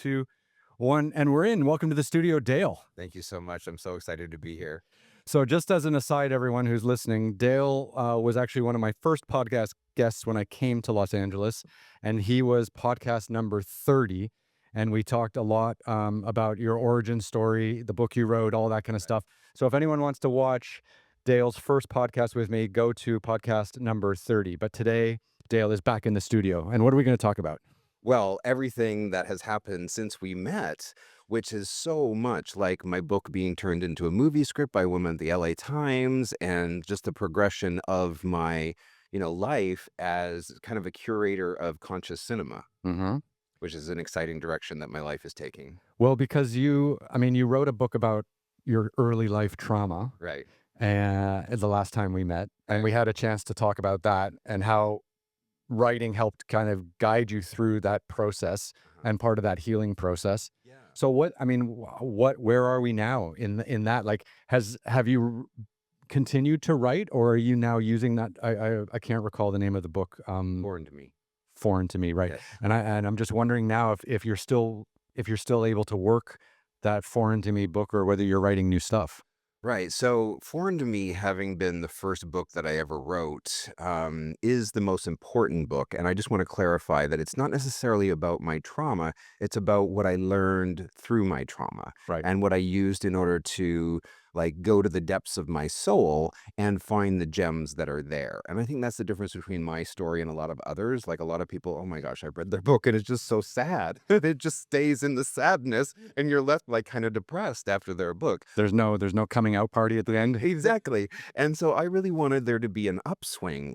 two, one, and we're in. Welcome to the studio, Dale. Thank you so much. I'm so excited to be here. So, just as an aside, everyone who's listening, Dale was actually one of my first podcast guests when I came to Los Angeles, and he was podcast number 30. And we talked a lot about your origin story, the book you wrote, all that kind of stuff. So, if anyone wants to watch Dale's first podcast with me, go to podcast number 30. But today, Dale is back in the studio. And what are we going to talk about? Well, everything that has happened since we met, which is so much like my book being turned into a movie script by a woman at the LA Times, and just the progression of my, life as kind of a curator of conscious cinema, Mm-hmm. which is an exciting direction that my life is taking. Well, because you wrote a book about your early life trauma Right. the last time we met, and Right. we had a chance to talk about that and how writing helped kind of guide you through that process and part of that healing process. Yeah. So where are we now in that? Like, have you continued to write, or are you now using that? I can't recall the name of the book. Foreign to me. Foreign to me, right? Yes. And I'm just wondering now if you're still able to work that foreign to me book, or whether you're writing new stuff. Right. So, Foreign to Me, having been the first book that I ever wrote, is the most important book. And I just want to clarify that it's not necessarily about my trauma. It's about what I learned through my trauma Right. and what I used in order to go to the depths of my soul and find the gems that are there. And I think that's the difference between my story and a lot of others. Like, a lot of people, oh my gosh, I've read their book and it's just so sad. It just stays in the sadness and you're left kind of depressed after their book. There's no coming out party at the end. Exactly. And so I really wanted there to be an upswing.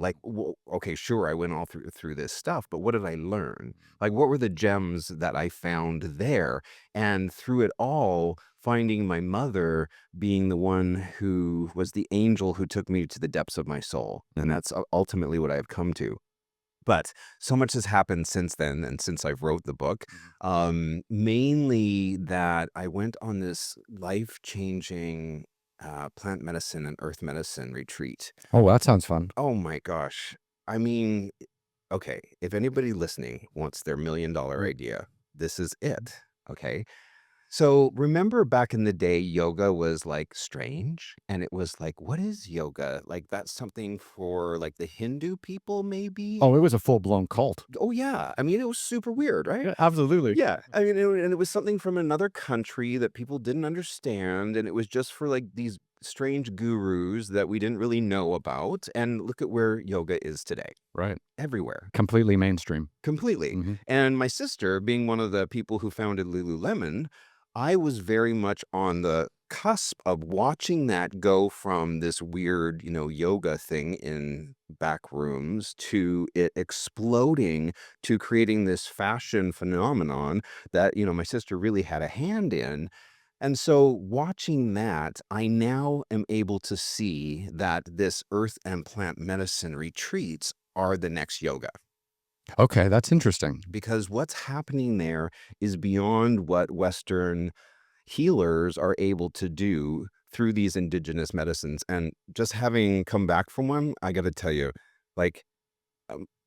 Okay, sure, I went all through this stuff, but what did I learn? Like, what were the gems that I found there? And through it all, finding my mother being the one who was the angel who took me to the depths of my soul. And that's ultimately what I've come to. But so much has happened since then and since I've wrote the book. Mainly that I went on this life-changing plant medicine and earth medicine retreat. Oh, that sounds fun. Oh my gosh. I mean, okay, if anybody listening wants their $1 million idea, this is it. Okay. So remember back in the day, yoga was strange, and it was what is yoga? Like, that's something for the Hindu people, maybe? Oh, it was a full-blown cult. Oh yeah. I mean, it was super weird, right? Yeah, absolutely. Yeah. I mean, and it was something from another country that people didn't understand, and it was just for these strange gurus that we didn't really know about. And look at where yoga is today. Right. Everywhere. Completely mainstream. Completely. Mhm. And my sister, being one of the people who founded Lululemon, I was very much on the cusp of watching that go from this weird, yoga thing in back rooms to it exploding to creating this fashion phenomenon that, my sister really had a hand in. And so watching that, I now am able to see that this earth and plant medicine retreats are the next yoga. Okay, that's interesting. Because what's happening there is beyond what Western healers are able to do through these indigenous medicines. And just having come back from one, I got to tell you, like,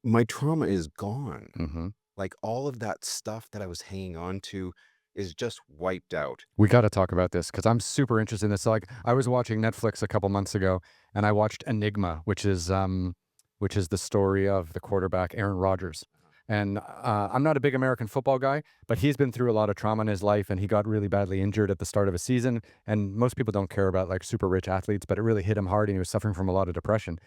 my trauma is gone. Mm-hmm. Like, all of that stuff that I was hanging on to is just wiped out. We got to talk about this because I'm super interested in this. Like, I was watching Netflix a couple months ago, and I watched Enigma, which is the story of the quarterback Aaron Rodgers. And I'm not a big American football guy, but he's been through a lot of trauma in his life, and he got really badly injured at the start of a season. And most people don't care about super rich athletes, but it really hit him hard, and he was suffering from a lot of depression.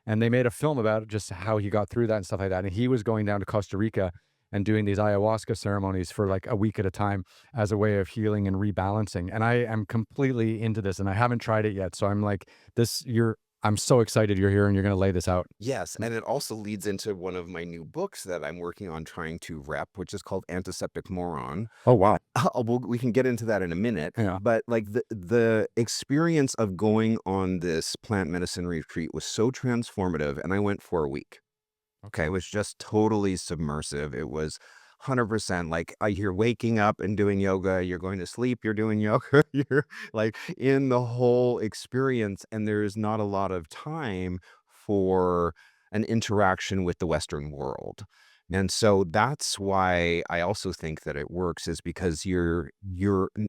And they made a film about just how he got through that and stuff like that. And he was going down to Costa Rica and doing these ayahuasca ceremonies for a week at a time as a way of healing and rebalancing. And I am completely into this, and I haven't tried it yet. So I'm I'm so excited you're here and you're going to lay this out. Yes, and it also leads into one of my new books that I'm working on trying to rep, which is called Antiseptic Moron. Oh, wow. We can get into that in a minute. Yeah. But the experience of going on this plant medicine retreat was so transformative, and I went for a week. Okay, it was just totally submersive. It was 100% you're waking up and doing yoga, you're going to sleep, you're doing yoga, you're in the whole experience, and there's not a lot of time for an interaction with the Western world. And so that's why I also think that it works, is because you're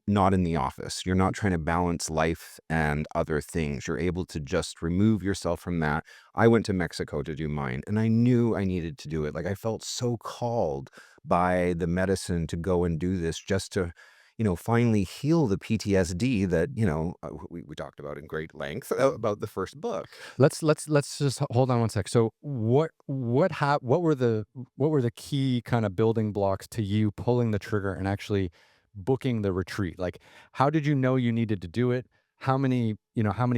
not in the office. You're not trying to balance life and other things. You're able to just remove yourself from that. I went to Mexico to do mine, and I knew I needed to do it. Like, I felt so called by the medicine to go and do this, just to, finally heal the PTSD that, we talked about in great length about the first book. Let's just hold on one sec. So what were the key kind of building blocks to you pulling the trigger and actually booking the retreat? Like, how did you know you needed to do it? How many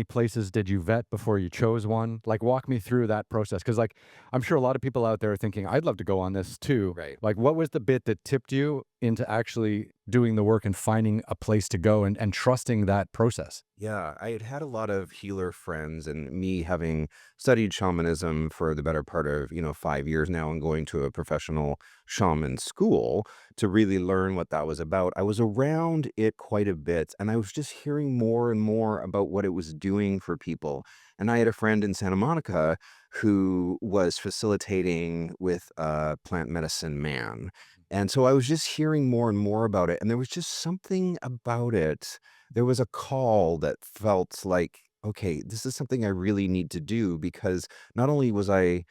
places did you vet before you chose one? Like, walk me through that process. Cause like, I'm sure a lot of people out there are thinking, I'd love to go on this too. Right. Like, what was the bit that tipped you into actually doing the work and finding a place to go and trusting that process? Yeah, I had a lot of healer friends, and me having studied shamanism for the better part of, 5 years now, and going to a professional shaman school to really learn what that was about. I was around it quite a bit, and I was just hearing more and more about what it was doing for people. And I had a friend in Santa Monica who was facilitating with a plant medicine man. And so I was just hearing more and more about it. And there was just something about it. There was a call that felt like, okay, this is something I really need to do, because not only was I,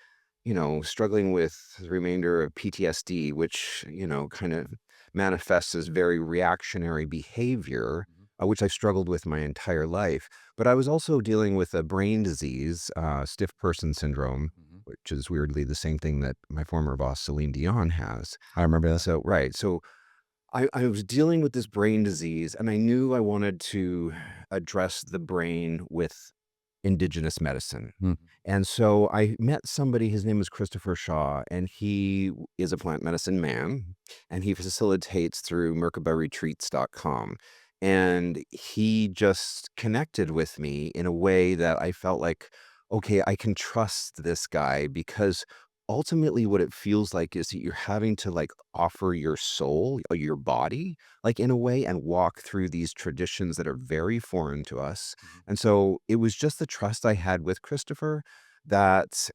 struggling with the remainder of PTSD, which, kind of manifests as very reactionary behavior, Mhm. which I've struggled with my entire life, but I was also dealing with a brain disease, stiff person syndrome, Mhm. which is weirdly the same thing that my former boss, Celine Dion, has. I remember that. So, right. So I was dealing with this brain disease, and I knew I wanted to address the brain with indigenous medicine. Mhm. And so I met somebody, his name is Christopher Shaw, and he is a plant medicine man, and he facilitates through merkabaretreats.com. And he just connected with me in a way that I felt like, okay, I can trust this guy, because ultimately what it feels like is that you're having to, like, offer your soul, your body, like, in a way, and walk through these traditions that are very foreign to us. Mhm. And so it was just the trust I had with Christopher that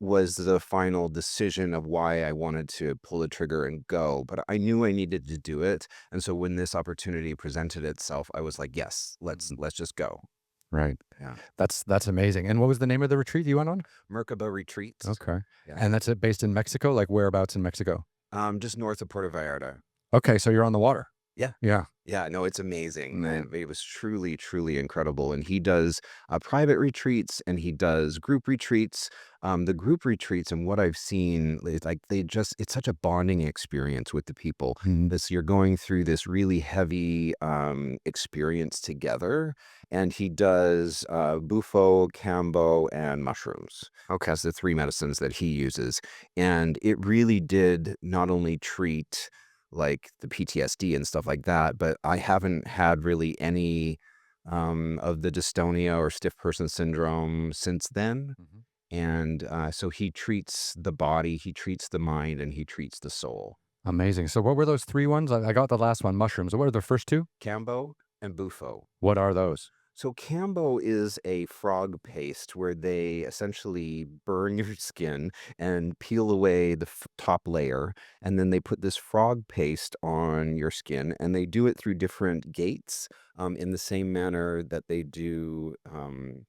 was the final decision of why I wanted to pull the trigger and go. But I knew I needed to do it. And so when this opportunity presented itself, I was like, yes, let's Mhm. let's just go. Right. Yeah. That's amazing. And what was the name of the retreat you went on? Merkaba Retreats. Okay. Yeah. And that's it based in Mexico? Like whereabouts in Mexico? Just north of Puerto Vallarta. Okay, so you're on the water. Yeah. Yeah. Yeah, no, it's amazing. Mm. It was truly, truly incredible. And he does private retreats, and he does group retreats. The group retreats, and what I've seen is, like, it's such a bonding experience with the people. Mhm. You're going through this really heavy experience together. And he does Bufo, Cambo, and mushrooms. Okay, that's the three medicines that he uses. And it really did not only treat, like, the PTSD and stuff like that, but I haven't had really any of the dystonia or stiff person syndrome since then. Mhm. And so he treats the body, he treats the mind, and he treats the soul. Amazing. So what were those 3 ones? I got the last one, mushrooms. What are the first 2? Cambo and Bufo. What are those? So Cambo is a frog paste where they essentially burn your skin and peel away the top layer, and then they put this frog paste on your skin, and they do it through different gates, in the same manner that they do,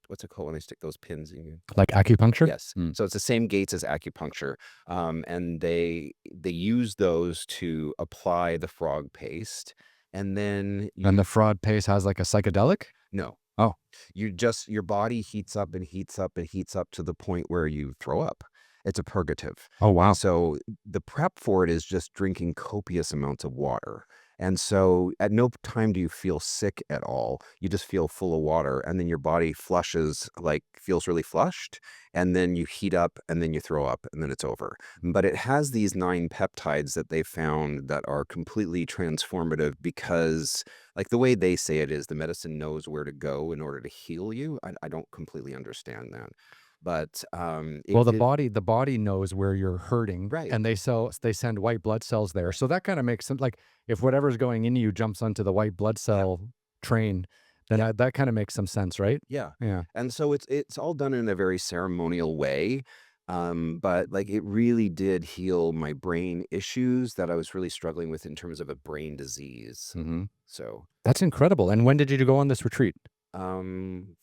what's it called when they stick those pins in you? Like acupuncture? Yes. Mm. So it's the same gates as acupuncture, and they use those to apply the frog paste, and then And the you fraud paste has like a psychedelic? no. Oh. Your body heats up and heats up and heats up to the point where you throw up. It's a purgative. Oh, And wow. so the prep for it is just drinking copious amounts of water. And so at no time do you feel sick at all. You just feel full of water, and then your body flushes, like, feels really flushed, and then you heat up, and then you throw up, and then it's over. But it has these 9 peptides that they found that are completely transformative, because, like, the way they say it is the medicine knows where to go in order to heal you. I don't completely understand that. But Well, it did. the body knows where you're hurting, Right. and they send white blood cells there. So that kinda makes sense. Like, if whatever's going into you jumps onto the white blood Yeah. cell train, then Yeah. that kinda makes some sense, right? Yeah. Yeah. And so it's all done in a very ceremonial way. But like it really did heal my brain issues that I was really struggling with in terms of a brain disease. Hmm. So, That's incredible. And when did you go on this retreat?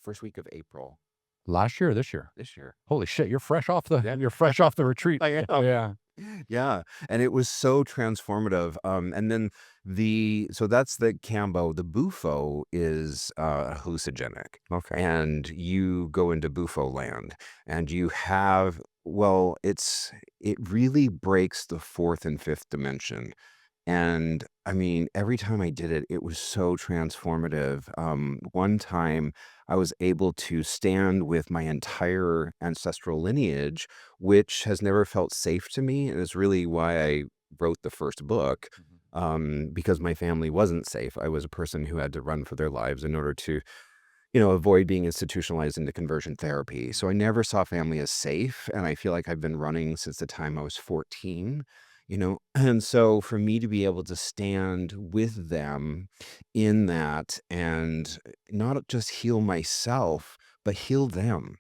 first week of April Last year or this year? this year. Holy shit, you're fresh off the Yeah. you're fresh off the retreat. I am. Yeah. Yeah, and it was so transformative. And then so that's the Cambo. The Bufo is hallucinogenic, Okay. and you go into Bufo land, and you have well, it really breaks the fourth and fifth dimension. And I mean, every time I did it, it was so transformative. One time I was able to stand with my entire ancestral lineage, which has never felt safe to me. And it's really why I wrote the first book, Mhm. because my family wasn't safe. I was a person who had to run for their lives in order to avoid being institutionalized into conversion therapy. So I never saw family as safe. And I feel like I've been running since the time I was 14, And so for me to be able to stand with them in that and not just heal myself, but heal them,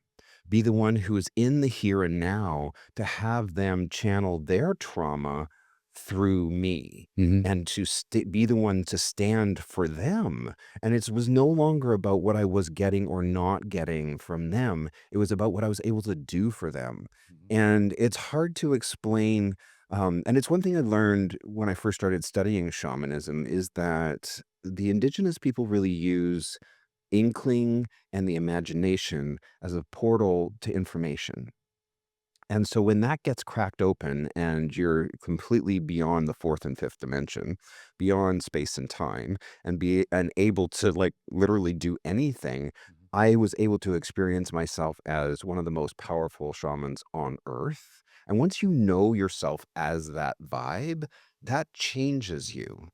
be the one who is in the here and now to have them channel their trauma through me Mhm. and to be the one to stand for them. And it was no longer about what I was getting or not getting from them. It was about what I was able to do for them. Mhm. And it's hard to explain. And it's one thing I learned when I first started studying shamanism is that the indigenous people really use inkling and the imagination as a portal to information. And so when that gets cracked open and you're completely beyond the fourth and fifth dimension, beyond space and time, and able to like literally do anything, Mhm. I was able to experience myself as one of the most powerful shamans on earth. And once you know yourself as that vibe, that changes you.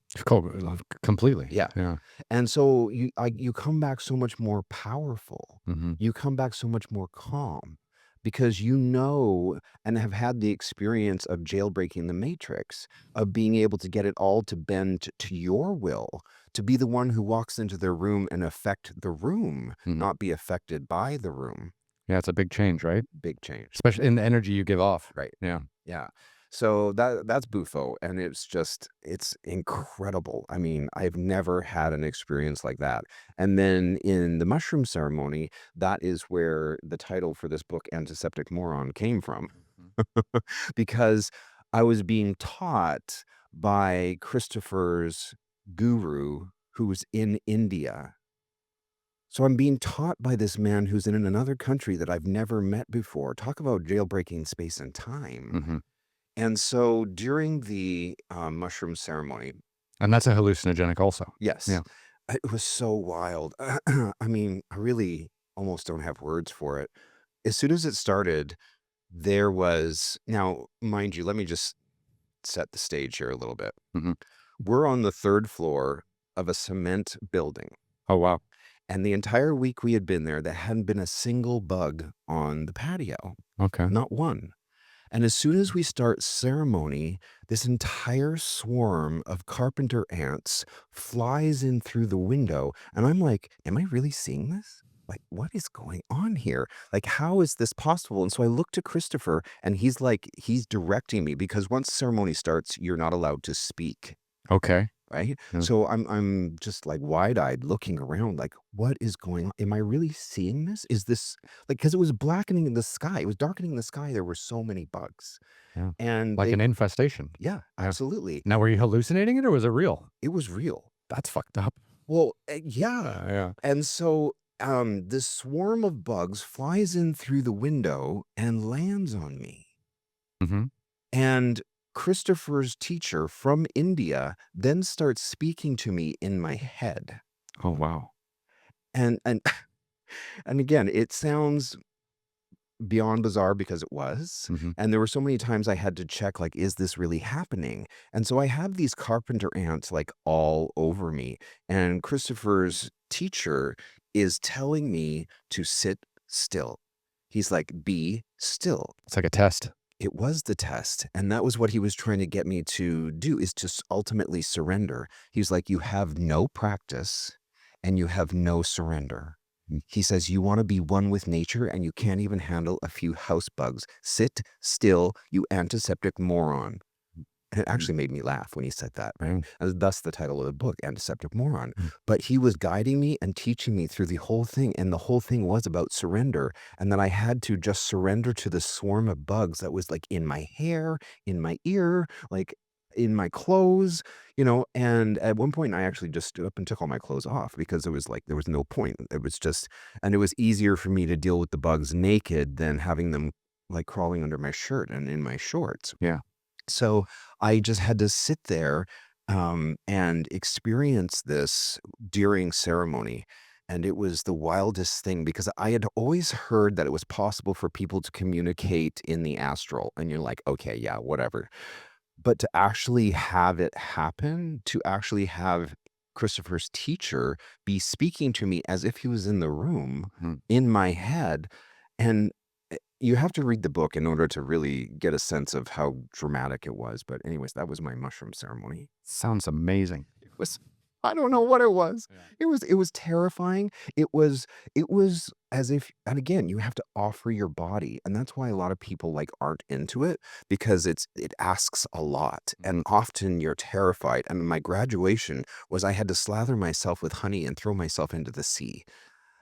Completely. Yeah. Yeah. And so you come back so much more powerful. Mhm. You come back so much more calm because you know and have had the experience of jailbreaking the matrix, of being able to get it all to bend to your will, to be the one who walks into the room and affect the room, Mhm. not be affected by the room. Yeah, it's a big change, right? Big change. Especially in the energy you give off. Right. Yeah. Yeah. So that's Bufo, and it's incredible. I mean, I've never had an experience like that. And then in the mushroom ceremony, that is where the title for this book, Antiseptic Moron, came from. Mhm. Because I was being taught by Christopher's guru who was in India. So I'm being taught by this man who's in another country that I've never met before. Talk about jailbreaking space and time. Mhm. And so during the mushroom ceremony, And that's a hallucinogenic also. yes, Yeah. it was so wild. I mean, I really almost don't have words for it. As soon as it started, there was now, mind you, let me just set the stage here a little bit. Mhm. We're on the third floor of a cement building. Oh, wow. And the entire week we had been there hadn't been a single bug on the patio, Okay. not one. And as soon as we start ceremony, this entire swarm of carpenter ants flies in through the window. And I'm like, am I really seeing this? Like, what is going on here? Like, how is this possible? And so I look to Christopher and he's directing me because once ceremony starts, you're not allowed to speak. Okay. Right. Yeah. So I'm just like wide eyed looking around, like, what is going on? Am I really seeing this? Is this like, because it was blackening the sky, it was darkening the sky. There were so many bugs. Yeah. And Like they, an infestation. yeah, Yeah. absolutely. Now, were you hallucinating it or was it real? It was real. That's fucked up. Well, yeah. Yeah. And so this swarm of bugs flies in through the window and lands on me. Mhm. And Christopher's teacher from India then starts speaking to me in my head. Oh, wow. And and again, it sounds beyond bizarre because it was. Mhm. And there were so many times I had to check, like, is this really happening? And so I have these carpenter ants like all over me. And Christopher's teacher is telling me to sit still. He's like, be still. It's like a test. It was the test. And that was what he was trying to get me to do, is to ultimately surrender. He was like, you have no practice and you have no surrender. He says, "You want to be one with nature and you can't even handle a few house bugs. Sit still, you antiseptic moron." And it Mm, actually made me laugh when he said that, right? mm, And thus the title of the book, Antiseptic Moron. mm. But he was guiding me and teaching me through the whole thing. And the whole thing was about surrender. And then I had to just surrender to the swarm of bugs that was like in my hair, in my ear, like in my clothes, And at one point, I actually just stood up and took all my clothes off because it was like there was no point. It was just, and it was easier for me to deal with the bugs naked than having them like crawling under my shirt and in my shorts. Yeah. So I just had to sit there and experience this during ceremony. And it was the wildest thing because I had always heard that it was possible for people to communicate in the astral. And you're like, okay, yeah, whatever. But to actually have it happen, to actually have Christopher's teacher be speaking to me as if he was in the room Mm. in my head. And you have to read the book in order to really get a sense of how dramatic it was. But anyways, that was my mushroom ceremony. Sounds amazing. It was I don't know what it was. Yeah. It was terrifying. It was as if, and again, you have to offer your body. And that's why a lot of people like aren't into it because it asks a lot. And often you're terrified. And my graduation was I had to slather myself with honey and throw myself into the sea.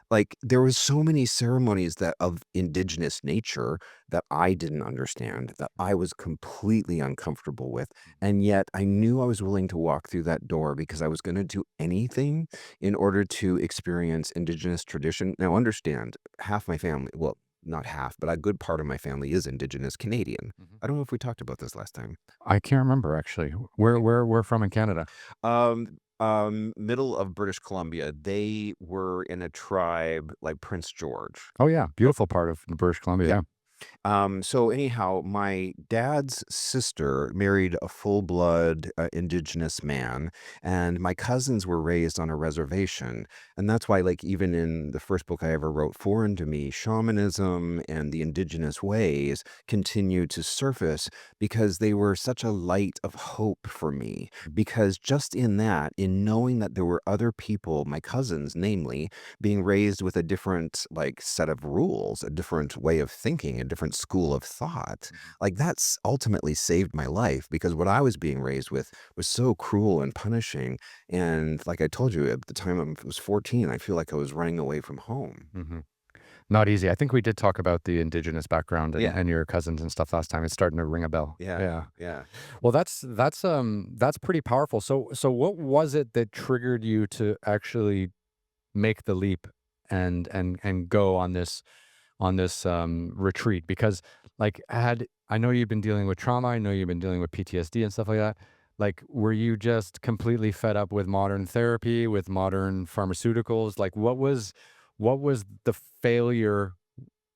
Like, there was so many ceremonies that of indigenous nature that I didn't understand, that I was completely uncomfortable with, and yet I knew I was willing to walk through that door because I was gonna do anything in order to experience indigenous tradition. Now understand, half my family, well, not half, but a good part of my family is indigenous Canadian. Mhm. I don't know if we talked about this last time. I can't remember actually. Where from in Canada? Middle of British Columbia, they were in a tribe like Prince George. Oh yeah, beautiful part of British Columbia. Yeah. Yeah. So anyhow, my dad's sister married a full-blood indigenous man, and my cousins were raised on a reservation. And that's why, like, even in the first book I ever wrote, Foreign to Me, shamanism and the indigenous ways continue to surface because they were such a light of hope for me. Because just in that, in knowing that there were other people, my cousins, namely, being raised with a different like set of rules, a different way of thinking, a different school of thought. Mhm. Like that's ultimately saved my life because what I was being raised with was so cruel and punishing. And like I told you, at the time I was 14, I feel like I was running away from home. Mhm. Not easy. I think we did talk about the indigenous background and, Yeah. and your cousins and stuff last time. It's starting to ring a bell. Yeah. Yeah. Yeah. Well, that's pretty powerful. So what was it that triggered you to actually make the leap and go on this retreat? Because like had I know you've been dealing with trauma, I know you've been dealing with PTSD and stuff like that. Like, were you just completely fed up with modern therapy, with modern pharmaceuticals? Like, what was the failure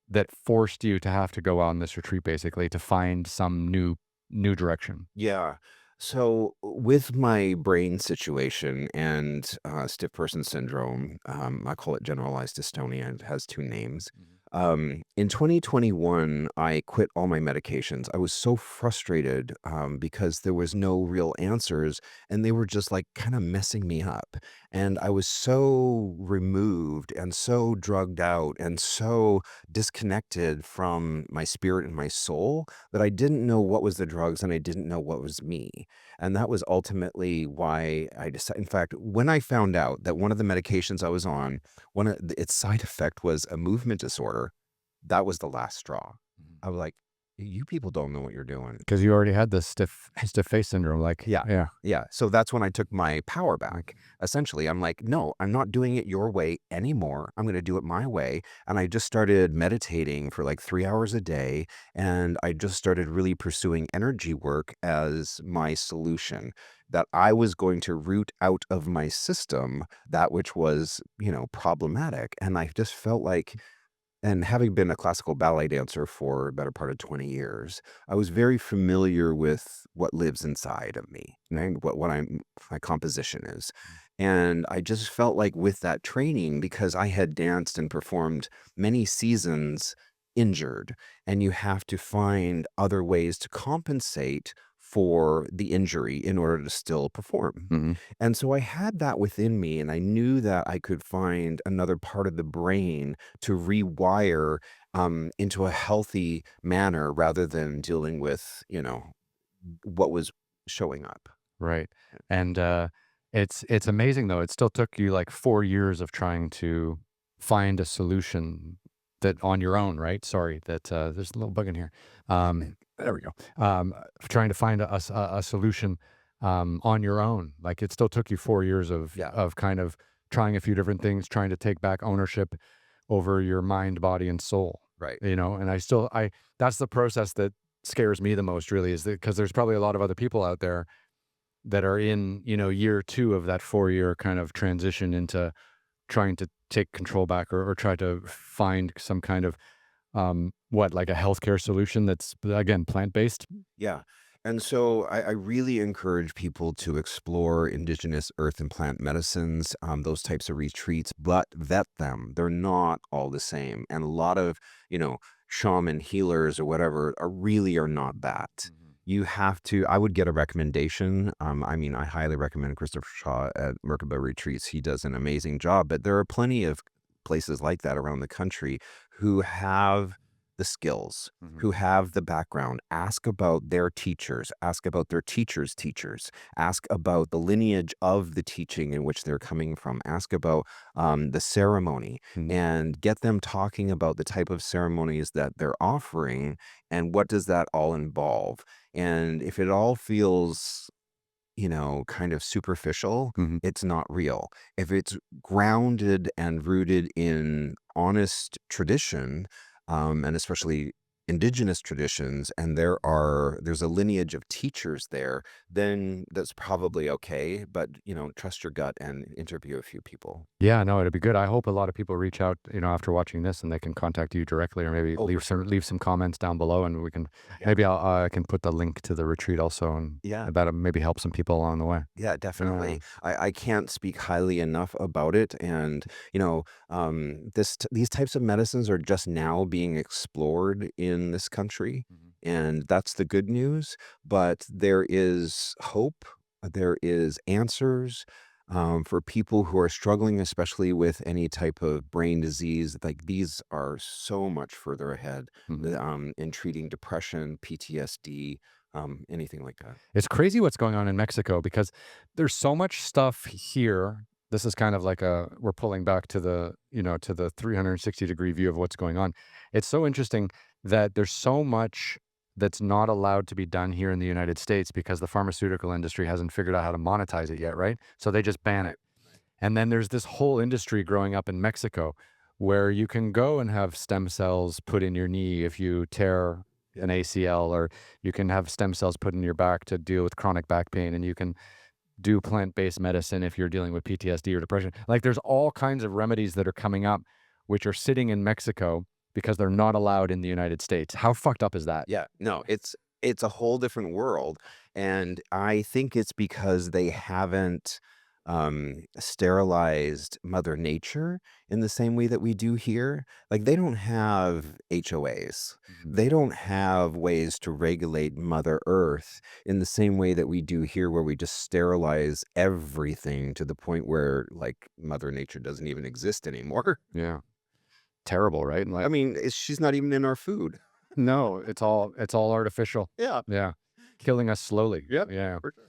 that forced you to have to go on this retreat basically to find some new direction? Yeah. So with my brain situation and stiff person syndrome, I call it generalized dystonia. It has two names. Mhm. In 2021, I quit all my medications. I was so frustrated because there was no real answers, and they were just like kind of messing me up. And I was so removed and so drugged out and so disconnected from my spirit and my soul that I didn't know what was the drugs and I didn't know what was me. And that was ultimately why I decided. In fact, when I found out that one of the medications I was on, its side effect was a movement disorder, that was the last straw. I was like, you people don't know what you're doing. Because you already had the stiff face syndrome. Like, Yeah. yeah. Yeah. So that's when I took my power back. Essentially, I'm like, no, I'm not doing it your way anymore. I'm going to do it my way. And I just started meditating for like 3 hours a day. And I just started really pursuing energy work as my solution. That I was going to root out of my system that which was, problematic. And I just felt like, and having been a classical ballet dancer for a better part of 20 years, I was very familiar with what lives inside of me, right? My composition is. And I just felt like with that training, because I had danced and performed many seasons injured, and you have to find other ways to compensate for the injury in order to still perform. Hmm. And so I had that within me, and I knew that I could find another part of the brain to rewire into a healthy manner rather than dealing with, what was showing up. Right. And it's amazing though. It still took you like 4 years of trying to find a solution that on your own, right? Sorry, that there's a little bug in here. There we go. Trying to find a solution on your own. Like it still took you 4 years Yeah, of kind of trying a few different things, trying to take back ownership over your mind, body, and soul. right. And I that's the process that scares me the most, really, is that because there's probably a lot of other people out there that are in, year 2 of that 4-year kind of transition into trying to take control back or try to find some kind of, like a healthcare solution that's, again, plant-based? Yeah. And so I really encourage people to explore indigenous earth and plant medicines, those types of retreats, but vet them. They're not all the same. And a lot of, you know, shaman healers or whatever are not that. Mhm. You have to, I would get a recommendation. I mean, I highly recommend Christopher Shaw at Merkaba Retreats. He does an amazing job, but there are plenty of places like that around the country who have the skills, Mhm. who have the background. Ask about their teachers, ask about their teachers' teachers, ask about the lineage of the teaching in which they're coming from, ask about the ceremony, Mhm. and get them talking about the type of ceremonies that they're offering and what does that all involve. And if it all feels kind of superficial, Mhm. it's not real. If it's grounded and rooted in honest tradition, and especially indigenous traditions, and there's a lineage of teachers there, then that's probably okay. But trust your gut and interview a few people. Yeah, no, it'd be good. I hope a lot of people reach out, after watching this and they can contact you directly or maybe Oh, for sure. leave some comments down below and we can Yeah. maybe I can put the link to the retreat also and Yeah. that'll maybe help some people along the way. Yeah, Yeah. definitely. I can't speak highly enough about it. And, these types of medicines are just now being explored in this country. Mhm. And that's the good news. But there is hope, there is answers. For people who are struggling, especially with any type of brain disease, like these are so much further ahead Mhm. in treating depression, PTSD, anything like that. It's crazy what's going on in Mexico because there's so much stuff here. This is kind of like we're pulling back to to the 360-degree view of what's going on. It's so interesting that there's so much that's not allowed to be done here in the United States because the pharmaceutical industry hasn't figured out how to monetize it yet, right? So they just ban Right. it. And then there's this whole industry growing up in Mexico where you can go and have stem cells put in your knee if you tear an ACL, or you can have stem cells put in your back to deal with chronic back pain, and you can do plant-based medicine if you're dealing with PTSD or depression. Like there's all kinds of remedies that are coming up which are sitting in Mexico because they're not allowed in the United States. How fucked up is that? Yeah, no, it's a whole different world, and I think it's because they haven't, sterilized Mother Nature in the same way that we do here. Like, they don't have HOAs. Mhm. They don't have ways to regulate Mother Earth in the same way that we do here, where we just sterilize everything to the point where, like, Mother Nature doesn't even exist anymore. Yeah. Terrible, right? I Like mean, she's not even in our food. no, it's all artificial. Yeah. Yeah. Killing us slowly. Yep. Yeah. For sure.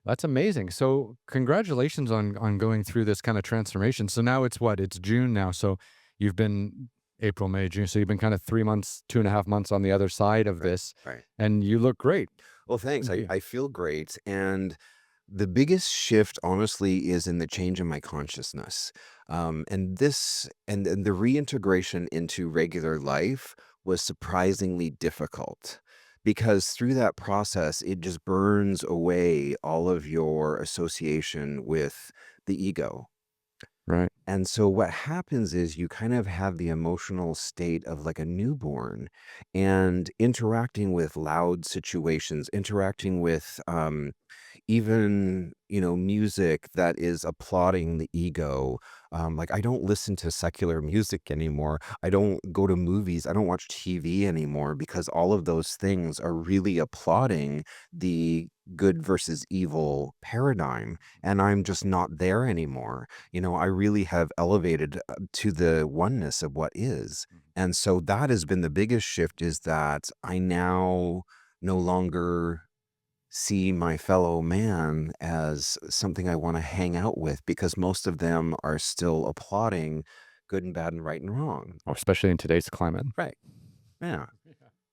That's amazing. So congratulations on going through this kind of transformation. So now it's what? It's June now. So you've been April, May, June. So you've been kind of 3 months, 2.5 months on the other side of Right, this, right. and you look great. Well, thanks. Thank I you. I feel great, and the biggest shift, honestly, is in the change in my consciousness. And the reintegration into regular life was surprisingly difficult because through that process, it just burns away all of your association with the ego. Right. And so what happens is you kind of have the emotional state of like a newborn and interacting with loud situations, interacting with even, music that is applauding the ego. Like, I don't listen to secular music anymore. I don't go to movies. I don't watch TV anymore because all of those things are really applauding the good versus evil paradigm. And I'm just not there anymore. I really have elevated to the oneness of what is. And so that has been the biggest shift, is that I now no longer see my fellow man as something I want to hang out with, because most of them are still applauding good and bad and right and wrong. Or especially in today's climate. Right. Yeah.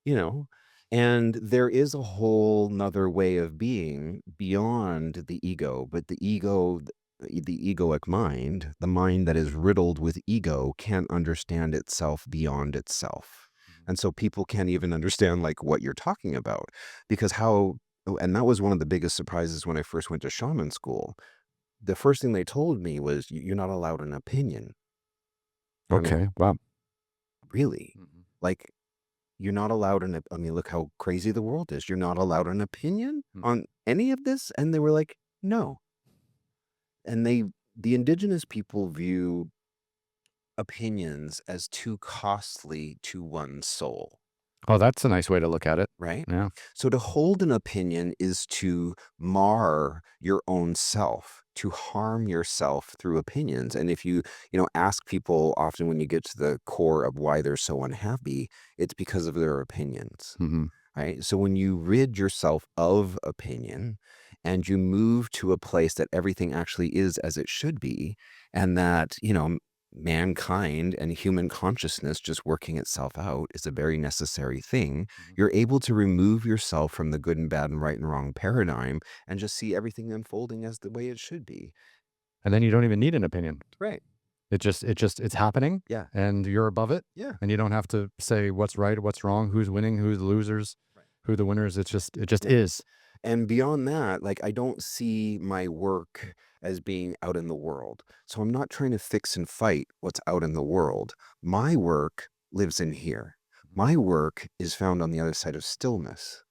You know, and there is a whole nother way of being beyond the ego, but the egoic mind, the mind that is riddled with ego, can't understand itself beyond itself. And so people can't even understand like what you're talking about, because and that was one of the biggest surprises when I first went to shaman school. The first thing they told me was, You're not allowed an opinion." And I'm like, Okay. Wow. "Really? Mhm. Like, you're not allowed I mean, look how crazy the world is. You're not allowed an opinion Mm. on any of this?" And they were like, "No." And the indigenous people view opinions as too costly to one's soul. Oh, that's a nice way to look at it. Right? Yeah. So to hold an opinion is to mar your own self, to harm yourself through opinions. And if you ask people often, when you get to the core of why they're so unhappy, it's because of their opinions. Hmm. Right? So when you rid yourself of opinion and you move to a place that everything actually is as it should be, and that, mankind and human consciousness just working itself out is a very necessary thing, Mhm. you're able to remove yourself from the good and bad and right and wrong paradigm and just see everything unfolding as the way it should be. And then you don't even need an opinion. Right. It's happening, Yeah. and you're above it, Yeah. and you don't have to say what's right, what's wrong, who's winning, who's the losers, Right. who the winners. It just is. And beyond that, like, I don't see my work as being out in the world. So I'm not trying to fix and fight what's out in the world. My work lives in here. My work is found on the other side of stillness.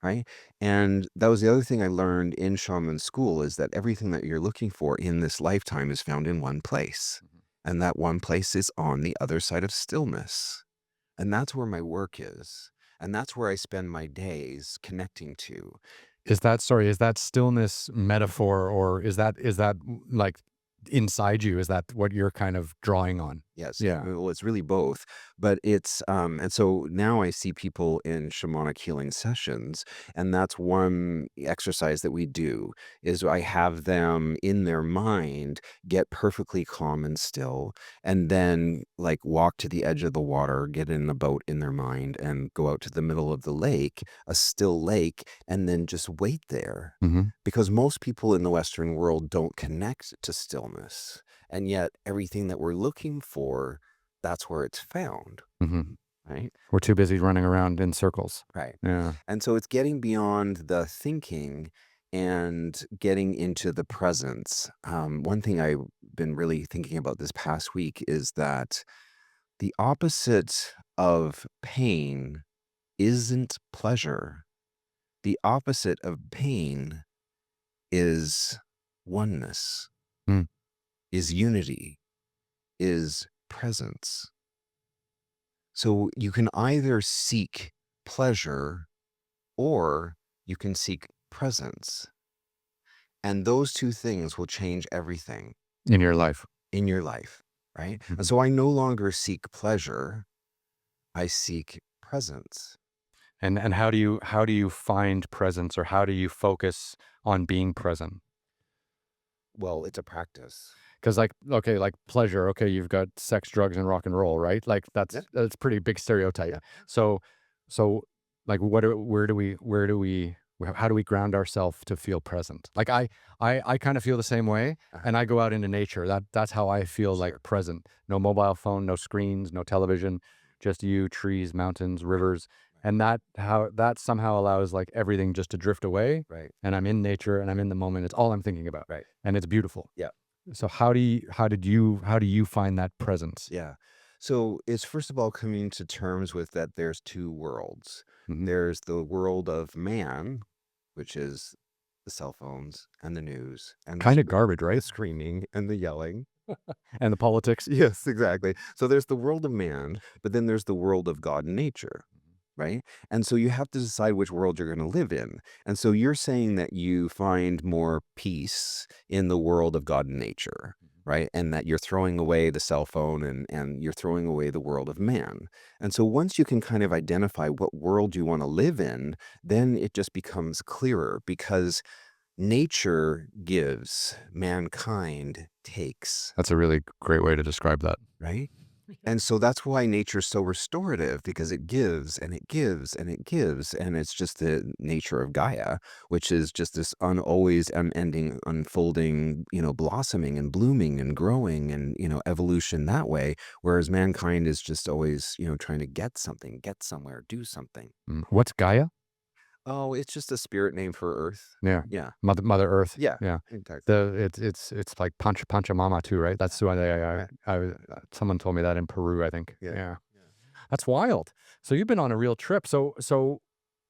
Right. And that was the other thing I learned in shaman school, is that everything that you're looking for in this lifetime is found in one place. Mhm. And that one place is on the other side of stillness. And that's where my work is. And that's where I spend my days connecting to. Is that stillness metaphor, or is that like inside you? Is that what you're kind of drawing on? Yes. Yeah. Well, it's really both, but and so now I see people in shamanic healing sessions, and that's one exercise that we do, is I have them in their mind get perfectly calm and still, and then like walk to the edge of the water, get in the boat in their mind and go out to the middle of the lake, a still lake, and then just wait there. Hmm. Because most people in the Western world don't connect to stillness. And yet everything that we're looking for, that's where it's found, Hmm. right? We're too busy running around in circles. Right. Yeah. And so it's getting beyond the thinking and getting into the presence. One thing I've been really thinking about this past week is that the opposite of pain isn't pleasure. The opposite of pain is oneness, Mm. is unity, is presence. So you can either seek pleasure or you can seek presence. And those two things will change everything In your life. in your life, right? And Mhm. so I no longer seek pleasure, I seek presence. And how do you find presence, or how do you focus on being present? Well, it's a practice. Because like, okay, like pleasure, okay, you've got sex, drugs, and rock and roll, right? Like Yeah. that's pretty big stereotype. Yeah. So so like how do we ground ourselves to feel present? Like I kind of feel the same way, Uh-huh. and I go out into nature. That's how I feel like Sure. present. No mobile phone, no screens, no television, just you, trees, mountains, rivers. And that somehow allows like everything just to drift away, Right. and I'm in nature and I'm in the moment. It's all I'm thinking about. Right. And it's beautiful. Yeah. So how do you find that presence? Yeah. So it's first of all coming to terms with that there's two worlds. Mhm. There's the world of man, which is the cell phones and the news and Kind of garbage, the right? screaming and the yelling. And the politics. Yes, exactly. So there's the world of man, but then there's the world of God and nature, right? And so you have to decide which world you're going to live in. And so you're saying that you find more peace in the world of God and nature, right? And that you're throwing away the cell phone and you're throwing away the world of man. And so once you can kind of identify what world you want to live in, then it just becomes clearer because nature gives, mankind takes, That's a really great way to describe that. right? And so that's why nature's so restorative because it gives and it gives and it gives. And it's just the nature of Gaia, which is just this always unending, unfolding, blossoming and blooming and growing and, evolution that way. Whereas mankind is just always, trying to get something, get somewhere, do something. What's Gaia? Oh, it's just a spirit name for Earth. Yeah. Yeah. Mother Earth. Yeah. Yeah. Exactly. It's like Pachamama too, right? That's why someone told me that in Peru, I think. Yeah. Yeah. Yeah. That's wild. So you've been on a real trip. So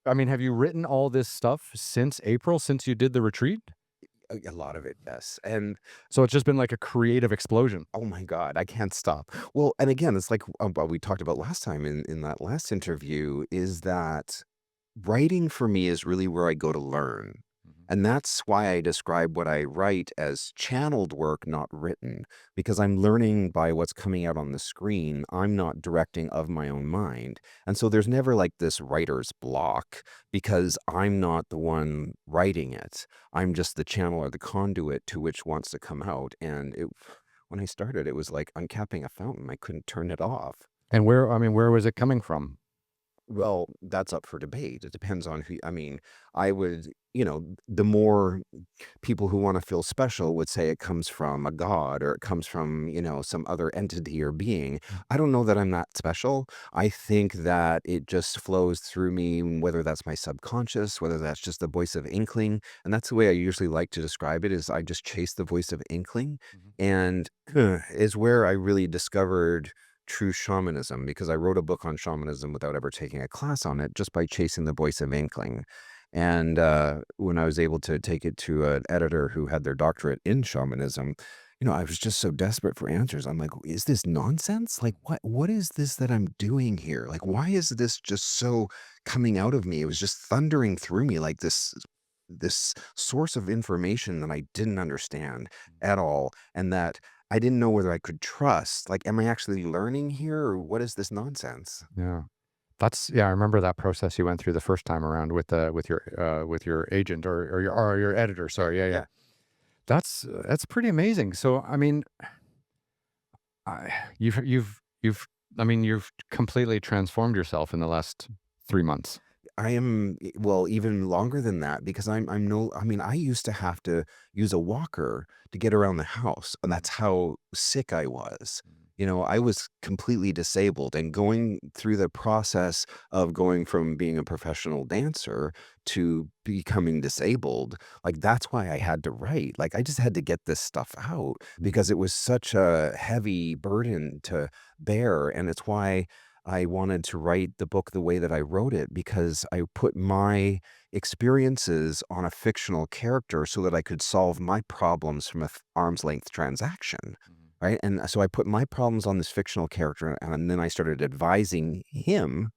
I mean, have you written all this stuff since April, since you did the retreat? A lot of it, yes. And So it's just been like a creative explosion. oh my God, I can't stop. Well, and again, it's like what we talked about last time in that last interview is that writing for me is really where I go to learn. And that's why I describe what I write as channeled work, not written, because I'm learning by what's coming out on the screen. I'm not directing of my own mind. And so there's never like this writer's block because I'm not the one writing it. I'm just the channel or the conduit to which wants to come out. And when I started, it was like uncapping a fountain. I couldn't turn it off. And where was it coming from? Well, that's up for debate. It depends on who, I mean, I would, the more people who want to feel special would say it comes from a god or it comes from, some other entity or being. I don't know that I'm that special. I think that it just flows through me, whether that's my subconscious, whether that's just the voice of inkling. And that's the way I usually like to describe it is I just chase the voice of inkling and is where I really discovered true shamanism because I wrote a book on shamanism without ever taking a class on it, just by chasing the voice of inkling. And when I was able to take it to an editor who had their doctorate in shamanism, I was just so desperate for answers. I'm like, is this nonsense? Like, what is this that I'm doing here? Like, why is this just so coming out of me? It was just thundering through me like this source of information that I didn't understand at all, and that I didn't know whether I could trust. Like, am I actually learning here, or what is this nonsense? Yeah. Yeah, I remember that process you went through the first time around with your agent or your editor. Sorry. Yeah, yeah. Yeah. That's pretty amazing. So, I mean, I you've I mean, you've completely transformed yourself in the last 3 months. I am well, even longer than that because I'm no I mean, I used to have to use a walker to get around the house, and that's how sick I was. I was completely disabled and going through the process of going from being a professional dancer to becoming disabled, like that's why I had to write. Like I just had to get this stuff out because it was such a heavy burden to bear, and it's why I wanted to write the book the way that I wrote it because I put my experiences on a fictional character so that I could solve my problems from a arm's length transaction. Right. And so I put my problems on this fictional character and then I started advising him,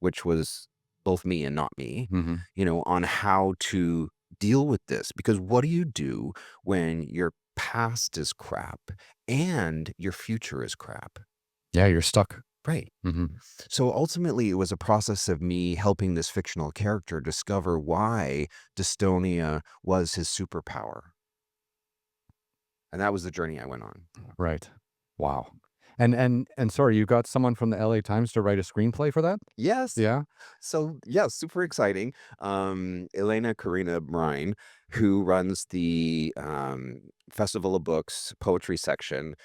which was both me and not me, Mhm. on how to deal with this. Because what do you do when your past is crap and your future is crap? Yeah, you're stuck. Right. Mhm. So ultimately, it was a process of me helping this fictional character discover why dystonia was his superpower. And that was the journey I went on. Right. Wow. And sorry, you got someone from the LA Times to write a screenplay for that? Yes. Yeah? So, yeah, super exciting. Elena Karina Brine, who runs the Festival of Books poetry section,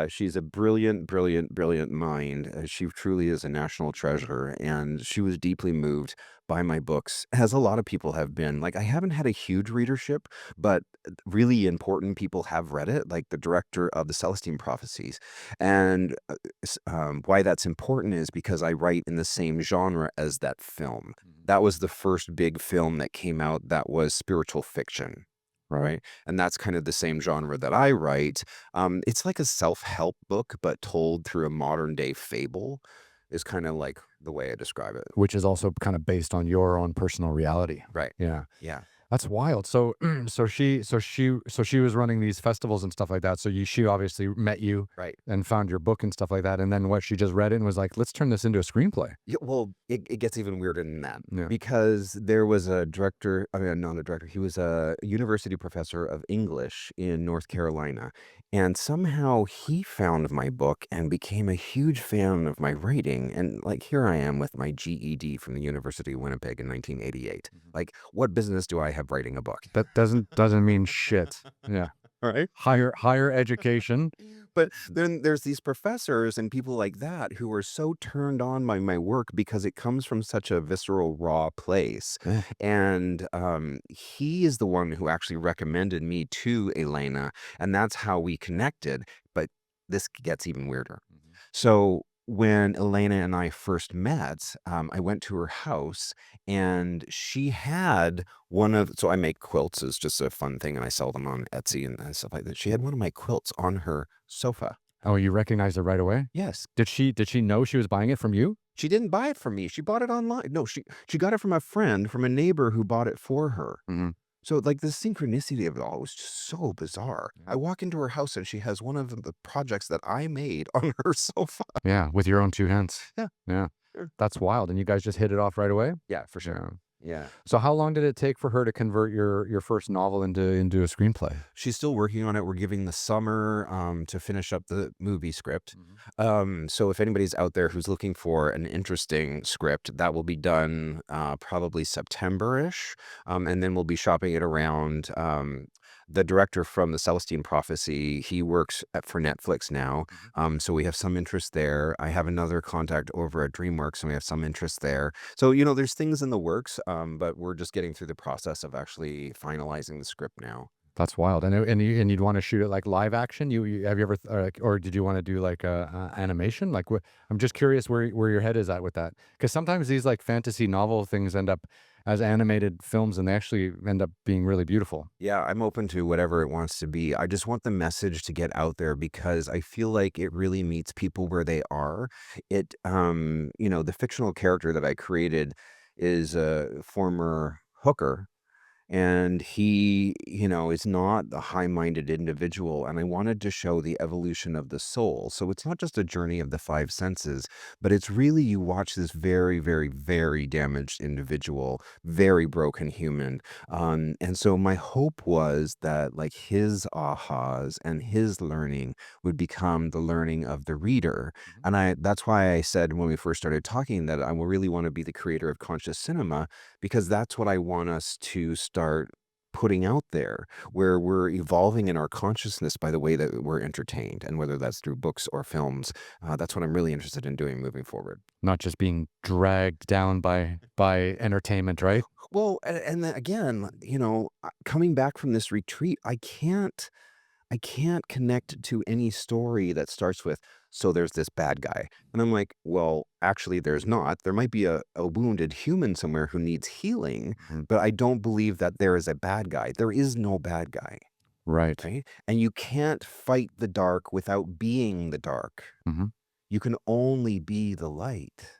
She's a brilliant, brilliant, brilliant mind. She truly is a national treasure, and she was deeply moved by my books, as a lot of people have been. Like, I haven't had a huge readership, but really important people have read it, like the director of the Celestine Prophecies. And why that's important is because I write in the same genre as that film. That was the first big film that came out that was spiritual fiction. Right. And that's kind of the same genre that I write. It's like a self-help book, but told through a modern day fable is kind of like the way I describe it. Which is also kind of based on your own personal reality. Right. Yeah. Yeah. That's wild. So, so she was running these festivals and stuff like that. So she obviously met you Right. and found your book and stuff like that. And then what, she just read it and was like, let's turn this into a screenplay. Yeah, well, it gets even weirder than that Yeah. because there was a director, I mean, not a director, he was a university professor of English in North Carolina. And somehow he found my book and became a huge fan of my writing. And like, here I am with my GED from the University of Winnipeg in 1988. Like, what business do I have writing a book? That doesn't mean shit. Yeah. Right. Higher education. But then there's these professors and people like that who are so turned on by my work because it comes from such a visceral, raw place. Yeah. And he is the one who actually recommended me to Elena, and that's how we connected. But this gets even weirder. So when Elena and I first met, I went to her house and she had one of, so I make quilts is just a fun thing and I sell them on Etsy and stuff like that. She had one of my quilts on her sofa. Oh, you recognized it right away? Yes. Did she know she was buying it from you? She didn't buy it from me. She bought it online. No, she got it from a friend, from a neighbor who bought it for her. Mhm. So, like, the synchronicity of it all was just so bizarre. Yeah. I walk into her house and she has one of the projects that I made on her sofa. Yeah, with your own two hands. Yeah. Yeah. Sure. That's wild. And you guys just hit it off right away? Yeah, for sure. Yeah. So how long did it take for her to convert your first novel into a screenplay? She's still working on it. We're giving the summer to finish up the movie script. So if anybody's out there who's looking for an interesting script, that will be done probably September-ish. And then we'll be shopping it around. The director from the Celestine Prophecy, he works for Netflix now. So we have some interest there. I have another contact over at DreamWorks, and we have some interest there. So, there's things in the works, but we're just getting through the process of actually finalizing the script now. That's wild. And you'd want to shoot it like live action? You have you ever or did you want to do like animation? Like I'm just curious where your head is at with that. Because sometimes these like fantasy novel things end up as animated films and they actually end up being really beautiful. Yeah, I'm open to whatever it wants to be. I just want the message to get out there because I feel like it really meets people where they are. The fictional character that I created is a former hooker. And he, is not a high-minded individual. And I wanted to show the evolution of the soul. So it's not just a journey of the five senses, but it's really you watch this very, very, very damaged individual, very broken human. And so my hope was that like his ahas and his learning would become the learning of the reader. And that's why I said when we first started talking that I really want to be the creator of conscious cinema because that's what I want us to start putting out there, where we're evolving in our consciousness by the way that we're entertained, and whether that's through books or films. That's what I'm really interested in doing moving forward. Not just being dragged down by entertainment, right? Well, and then again, coming back from this retreat, I can't connect to any story that starts with, so there's this bad guy. And I'm like, well, actually, there's not. There might be a wounded human somewhere who needs healing, but I don't believe that there is a bad guy. There is no bad guy, Right. right? And you can't fight the dark without being the dark. hmm You can only be the light.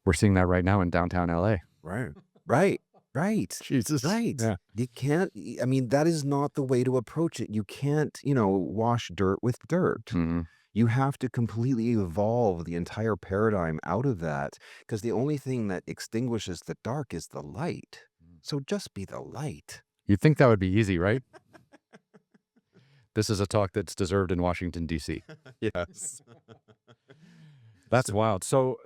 We're seeing that right now in downtown LA. Right. Right. Right. Jesus. Right. Yeah. You can't, I mean, that is not the way to approach it. You can't, wash dirt with dirt. You have to completely evolve the entire paradigm out of that because the only thing that extinguishes the dark is the light. So just be the light. You'd think that would be easy, right? This is a talk that's deserved in Washington, D.C. Yes. That's wild. So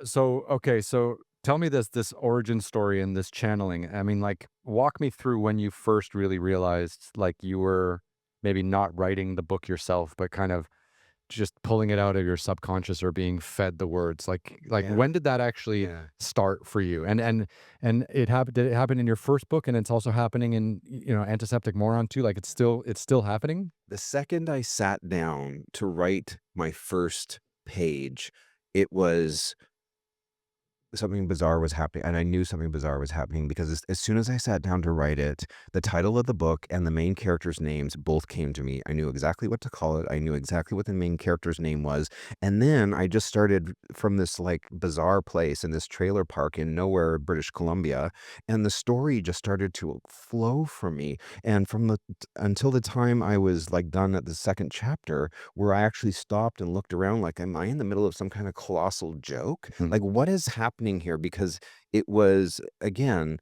okay, so tell me this origin story and this channeling. I mean, like, walk me through when you first really realized like you were maybe not writing the book yourself, but kind of just pulling it out of your subconscious or being fed the words? Like Yeah. when did that actually Yeah. start for you? And it happened. Did it happen in your first book, and it's also happening in Antiseptic Moron too? Like it's still happening. The second I sat down to write my first page, it was something bizarre was happening, and I knew something bizarre was happening because as soon as I sat down to write it, the title of the book and the main characters' names both came to me. I knew exactly what to call it. I knew exactly what the main character's name was. And then I just started from this like bizarre place in this trailer park in nowhere, British Columbia, and the story just started to flow from me. And from until the time I was like done at the second chapter, where I actually stopped and looked around like, am I in the middle of some kind of colossal joke? Like, what is happening here? Because it was, again,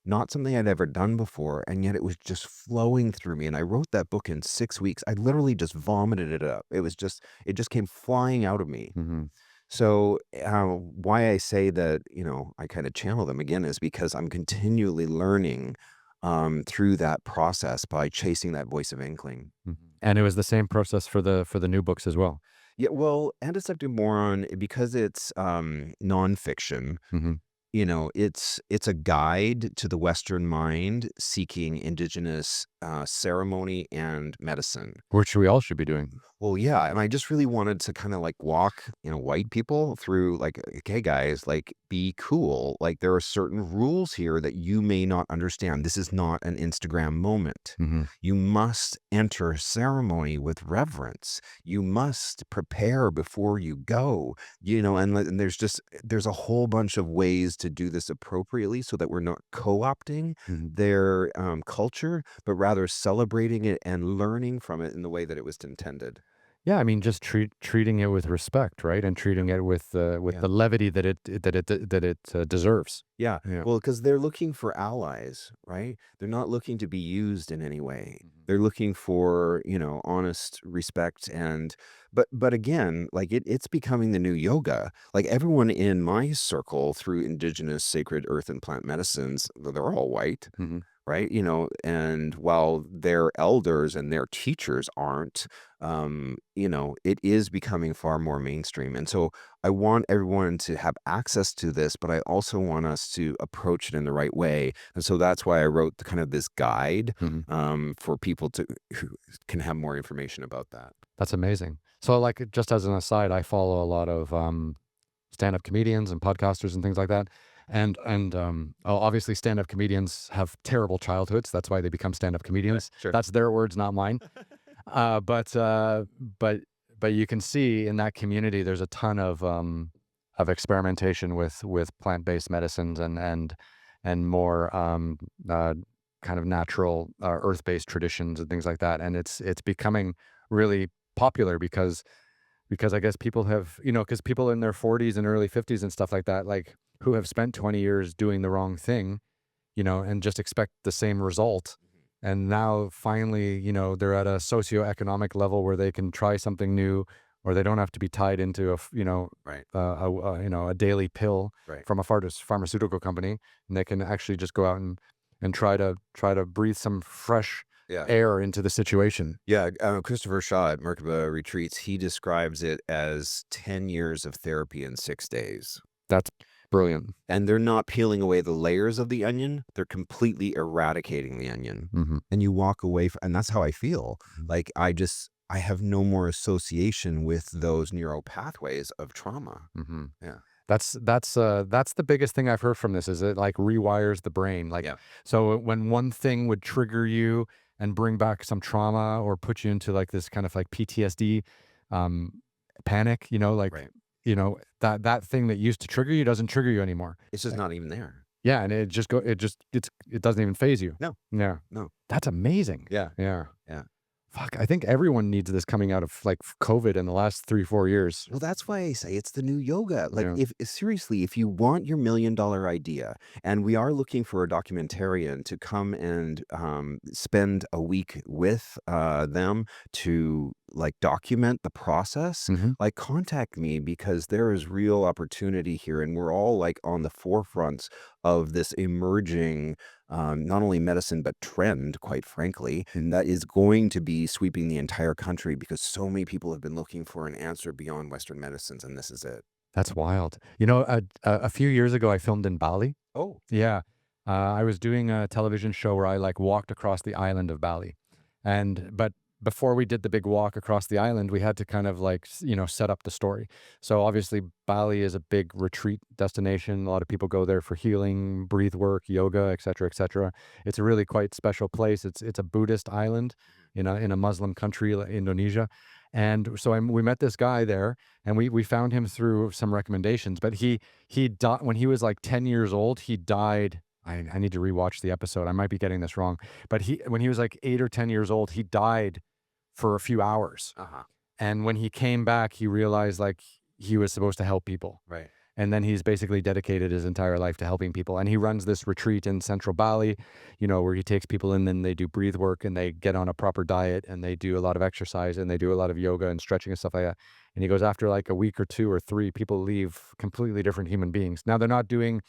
not something I'd ever done before, and yet it was just flowing through me. And I wrote that book in 6 weeks. I literally just vomited it up. It just came flying out of me. Mm-hmm. So, why I say that, I kind of channel them again is because I'm continually learning through that process by chasing that voice of inkling. And it was the same process for the new books as well. Yeah, well, Antiseptic Moron, because it's nonfiction, Mm-hmm. it's a guide to the Western mind seeking indigenous ceremony and medicine. Which we all should be doing. Well, yeah, and I just really wanted to kind of like walk, white people through like, okay, guys, like be cool. Like there are certain rules here that you may not understand. This is not an Instagram moment. Mm-hmm. You must enter ceremony with reverence. You must prepare before you go, and there's a whole bunch of ways to do this appropriately so that we're not co-opting Mm-hmm. their culture, but rather celebrating it and learning from it in the way that it was intended. Yeah, I mean, just treating it with respect, right, and treating it with Yeah. the levity that it deserves. Yeah. Yeah. Well, because they're looking for allies, right? They're not looking to be used in any way. Mhm. They're looking for, honest respect but again, like it's becoming the new yoga. Like everyone in my circle through indigenous sacred earth and plant medicines, they're all white. Mhm. Right? And while their elders and their teachers aren't, it is becoming far more mainstream. And so I want everyone to have access to this, but I also want us to approach it in the right way. And so that's why I wrote the kind of this guide Mhm. for people who can have more information about that. That's amazing. So, like, just as an aside, I follow a lot of stand-up comedians and podcasters and things like that. Obviously, stand-up comedians have terrible childhoods. That's why they become stand-up comedians. Sure. That's their words, not mine. Uh, but uh, but but you can see in that community, there's a ton of experimentation with plant-based medicines and more uh, kind of natural earth-based traditions and things like that. And it's becoming really popular because I guess people have, because people in their 40s and early 50s and stuff like that, like who have spent 20 years doing the wrong thing, and just expect the same result. And now finally, they're at a socioeconomic level where they can try something new, or they don't have to be tied into Right. a daily pill Right. from a pharmaceutical company, and they can actually just go out and try to breathe some fresh Yeah. air into the situation. Yeah, Christopher Shaw at Merkaba Retreats, he describes it as 10 years of therapy in 6 days. That's brilliant. And they're not peeling away the layers of the onion, they're completely eradicating the onion. Hmm. And you walk away and that's how I feel. Like I have no more association with those neural pathways of trauma. Hmm. Yeah. That's the biggest thing I've heard from this is it like rewires the brain. Like, Yeah. so when one thing would trigger you and bring back some trauma or put you into like this kind of like PTSD, um, panic, like, Right. that thing that used to trigger you doesn't trigger you anymore. It's just not even there. Yeah. And it doesn't even phase you. No. Yeah. No. That's amazing. Yeah. Yeah. Yeah. Fuck. I think everyone needs this coming out of like COVID in the last 3-4 years. Well, that's why I say it's the new yoga. Like, Yeah. if seriously, if you want your $1 million idea, and we are looking for a documentarian to come and spend a week with them to like document the process, Hmm. like contact me because there is real opportunity here, and we're all like on the forefronts of this emerging not only medicine, but trend, quite frankly. And that is going to be sweeping the entire country because so many people have been looking for an answer beyond Western medicines, and this is it. That's wild. You know, a few years ago, I filmed in Bali. Oh, Yeah. I was doing a television show where I like walked across the island of Bali. But before we did the big walk across the island, we had to kind of like, set up the story. So obviously Bali is a big retreat destination. A lot of people go there for healing, breathe work, yoga, et cetera, et cetera. It's a really quite special place. It's a Buddhist island in a Muslim country, like Indonesia. And so we met this guy there, and we found him through some recommendations. But he died when he was like 10 years old. He died. I need to rewatch the episode. I might be getting this wrong. But when he was like 8 or 10 years old, he died for a few hours. uh-huh. And when he came back, he realized like he was supposed to help people. Right. And then he's basically dedicated his entire life to helping people. And he runs this retreat in central Bali, where he takes people in and they do breathe work and they get on a proper diet and they do a lot of exercise and they do a lot of yoga and stretching and stuff like that. And he goes, after like a week or two or three, people leave completely different human beings. Now they're not doing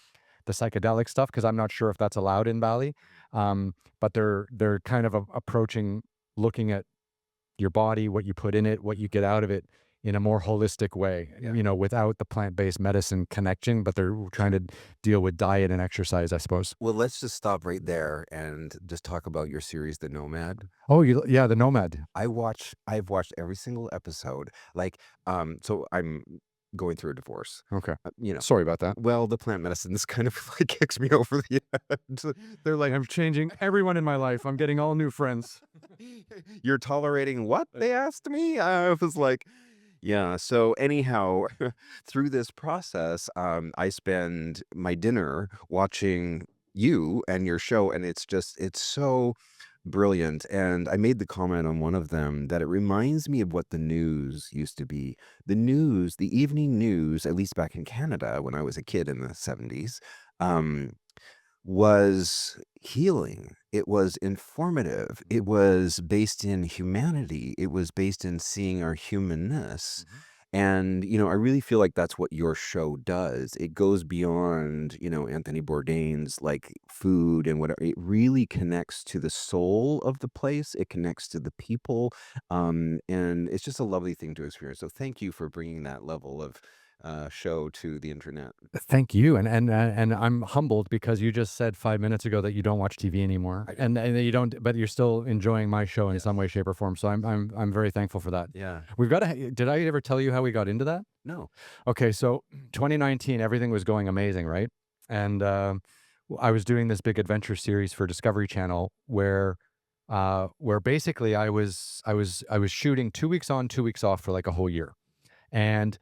the psychedelic stuff because I'm not sure if that's allowed in Bali. But they're kind of approaching, looking at your body, what you put in it, what you get out of it in a more holistic way, Yeah. without the plant-based medicine connection, but they're trying to deal with diet and exercise, I suppose. Well, let's just stop right there and just talk about your series, The Nomad. Oh, yeah, the Nomad. I've watched every single episode. Like, so I'm going through a divorce. Okay. You know, Sorry about that. well, the plant medicine, this kind of like kicks me over the edge. They're like, I'm changing everyone in my life. I'm getting all new friends. you're tolerating what? They asked me. I was like, yeah. So anyhow, through this process, I spend my dinner watching you and your show, and it's so brilliant. And I made the comment on one of them that it reminds me of what the news used to be. The news, the evening news, at least back in Canada when I was a kid in the 70s, um, was healing. It was informative. It was based in humanity. It was based in seeing our humanness. And, I really feel like that's what your show does. It goes beyond, Anthony Bourdain's like food and whatever. It really connects to the soul of the place. It connects to the people. And it's just a lovely thing to experience. So thank you for bringing that level of show to the internet. Thank you, and I'm humbled because you just said 5 minutes ago that you don't watch TV anymore, I don't. and you don't, but you're still enjoying my show in Yes. some way, shape, or form. So I'm very thankful for that. Yeah. We've got to. Did I ever tell you how we got into that? No. Okay, so 2019, everything was going amazing, right? And I was doing this big adventure series for Discovery Channel where basically I was shooting 2 weeks on, 2 weeks off for like a whole year, and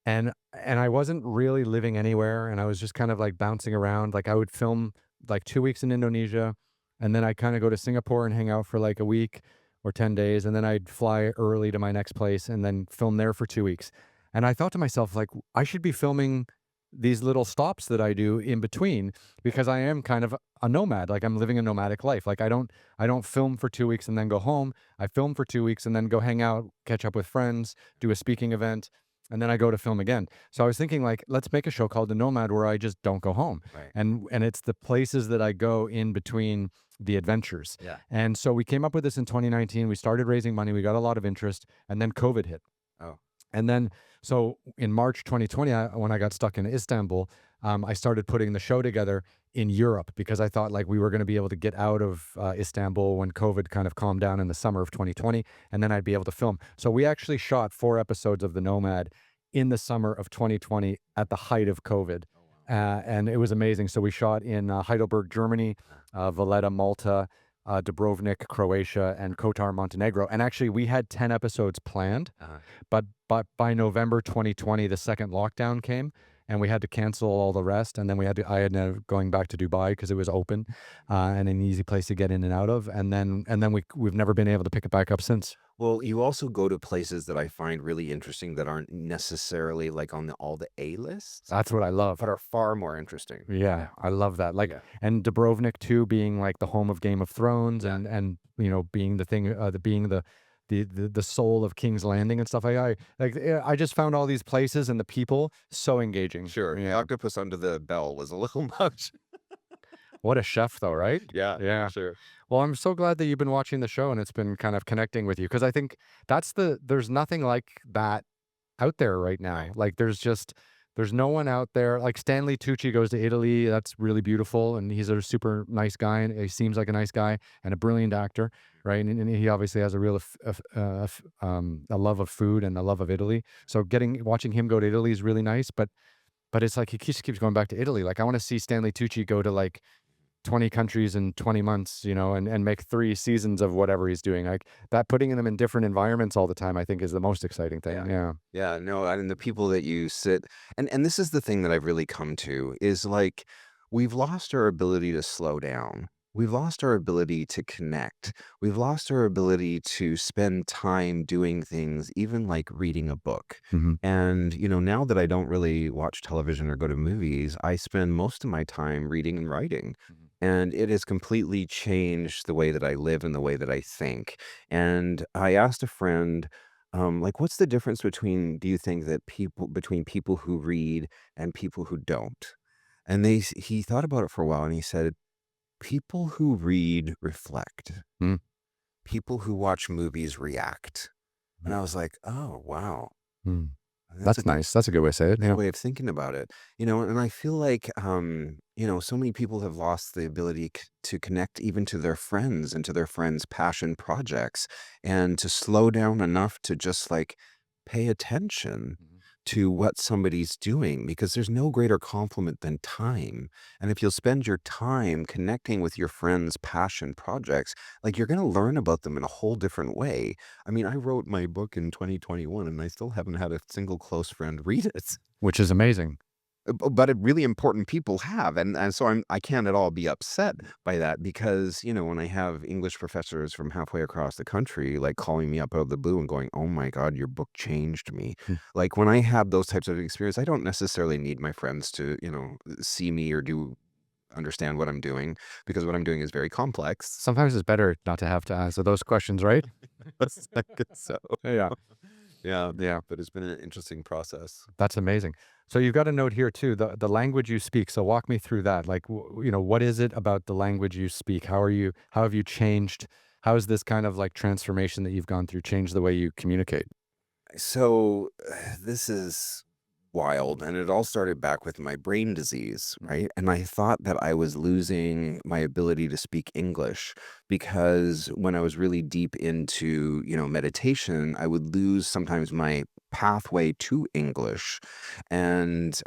and I wasn't really living anywhere, and I was just kind of like bouncing around. Like I would film like 2 weeks in Indonesia, and then I'd kind of go to Singapore and hang out for like a week or 10 days, and then I'd fly early to my next place and then film there for 2 weeks. And I thought to myself, like, I should be filming these little stops that I do in between because I am kind of a nomad. Like I'm living a nomadic life. Like I don't film for 2 weeks and then go home. I film for 2 weeks and then go hang out, catch up with friends, do a speaking event, and then I go to film again. So I was thinking like, let's make a show called The Nomad where I just don't go home. Right. And it's the places that I go in between the adventures. Yeah. And so we came up with this in 2019. We started raising money. We got a lot of interest, and then COVID hit. Oh. And then, so in March 2020, when I got stuck in Istanbul, I started putting the show together in Europe because I thought like we were going to be able to get out of Istanbul when COVID kind of calmed down in the summer of 2020, and then I'd be able to film. So we actually shot 4 episodes of The Nomad in the summer of 2020 at the height of COVID. Oh, wow. And it was amazing. So we shot in Heidelberg, Germany, Valletta, Malta, Dubrovnik, Croatia, and Kotar, Montenegro. And actually, we had 10 episodes planned, Uh-huh. but by November 2020, the second lockdown came, and we had to cancel all the rest. And then I had going back to Dubai because it was open and an easy place to get in and out of. And then we've never been able to pick it back up since. Well, you also go to places that I find really interesting that aren't necessarily like on all the A lists, That's what I love. but are far more interesting. Yeah, I love that. Like, Yeah. and Dubrovnik too, being like the home of Game of Thrones, Yeah. and being the thing, being the soul of King's Landing and stuff. I just found all these places and the people so engaging. Sure. The Yeah. octopus under the bell was a little much. What a chef though, right? Yeah, for Yeah. sure. Well, I'm so glad that you've been watching the show and it's been kind of connecting with you because I think there's nothing like that out there right now. Right. Like there's no one out there. Like Stanley Tucci goes to Italy. That's really beautiful, and he's a super nice guy, and he seems like a nice guy and a brilliant actor, right? And he obviously has a real a love of food and a love of Italy. So getting watching him go to Italy is really nice, but it's like he keeps going back to Italy. Like I want to see Stanley Tucci go to like 20 countries in 20 months, and make 3 seasons of whatever he's doing. Like that putting them in different environments all the time, I think is the most exciting thing. Yeah. Yeah. Yeah, no, and the people that you sit and this is the thing that I've really come to is like we've lost our ability to slow down. We've lost our ability to connect. We've lost our ability to spend time doing things, even like reading a book. Mhm. And, now that I don't really watch television or go to movies, I spend most of my time reading and writing. Mhm. And it has completely changed the way that I live and the way that I think. And I asked a friend, like, what's the difference do you think that between people who read and people who don't? And he thought about it for a while and he said, people who read reflect, Mm. people who watch movies react. And Mm. I was like, oh, wow. Mm. That's a That's nice. That's a good way to say it. good Yeah. way of thinking about it, and I feel like, so many people have lost the ability to connect even to their friends and to their friends' passion projects and to slow down enough to just like pay attention Mhm. to what somebody's doing because there's no greater compliment than time. And if you'll spend your time connecting with your friends' passion projects, like you're going to learn about them in a whole different way. I mean, I wrote my book in 2021 and I still haven't had a single close friend read it. Which is amazing. But really important people have, and so I can't at all be upset by that because, when I have English professors from halfway across the country, like, calling me up out of the blue and going, "Oh my god, your book changed me." Mm. Like, when I have those types of experience, I don't necessarily need my friends to, see me or understand what I'm doing because what I'm doing is very complex. Sometimes it's better not to have to answer those questions, right? I guess so. Yeah. Yeah, Yeah. but it's been an interesting process. That's amazing. So you've got a note here too, the language you speak. So walk me through that. Like, what is it about the language you speak? How have you changed? How has this kind of like transformation that you've gone through changed the way you communicate? So this is wild. And it all started back with my brain disease, Mhm. right? And I thought that I was losing my ability to speak English because when I was really deep into, meditation, I would lose sometimes my pathway to English. And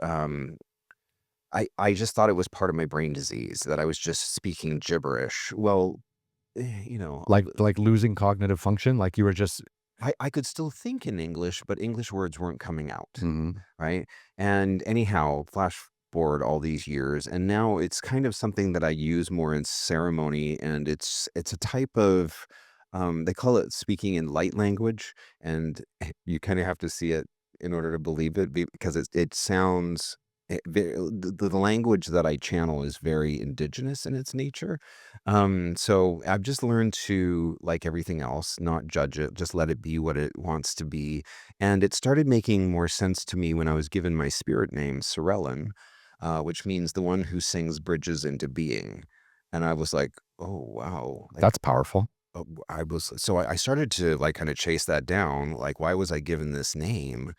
I just thought it was part of my brain disease that I was just speaking gibberish. Well, Like losing cognitive function, like you were just I could still think in English, but English words weren't coming out. Mhm. Right? And anyhow, flash forward all these years, and now it's kind of something that I use more in ceremony, and it's a type of they call it speaking in light language, and you kind of have to see it in order to believe it because it sounds the language that I channel is very indigenous in its nature. So I've just learned to, like everything else, not judge it, just let it be what it wants to be, and it started making more sense to me when I was given my spirit name, Sorellen, which means the one who sings bridges into being. And I was like, oh, wow. Like, That's powerful. I started to like kind of chase that down. Like, why was I given this name?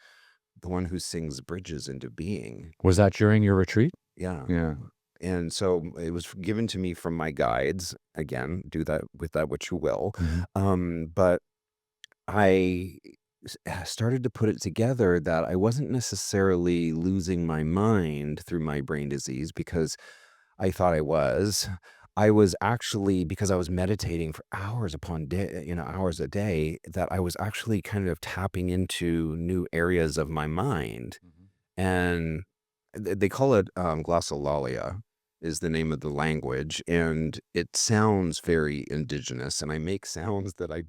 The one who sings bridges into being. Was that during your retreat? Yeah. Yeah. And so it was given to me from my guides. Again, do that with that what you will. Mhm. But I started to put it together that I wasn't necessarily losing my mind through my brain disease because I thought I was. I was actually because I was meditating for hours upon day, hours a day, that I was actually kind of tapping into new areas of my mind. Mhm. And they call it glossolalia is the name of the language, and it sounds very indigenous, and I make sounds that I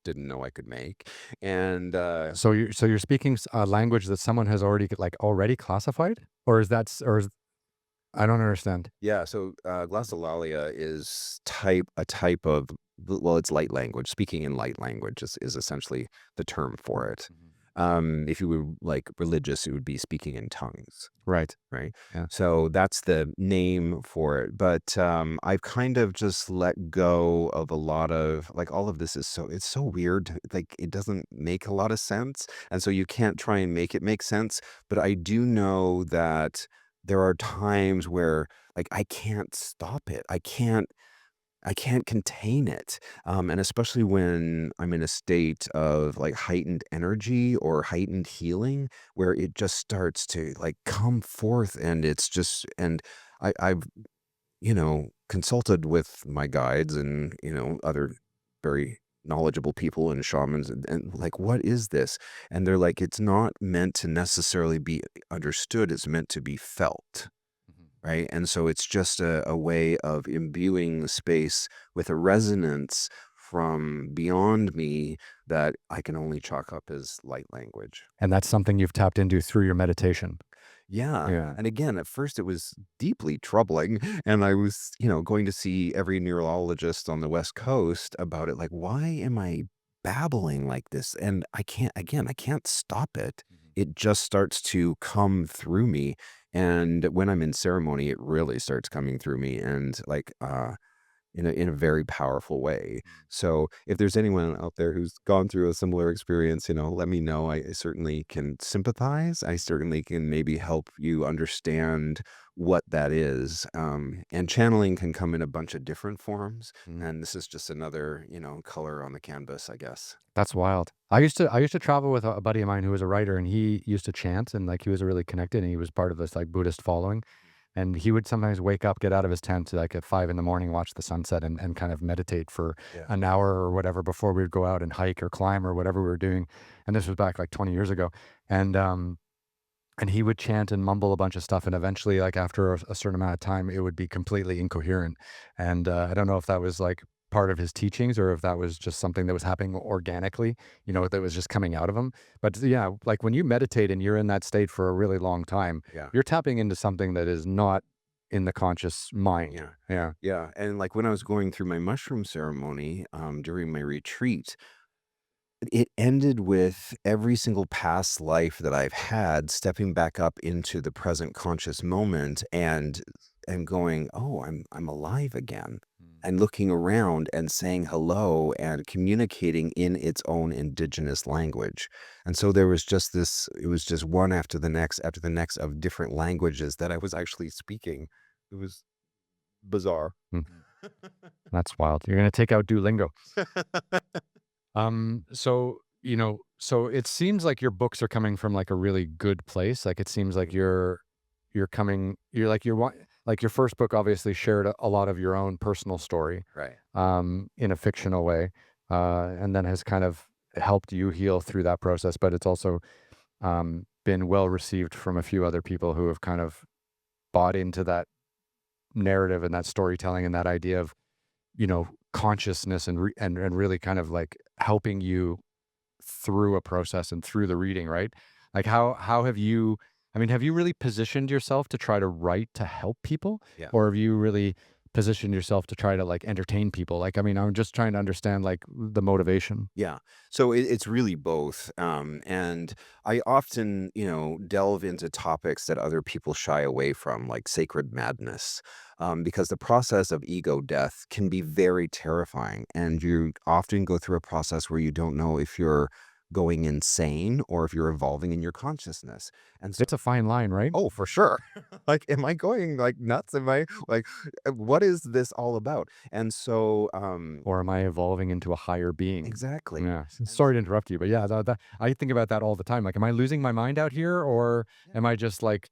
didn't know I could make. And So you're speaking a language that someone has already classified, or is that or is I don't understand. yeah, so glossolalia is a type of well, it's light language. Speaking in light language is essentially the term for it. If you were like religious, it would be speaking in tongues. Right. Right. Yeah. So that's the name for it. But I've kind of just let go of a lot of like all of this is it's so weird. Like it doesn't make a lot of sense. And so you can't try and make it make sense. But I do know that there are times where like I can't stop it. I can't contain it. And especially when I'm in a state of like heightened energy or heightened healing, where it just starts to like come forth and it's just, and I've, consulted with my guides and, other very knowledgeable people and shamans and like, what is this? And they're like, it's not meant to necessarily be understood. It's meant to be felt. Mhm. Right. And so it's just a way of imbuing the space with a resonance from beyond me that I can only chalk up as light language. And that's something you've tapped into through your meditation. Yeah. Yeah. And again, at first it was deeply troubling. And I was, going to see every neurologist on the West Coast about it. Like, why am I babbling like this? And I can't stop it. Mhm. It just starts to come through me. And when I'm in ceremony, it really starts coming through me. And like, in a very powerful way. Mm. So if there's anyone out there who's gone through a similar experience, let me know. I certainly can sympathize. I certainly can maybe help you understand what that is. And channeling can come in a bunch of different forms. Mm. And this is just another, color on the canvas, I guess. That's wild. I used to travel with a buddy of mine who was a writer, and he used to chant, and like he was really connected, and he was part of this like Buddhist following. And he would sometimes wake up, get out of his tent like at 5 in the morning, watch the sunset, and kind of meditate for Yeah. an hour or whatever before we would go out and hike or climb or whatever we were doing. And this was back like 20 years ago. And and he would chant and mumble a bunch of stuff, and eventually, like after a certain amount of time, it would be completely incoherent. And I don't know if that was like part of his teachings or if that was just something that was happening organically, that was just coming out of him. But yeah, like when you meditate and you're in that state for a really long time, Yeah. you're tapping into something that is not in the conscious mind. Yeah. Yeah. Yeah. And like when I was going through my mushroom ceremony during my retreat, it ended with every single past life that I've had stepping back up into the present conscious moment and going, "Oh, I'm alive again." Mm. And looking around and saying hello and communicating in its own indigenous language. And so there was just this, it was just one after the next of different languages that I was actually speaking. It was bizarre. Mhm. That's wild. You're gonna take out Duolingo. So it seems like your books are coming from like a really good place. Like it seems like you're coming, you're like like your first book obviously shared a lot of your own personal story, Right. in a fictional way, and then has kind of helped you heal through that process. But it's also been well received from a few other people who have kind of bought into that narrative and that storytelling and that idea of consciousness and really kind of like helping you through a process and through the reading, right? Like how have you, I mean, have you really positioned yourself to try to write to help people, Yeah. or have you really positioned yourself to try to like entertain people? Like, I mean, I'm just trying to understand like the motivation. Yeah. So it's really both. And I often, delve into topics that other people shy away from, like sacred madness, because the process of ego death can be very terrifying. And you often go through a process where you don't know if you're going insane or if you're evolving in your consciousness. And so It's a fine line, right? oh, for sure. Like, am I going like nuts? Am I like, what is this all about? And so, Or am I evolving into a higher being? exactly. Yeah. And Sorry to interrupt you, but yeah, I think about that all the time. Like, am I losing my mind out here, or yeah, am I just like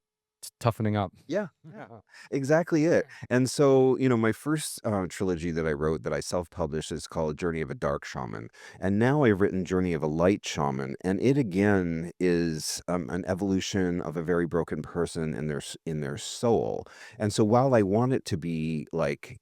toughening up? yeah, yeah, exactly it. And so, my first trilogy that I wrote that I self-published is called Journey of a Dark Shaman. And now I've written Journey of a Light Shaman. And it again is an evolution of a very broken person in their soul. And so while I want it to be like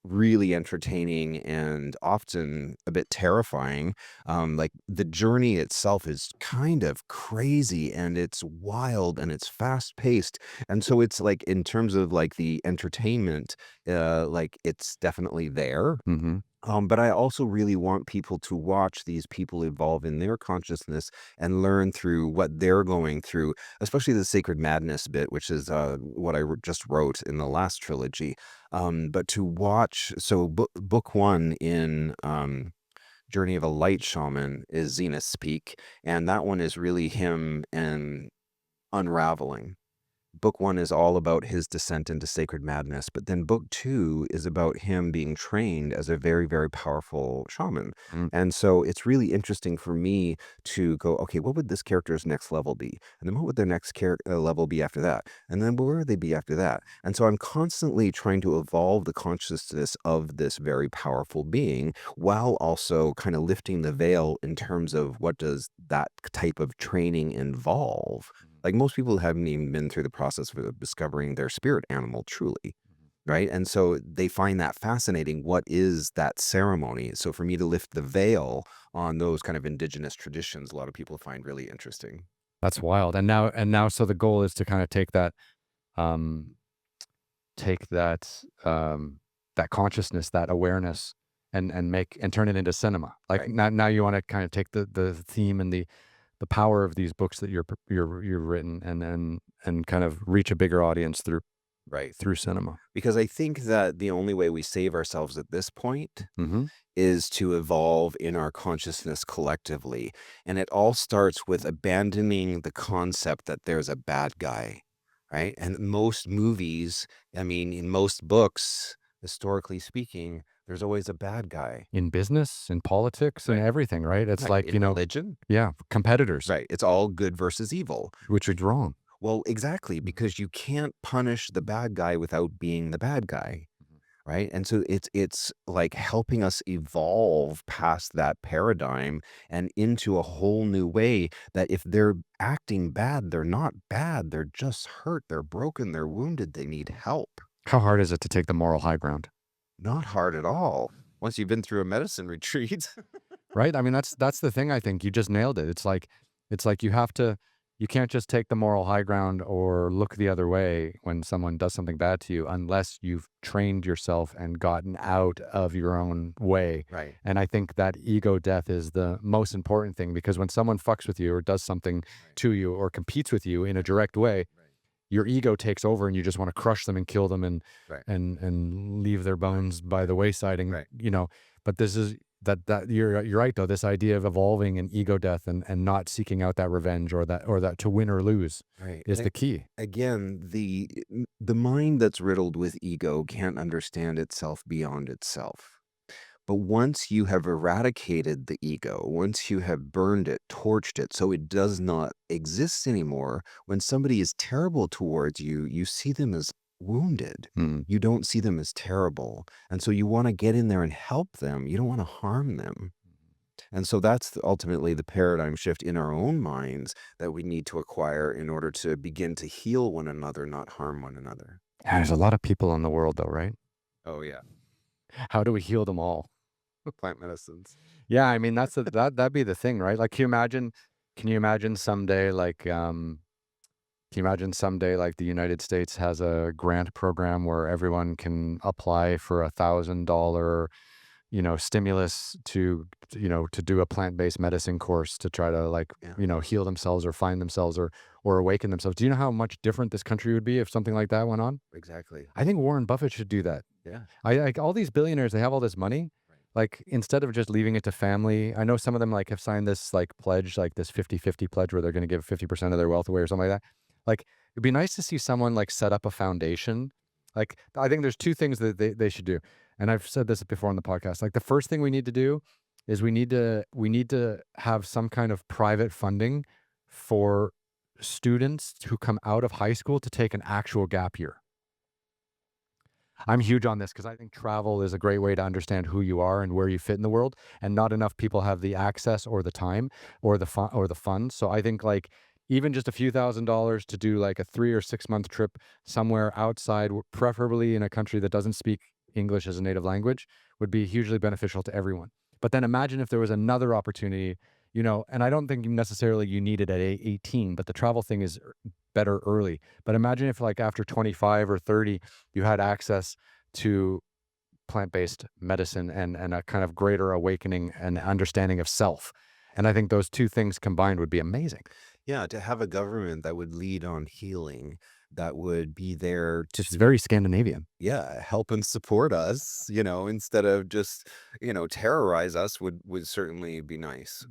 really entertaining and often a bit terrifying, like the journey itself is kind of crazy and it's wild and it's fast paced. And so it's like in terms of like the entertainment, like it's definitely there. Hmm. But I also really want people to watch these people evolve in their consciousness and learn through what they're going through, especially the sacred madness bit, which is what I just wrote in the last trilogy. But to watch, so book one in Journey of a Light Shaman is Zenith's Peak, and that one is really him and unraveling. Book one is all about his descent into sacred madness, but then book two is about him being trained as a very, very powerful shaman. Mm. And so it's really interesting for me to go, okay, what would this character's next level be? And then what would their next level be after that? And then where would they be after that? And so I'm constantly trying to evolve the consciousness of this very powerful being while also kind of lifting the veil in terms of what does that type of training involve. Like, most people haven't even been through the process of discovering their spirit animal truly, right? And so they find that fascinating. What is that ceremony? So for me to lift the veil on those kind of indigenous traditions, a lot of people find really interesting. That's wild. And now, so the goal is to kind of um, take that consciousness, that awareness, and turn it into cinema. Like Right. now you want to kind of take the theme and the power of these books that you've written, and kind of reach a bigger audience Right. through cinema. Because I think that the only way we save ourselves at this point Hmm. is to evolve in our consciousness collectively. And it all starts with abandoning the concept that there's a bad guy, right? And most movies, I mean, in most books, historically speaking, there's always a bad guy. In business, in politics, and Right. everything, right? It's Right. like, In religion, yeah, competitors, right. It's all good versus evil. which is wrong. Well, exactly, because you can't punish the bad guy without being the bad guy. Right? And so it's like helping us evolve past that paradigm and into a whole new way that if they're acting bad, they're not bad. They're just hurt. They're broken. They're wounded. They need help. How hard is it to take the moral high ground? Not hard at all. Once you've been through a medicine retreat. Right? I mean, that's the thing. I think you just nailed it. It's like you can't just take the moral high ground or look the other way when someone does something bad to you unless you've trained yourself and gotten out of your own way. Right. And I think that ego death is the most important thing, because when someone fucks with you or does something to you or competes with you in a direct way, your ego takes over and you just want to crush them and kill them, and Right. and leave their bones by the wayside. And Right. but this is that you're right though. This idea of evolving in ego death, and not seeking out that revenge, or that to win or lose, Right. is the key. Again, the mind that's riddled with ego can't understand itself beyond itself. But once you have eradicated the ego, once you have burned it, torched it, so it does not exist anymore, when somebody is terrible towards you, you see them as wounded. Mm. You don't see them as terrible. And so you want to get in there and help them. You don't want to harm them. And so that's ultimately the paradigm shift in our own minds that we need to acquire in order to begin to heal one another, not harm one another. Yeah, there's a lot of people in the world though, right? Oh, yeah. How do we heal them all? Plant medicines. Yeah, I mean that'd be the thing, right? Like, can you imagine someday, like, can you imagine someday, like, the United States has a grant program where everyone can apply for $1,000, stimulus to do a plant-based medicine course to try to, like, Yeah, heal themselves or find themselves, or awaken themselves. Do you know how much different this country would be if something like that went on? exactly. I think Warren Buffett should do that. Yeah. I like all these billionaires, they have all this money. Right. Like, instead of just leaving it to family, I know some of them, like, have signed this, like, pledge, like this 50-50 pledge, where they're going to give 50% of their wealth away or something like that. Like, it'd be nice to see someone, like, set up a foundation. Like, I think there's two things that they should do. And I've said this before on the podcast. Like, the first thing we need to do is we need to have some kind of private funding for students who come out of high school to take an actual gap year. I'm huge on this because I think travel is a great way to understand who you are and where you fit in the world, and not enough people have the access or the time or the funds. So I think, like, even just a few $1,000s to do like a 3 or 6 month trip somewhere outside, preferably in a country that doesn't speak English as a native language, would be hugely beneficial to everyone. But then imagine if there was another opportunity, and I don't think necessarily you need it at 18, but the travel thing is better early. But imagine if, like, after 25 or 30, you had access to plant-based medicine and a kind of greater awakening and understanding of self. And I think those two things combined would be amazing. Yeah, to have a government that would lead on healing, that would be there to, It's very Scandinavian. yeah, help and support us, instead of just, terrorize us would certainly be nice.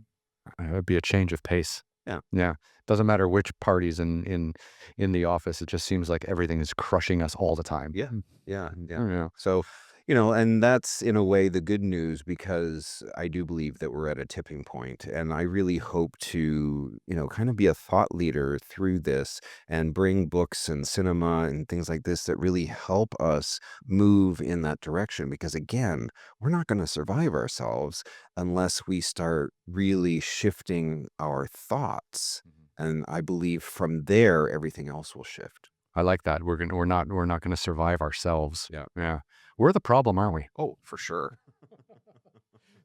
It would be a change of pace. Yeah. Yeah. Doesn't matter which party's in the office. It just seems like everything is crushing us all the time. Yeah. Yeah. Yeah. Yeah. So, and that's in a way the good news, because I do believe that we're at a tipping point, and I really hope to, kind of be a thought leader through this and bring books and cinema and things like this that really help us move in that direction. Because again, we're not going to survive ourselves unless we start really shifting our thoughts. And I believe from there, everything else will shift. I like that. We're not gonna survive ourselves. Yeah. Yeah. We're the problem, aren't we? Oh, for sure.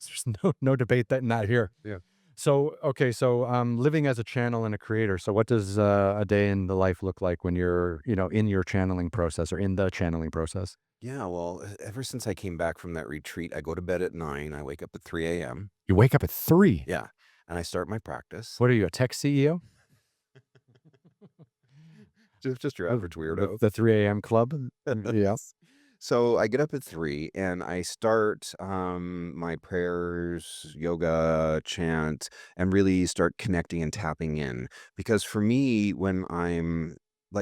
There's no debate that not here. Yeah. So okay, so living as a channel and a creator. So what does a day in the life look like when you're, in your channeling process or in the channeling process? Yeah, well, ever since I came back from that retreat, I go to bed at 9, I wake up at 3 a.m. You wake up at 3. Yeah, and I start my practice. What are you, a tech CEO? Just your average weirdo. The 3 a.m. club? Yeah. So I get up at 3 and I start my prayers, yoga, chant, and really start connecting and tapping in. Because for me, when I'm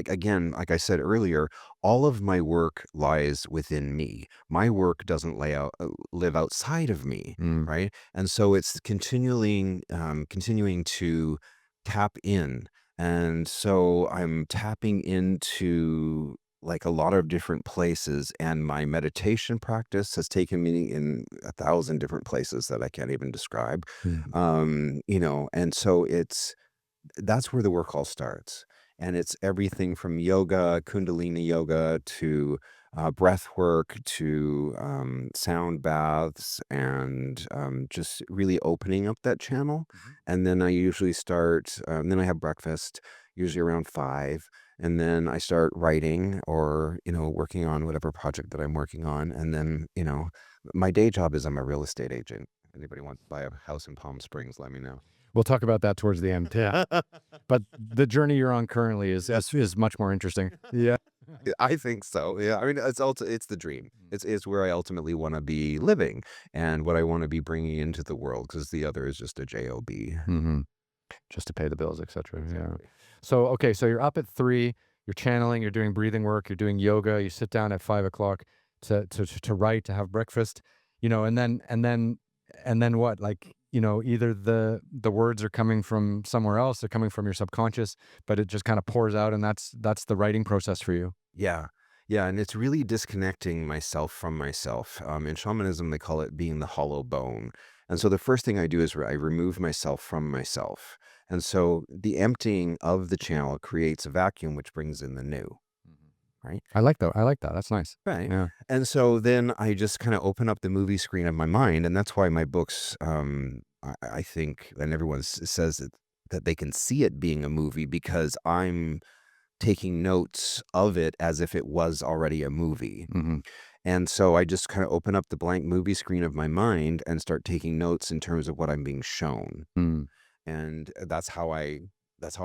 again, like I said earlier, all of my work lies within me. My work doesn't live outside of me, Mm. right? And so it's continuing to tap in. And so I'm tapping into like a lot of different places, and my meditation practice has taken me in 1,000 different places that I can't even describe. Mm. And so that's where the work all starts. And it's everything from yoga, Kundalini yoga, to breath work, to sound baths, and just really opening up that channel. And then I usually then I have breakfast, usually around 5. And then I start writing or, working on whatever project that I'm working on. And then, my day job is I'm a real estate agent. Anybody wants to buy a house in Palm Springs, let me know. We'll talk about that towards the end. Yeah. But the journey you're on currently is much more interesting. Yeah. I think so. Yeah. I mean, it's the dream. It's where I ultimately want to be living and what I want to be bringing into the world, because the other is just a job. Mm-hmm. Just to pay the bills, etc. Yeah. Exactly. So okay, so you're up at 3. You're channeling. You're doing breathing work. You're doing yoga. You sit down at 5 o'clock to write, to have breakfast. And then what? Like, either the words are coming from somewhere else. They're coming from your subconscious, but it just kind of pours out, and that's the writing process for you. Yeah. Yeah. And it's really disconnecting myself from myself. In shamanism, they call it being the hollow bone. And so the first thing I do is I remove myself from myself. And so the emptying of the channel creates a vacuum, which brings in the new. Right. I like that. I like that. That's nice. Right. Yeah. And so then I just kind of open up the movie screen of my mind. And that's why my books, I think, and everyone says that they can see it being a movie, because I'm taking notes of it as if it was already a movie. Mm-hmm. And so I just kind of open up the blank movie screen of my mind and start taking notes in terms of what I'm being shown. Mm. And that's how I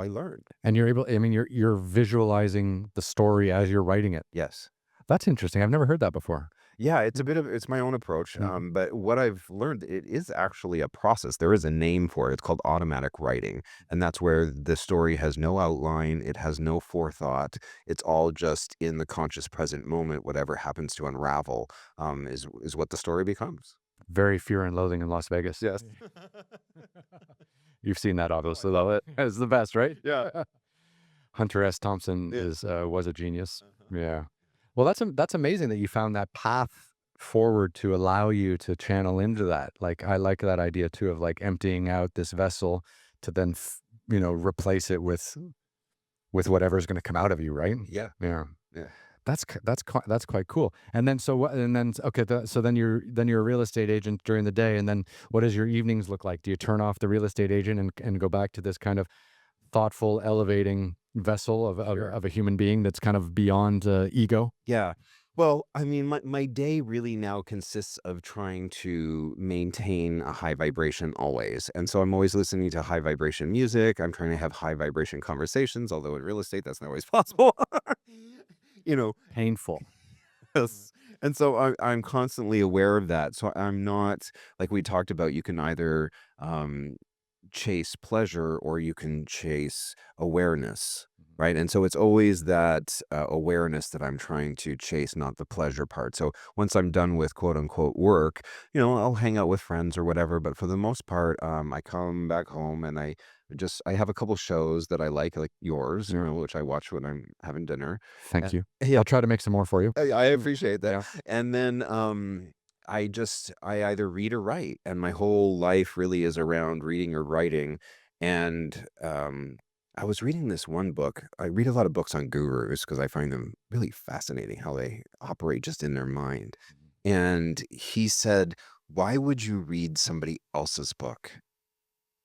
learned. And you're able. I mean, you're visualizing the story as you're writing it. Yes. That's interesting. I've never heard that before. Yeah, it's my own approach. Mhm. But what I've learned, it is actually a process. There is a name for it. It's called automatic writing. And that's where the story has no outline. It has no forethought. It's all just in the conscious present moment. Whatever happens to unravel, is what the story becomes. Very Fear and Loathing in Las Vegas. Yes. You've seen that, obviously. Love it. It's the best, right? Yeah. Hunter S. Thompson Yeah. was a genius. Yeah. Well, that's amazing that you found that path forward to allow you to channel into that. Like, I like that idea too, of like emptying out this vessel to then replace it with whatever's going to come out of you, right? Yeah. Yeah. Yeah. That's quite cool. And then so then you're a real estate agent during the day, and then what does your evenings look like? Do you turn off the real estate agent and go back to this kind of thoughtful, elevating vessel Sure. of a human being that's kind of beyond ego? Yeah. Well, I mean, my day really now consists of trying to maintain a high vibration always. And so I'm always listening to high vibration music. I'm trying to have high vibration conversations, although in real estate, that's not always possible. you know, Painful. yes. And so I'm constantly aware of that. So I'm not, like we talked about, you can either um, chase pleasure or you can chase awareness, Mhm. right? And so it's always that awareness that I'm trying to chase, not the pleasure part. So once I'm done with quote unquote work, I'll hang out with friends or whatever. But for the most part, I come back home and I have a couple shows that I like yours, which I watch when I'm having dinner. Thank Uh, you. yeah, I'll try to make some more for you. I Mm. appreciate that. Yeah. And then I either read or write, and my whole life really is around reading or writing. And I was reading this one book. I read a lot of books on gurus because I find them really fascinating how they operate just in their mind. Mhm. And he said, "Why would you read somebody else's book?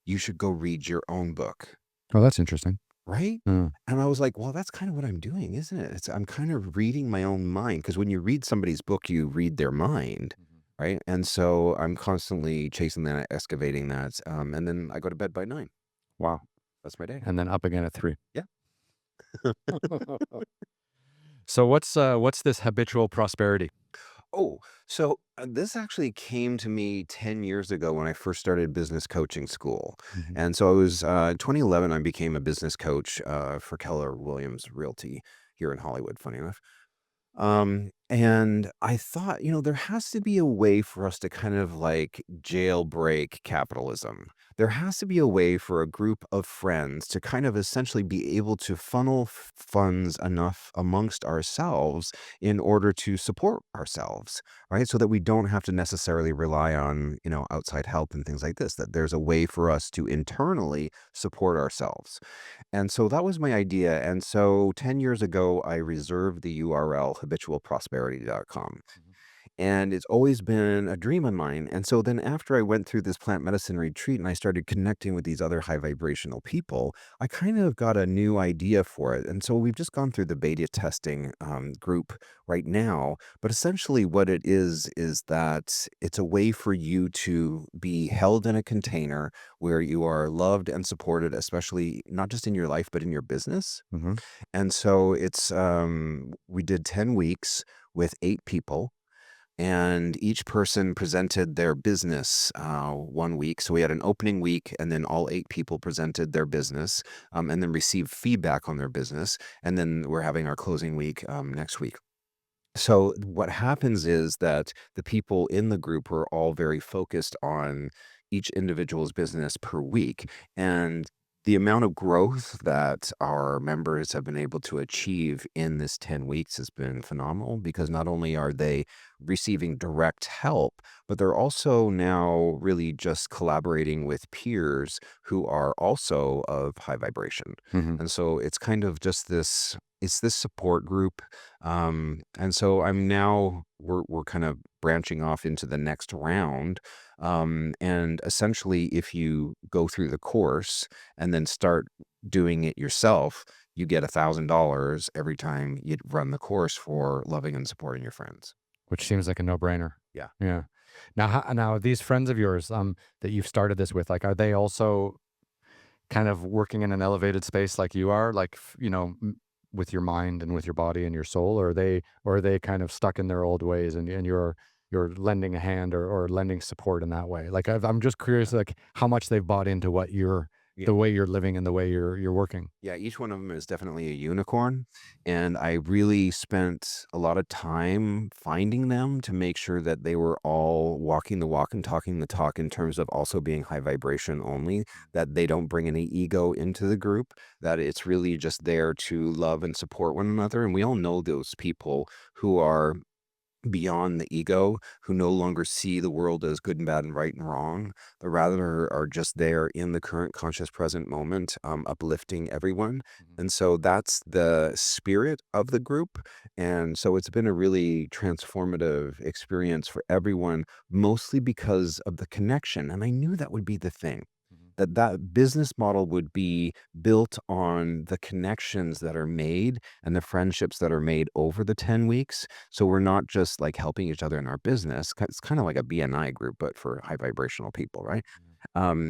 You should go read your own book." Oh, that's interesting. Right? Mm. And I was like, "Well, that's kind of what I'm doing, isn't it?" I'm kind of reading my own mind because when you read somebody's book, you read their mind, Mhm. right? And so I'm constantly chasing that, excavating that, and then I go to bed by 9. Wow. That's my day. And then up again at 3. Yeah. So what's this habitual prosperity? Oh, so this actually came to me 10 years ago when I first started business coaching school. Mhm. And so I was 2011, I became a business coach for Keller Williams Realty here in Hollywood, funny enough. And I thought, there has to be a way for us to kind of like jailbreak capitalism. There has to be a way for a group of friends to kind of essentially be able to funnel funds enough amongst ourselves in order to support ourselves, right? So that we don't have to necessarily rely on, outside help and things like this, that there's a way for us to internally support ourselves. And so that was my idea. And so 10 years ago, I reserved the URL habitualprosperity.com. Mhm. And it's always been a dream of mine. And so then after I went through this plant medicine retreat and I started connecting with these other high vibrational people, I kind of got a new idea for it. And so we've just gone through the beta testing group right now. But essentially, what it is that it's a way for you to be held in a container where you are loved and supported, especially not just in your life, but in your business. Mhm. And so we did 10 weeks with 8 people, and each person presented their business 1 week. So we had an opening week, and then all 8 people presented their business, and then received feedback on their business. And then we're having our closing week next week. So what happens is that the people in the group were all very focused on each individual's business per week. And the amount of growth that our members have been able to achieve in this 10 weeks has been phenomenal because not only are they receiving direct help, but they're also now really just collaborating with peers who are also of high vibration. Mhm. And so it's kind of just it's this support group, and so we're kind of branching off into the next round. And essentially, if you go through the course and then start doing it yourself, you get $1,000 every time you run the course for loving and supporting your friends. Which seems like a no-brainer. Yeah. Yeah. Now these friends of yours, that you've started this with, like, are they also kind of working in an elevated space like you are? Like, with your mind and with your body and your soul? Or are they kind of stuck in their old ways and you're lending a hand or lending support in that way? Like, I'm just curious, like, how much they've bought into the way you're living and the way you're working. Yeah, each one of them is definitely a unicorn, and I really spent a lot of time finding them to make sure that they were all walking the walk and talking the talk in terms of also being high vibration only, that they don't bring any ego into the group, that it's really just there to love and support one another. And we all know those people who are beyond the ego, who no longer see the world as good and bad and right and wrong, but rather are just there in the current conscious present moment, uplifting everyone. Mhm. And so that's the spirit of the group. And so it's been a really transformative experience for everyone, mostly because of the connection. And I knew that would be the thing. Mhm. that business model would be built on the connections that are made and the friendships that are made over the 10 weeks. So we're not just like helping each other in our business. It's kind of like a BNI group, but for high vibrational people, right?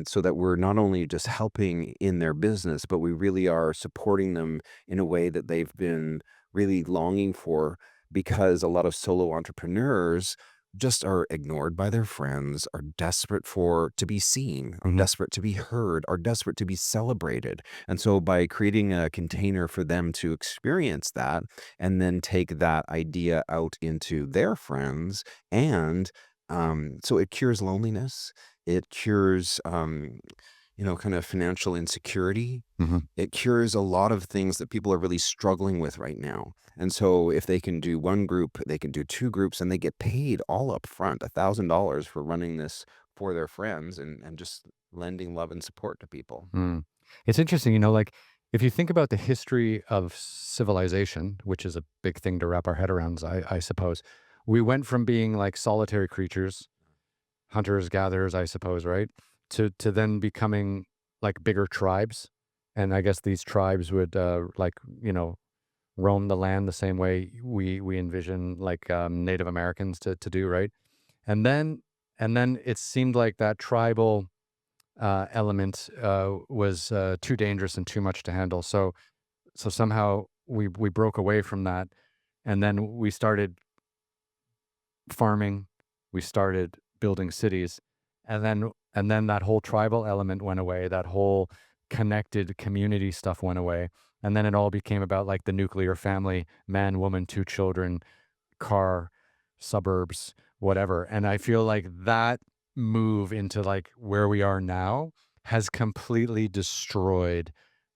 So that we're not only just helping in their business, but we really are supporting them in a way that they've been really longing for, because a lot of solo entrepreneurs just are ignored by their friends, are desperate for to be seen, are Hmm. desperate to be heard, are desperate to be celebrated. And so by creating a container for them to experience that and then take that idea out into their friends, and so it cures loneliness, it cures kind of financial insecurity. Hmm. It cures a lot of things that people are really struggling with right now. And so if they can do one group, they can do two groups, and they get paid all up front, $1,000 for running this for their friends, and just lending love and support to people. Mm. It's interesting, like if you think about the history of civilization, which is a big thing to wrap our head around, I suppose, we went from being like solitary creatures, hunters, gatherers, I suppose, right? To then becoming like bigger tribes. And I guess these tribes would like, roam the land the same way we envision like Native Americans to do, right? And then and then it seemed like that tribal element was too dangerous and too much to handle. So somehow we broke away from that, and then we started farming, we started building cities, and then that whole tribal element went away. That whole connected community stuff went away, and then it all became about like the nuclear family: man, woman, two children, car, suburbs, whatever. And I feel like that move into like where we are now has completely destroyed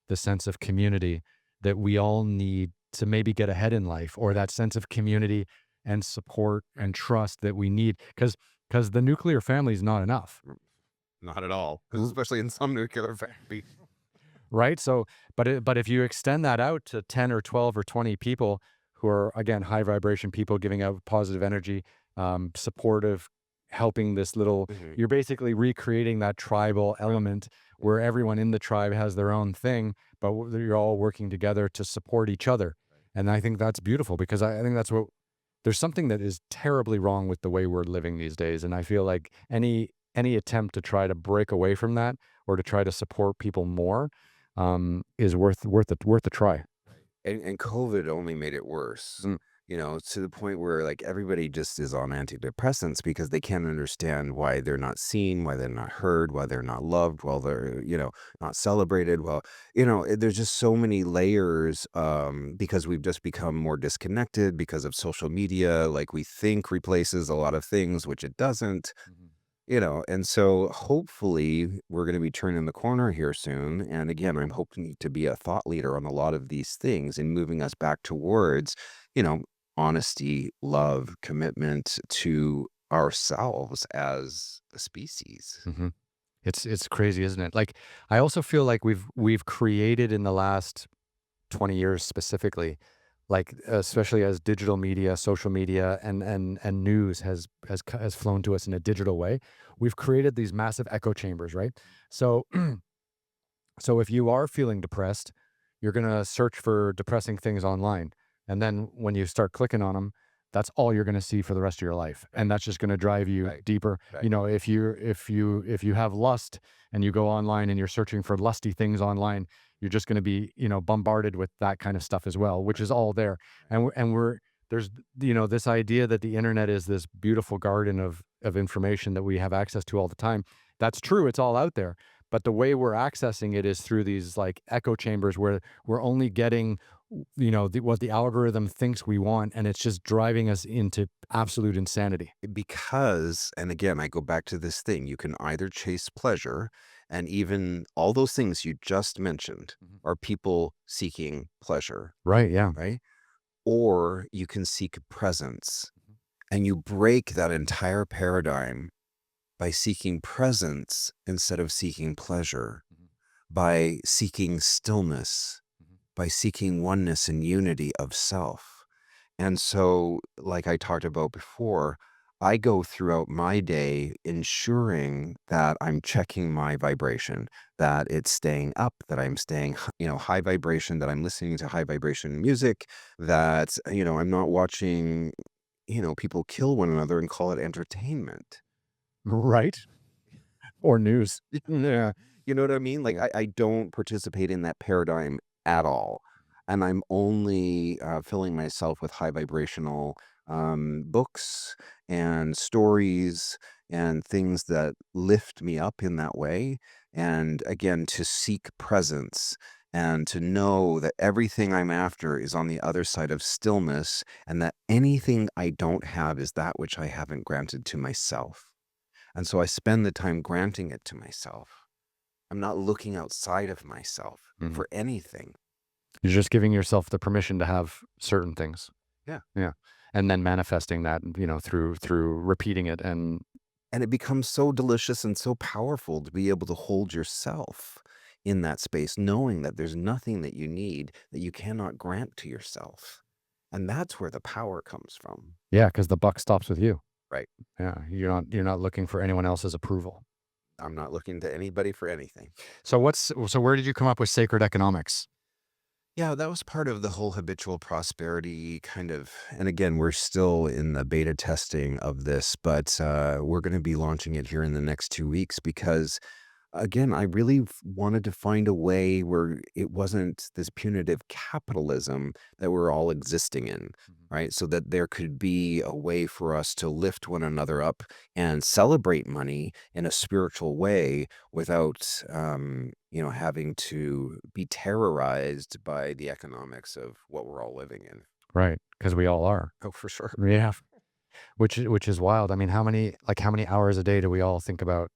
the sense of community that we all need to maybe get ahead in life, or that sense of community and support and trust that we need, because the nuclear family is not enough. Not at all, because especially in some nuclear family. Right? So, but if you extend that out to 10 or 12 or 20 people who are, again, high vibration people giving out positive energy, supportive, helping this little, Mhm. you're basically recreating that tribal element where everyone in the tribe has their own thing, but you're all working together to support each other. And I think that's beautiful, because I think that's what, there's something that is terribly wrong with the way we're living these days. And I feel like any attempt to try to break away from that, or to try to support people more, is worth a try. And COVID only made it worse, Mm. to the point where like everybody just is on antidepressants because they can't understand why they're not seen, why they're not heard, why they're not loved, while they're, not celebrated. Well, there's just so many layers, because we've just become more disconnected because of social media. Like we think replaces a lot of things, which it doesn't. Mhm. And so hopefully we're going to be turning the corner here soon. And again, I'm hoping to be a thought leader on a lot of these things and moving us back towards, you know, honesty, love, commitment to ourselves as a species. Mhm. It's crazy, isn't it? Like, I also feel like we've created in the last 20 years specifically, like, especially as digital media, social media, and news has flown to us in a digital way, we've created these massive echo chambers, right? So so if you are feeling depressed, you're going to search for depressing things online. And then when you start clicking on them, that's all you're going to see for the rest of your life. And that's just going to drive you Right. deeper. Right. If you have lust and you go online and you're searching for lusty things online, you're just going to be, bombarded with that kind of stuff as well, which is all there. And there's, this idea that the internet is this beautiful garden of information that we have access to all the time. That's true. It's all out there, but the way we're accessing it is through these like echo chambers where we're only getting, what the algorithm thinks we want, and it's just driving us into absolute insanity. Because, and again, I go back to this thing, you can either chase pleasure, and even all those things you just mentioned Mhm. are people seeking pleasure, Right? Yeah. right? Or you can seek presence, Mhm. and you break that entire paradigm by seeking presence instead of seeking pleasure, Mhm. by seeking stillness, Mhm. by seeking oneness and unity of self. And so, like I talked about before, I go throughout my day ensuring that I'm checking my vibration, that it's staying up, that I'm staying, high vibration, that I'm listening to high vibration music, that, I'm not watching, people kill one another and call it entertainment. Right? Or news. Yeah. You know what I mean? Like, Yeah. I don't participate in that paradigm at all. And I'm only filling myself with high vibrational books and stories and things that lift me up in that way. And again, to seek presence and to know that everything I'm after is on the other side of stillness, and that anything I don't have is that which I haven't granted to myself. And so I spend the time granting it to myself. I'm not looking outside of myself Mhm. for anything. You're just giving yourself the permission to have certain things. Yeah. Yeah. And then manifesting that, through repeating it. And And it becomes so delicious and so powerful to be able to hold yourself in that space, knowing that there's nothing that you need that you cannot grant to yourself. And that's where the power comes from. yeah, because the buck stops with you. Right. Yeah. You're not looking for anyone else's approval. I'm not looking to anybody for anything. So where did you come up with sacred economics? Yeah, that was part of the whole habitual prosperity kind of. And again, we're still in the beta testing of this, but we're going to be launching it here in the next 2 weeks because again, I really wanted to find a way where it wasn't this punitive capitalism that we're all existing in, Mhm. right? So that there could be a way for us to lift one another up and celebrate money in a spiritual way without, having to be terrorized by the economics of what we're all living in. Right. Because we all are. Oh, for sure. Yeah. Which is wild. I mean, how many hours a day do we all think about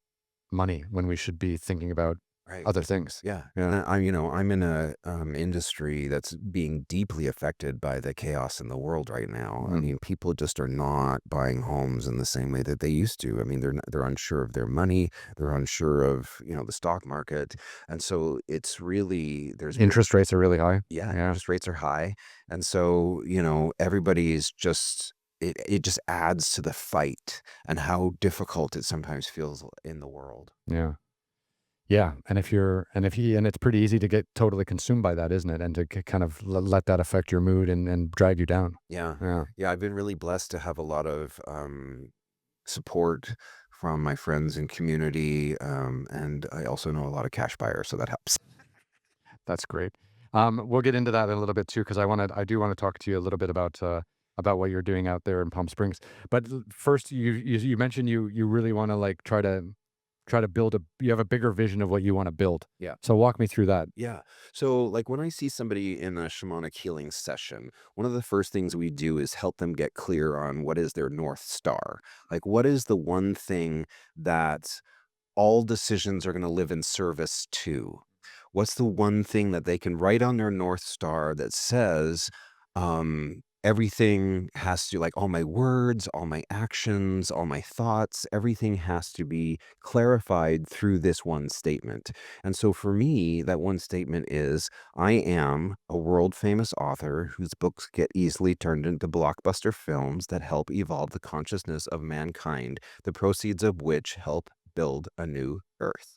money when we should be thinking about Right. other things? Yeah, and I'm in a industry that's being deeply affected by the chaos in the world right now. I Mm. mean, people just are not buying homes in the same way that they used to. I mean, they're unsure of their money, they're unsure of the stock market, and so it's really Interest rates are really high. yeah, Yeah. interest rates are high, and so everybody's just. It just adds to the fight and how difficult it sometimes feels in the world. Yeah. Yeah. And it's pretty easy to get totally consumed by that, isn't it? And to kind of let that affect your mood and drag you down. Yeah. Yeah. Yeah, I've been really blessed to have a lot of support from my friends and community, and I also know a lot of cash buyers, so that helps. That's great. We'll get into that in a little bit too, because I do want to talk to you a little bit about what you're doing out there in Palm Springs. But first, you mentioned you really want to like try to build you have a bigger vision of what you want to build. Yeah. So walk me through that. Yeah. So, like, when I see somebody in a shamanic healing session, one of the first things we do is help them get clear on what is their North Star. Like, what is the one thing that all decisions are going to live in service to? What's the one thing that they can write on their North Star that says, everything has to, like, all my words, all my actions, all my thoughts, everything has to be clarified through this one statement. And so for me, that one statement is I am a world famous author whose books get easily turned into blockbuster films that help evolve the consciousness of mankind, the proceeds of which help build a new earth.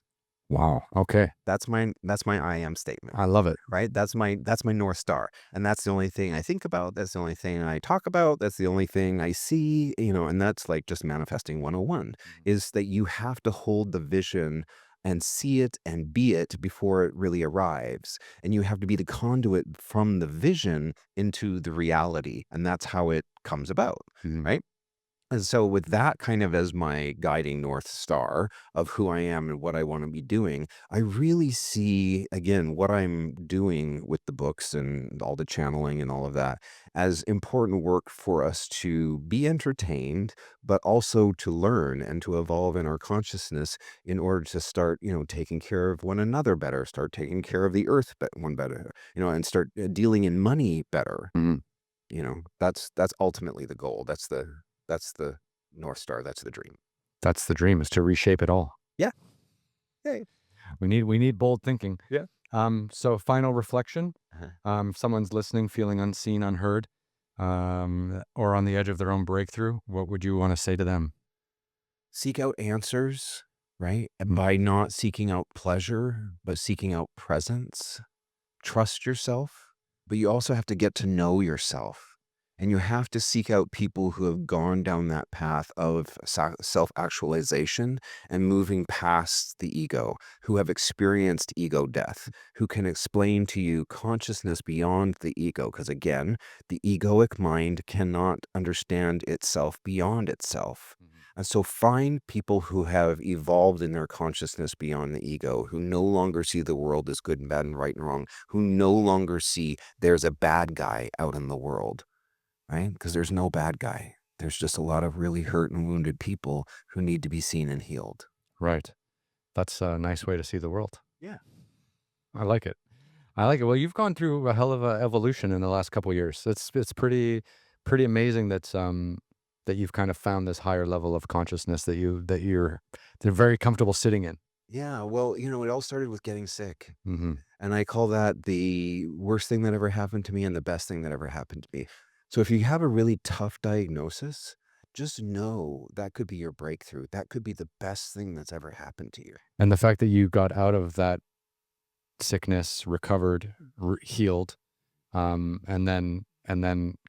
Wow. Okay. That's my I am statement, I love it. right? That's my North Star. And that's the only thing I think about. That's the only thing I talk about. That's the only thing I see, and that's like just manifesting 101 Mhm. is that you have to hold the vision and see it and be it before it really arrives. And you have to be the conduit from the vision into the reality. And that's how it comes about, Mhm. right? And so, with that kind of as my guiding North Star of who I am and what I want to be doing, I really see, again, what I'm doing with the books and all the channeling and all of that as important work for us to be entertained, but also to learn and to evolve in our consciousness in order to start, taking care of one another better, start taking care of the earth one better, and start dealing in money better. Mhm. That's ultimately the goal. That's the North Star. That's the dream. That's the dream, is to reshape it all. Yeah. Yeah. We need bold thinking. Yeah. So final reflection. Uh-huh. If someone's listening, feeling unseen, unheard. or on the edge of their own breakthrough, what would you want to say to them? Seek out answers, right? Mm. By not seeking out pleasure, but seeking out presence. Trust yourself, but you also have to get to know yourself. And you have to seek out people who have gone down that path of self actualization and moving past the ego, who have experienced ego death, who can explain to you consciousness beyond the ego. Because again, the egoic mind cannot understand itself beyond itself. And so find people who have evolved in their consciousness beyond the ego, who no longer see the world as good and bad and right and wrong, who no longer see there's a bad guy out in the world, right? Because there's no bad guy. There's just a lot of really hurt and wounded people who need to be seen and healed. Right. That's a nice way to see the world. Yeah. I like it. I like it. Well, you've gone through a hell of a evolution in the last couple years. It's pretty amazing that you've kind of found this higher level of consciousness they're very comfortable sitting in. Yeah. Well, it all started with getting sick. Hmm. And I call that the worst thing that ever happened to me and the best thing that ever happened to me. So if you have a really tough diagnosis, just know that could be your breakthrough. That could be the best thing that's ever happened to you. And the fact that you got out of that sickness, recovered, healed, and then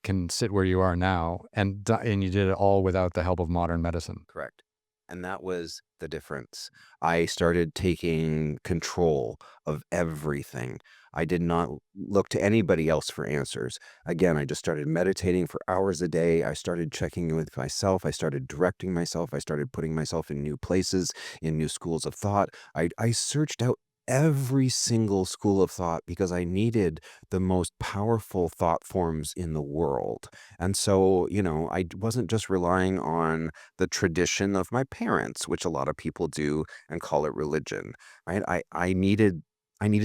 can sit where you are now, and you did it all without the help of modern medicine. Correct. And that was the difference. I started taking control of everything. I did not look to anybody else for answers. Again, I just started meditating for hours a day. I started checking in with myself. I started directing myself. I started putting myself in new places, in new schools of thought. I searched out every single school of thought because I needed the most powerful thought forms in the world. And so, I wasn't just relying on the tradition of my parents, which a lot of people do and call it religion, right? I needed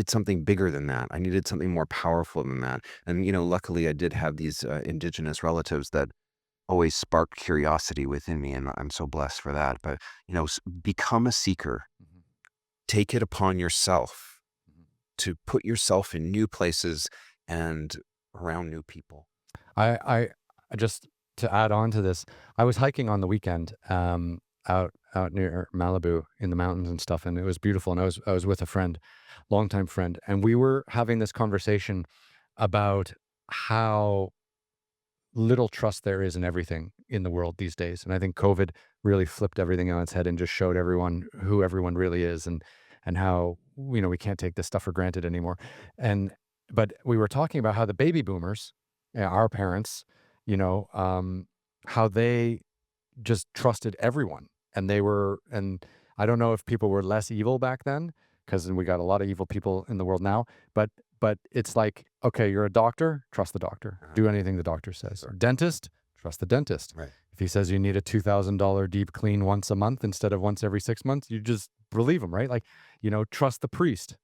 something bigger than that. I needed something more powerful than that. And luckily, I did have these indigenous relatives that always sparked curiosity within me, and I'm so blessed for that. But become a seeker. Mhm. Take it upon yourself Mhm. to put yourself in new places and around new people. I just to add on to this, I was hiking on the weekend, out near Malibu in the mountains and stuff, and it was beautiful. And I was with a friend, longtime friend, and we were having this conversation about how little trust there is in everything in the world these days. And I think COVID really flipped everything on its head and just showed everyone who everyone really is, and how we can't take this stuff for granted anymore. And but we were talking about how the baby boomers, our parents, you know, um, how they just trusted everyone, and I don't know if people were less evil back then, because we got a lot of evil people in the world now, but it's like, okay, you're a doctor, trust the doctor, Uh-huh. do anything the doctor says. Sure. Dentist, trust the dentist. Right. If he says you need a $2,000 deep clean once a month instead of once every 6 months, you just believe him, right? Like, trust the priest,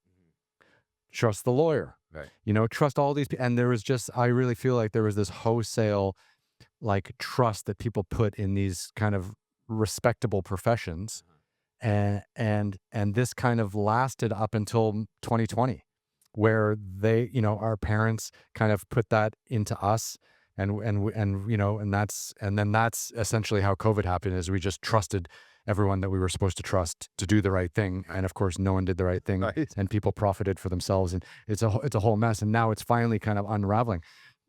trust the lawyer, Right. trust all these people. And there was just, I really feel like there was this wholesale like trust that people put in these kind of respectable professions, and this kind of lasted up until 2020, where our parents kind of put that into us, and then that's essentially how COVID happened, is we just trusted everyone that we were supposed to trust to do the right thing, and of course no one did the right thing, Right. and people profited for themselves, and it's a whole mess, and now it's finally kind of unraveling.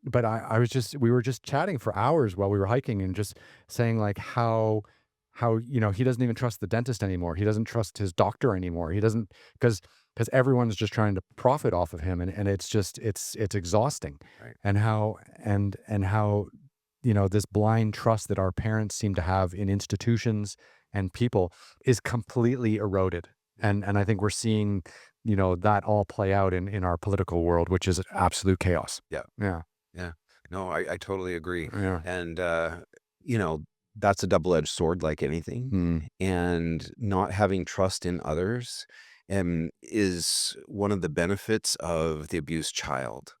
But we were just chatting for hours while we were hiking, and just saying like how he doesn't even trust the dentist anymore. He doesn't trust his doctor anymore. He doesn't, because everyone's just trying to profit off of him, and it's exhausting. Right. And how this blind trust that our parents seem to have in institutions and people is completely eroded. And I think we're seeing that all play out in our political world, which is absolute chaos. Yeah. Yeah. Yeah. No, I totally agree. Yeah. And, that's a double-edged sword like anything. Mm. And not having trust in others is one of the benefits of the abused child.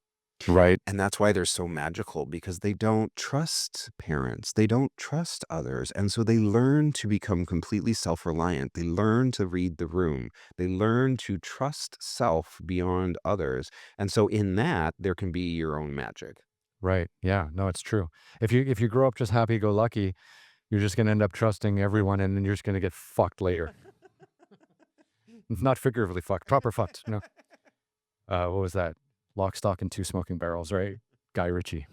Right. And that's why they're so magical, because they don't trust parents. They don't trust others. And so they learn to become completely self-reliant. They learn to read the room. They learn to trust self beyond others. And so in that, there can be your own magic. Right. Yeah. No, it's true. If you grow up just happy go lucky, you're just gonna end up trusting everyone, and then you're just gonna get fucked later. Not figuratively fucked, proper fucked. No. What was that? Lock, Stock, and Two Smoking Barrels, right? Guy Ritchie.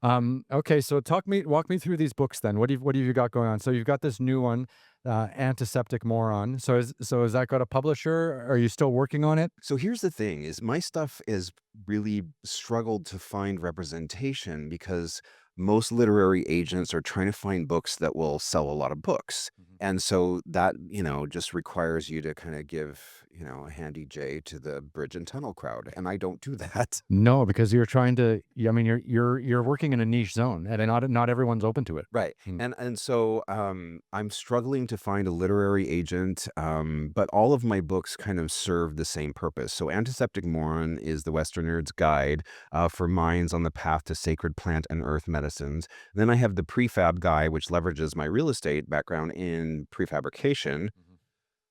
Okay, so walk me through these books then. What have you got going on? So you've got this new one, Antiseptic Moron. So is that got a publisher? Are you still working on it? So here's the thing is my stuff is really struggled to find representation because most literary agents are trying to find books that will sell a lot of books. Mhm. And so that, just requires you to kind of give, a handy J to the bridge and tunnel crowd. And I don't do that. No, because you're trying to. I mean, you're working in a niche zone, and not everyone's open to it. Right. Mm. And so I'm struggling to find a literary agent, but all of my books kind of serve the same purpose. So Antiseptic Moron is the Western Nerd's Guide for minds on the path to sacred plant and earth medicines. Then I have the Prefab Guy, which leverages my real estate background in prefabrication.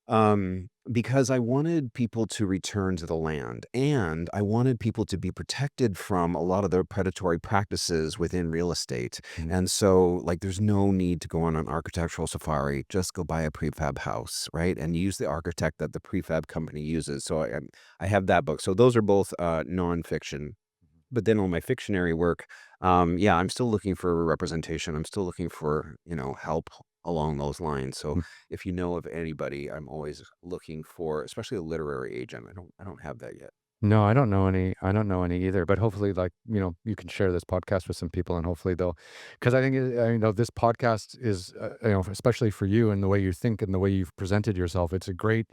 Mhm. Because I wanted people to return to the land and I wanted people to be protected from a lot of the predatory practices within real estate. Mhm. And so, like, there's no need to go on an architectural safari. Just go buy a prefab house, right? And use the architect that the prefab company uses. So I have that book. So those are both nonfiction. But then on my fictionary work, yeah, I'm still looking for representation. I'm still looking for, help along those lines. So Mm. if you know of anybody, I'm always looking for, especially a literary agent. I don't have that yet. No, I don't know any. I don't know any either. But hopefully, like, you can share this podcast with some people, and hopefully they'll, because I think this podcast is, especially for you and the way you think and the way you've presented yourself. It's a great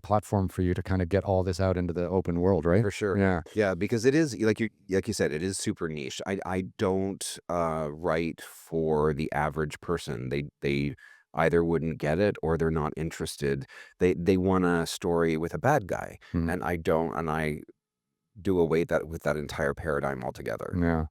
platform for you to kind of get all this out into the open world, right? For sure. Yeah. Yeah, because it is like you said, it is super niche. I don't write for the average person. They either wouldn't get it or they're not interested. They want a story with a bad guy. Mm. And I don't, and I do away that with that entire paradigm altogether. Yeah,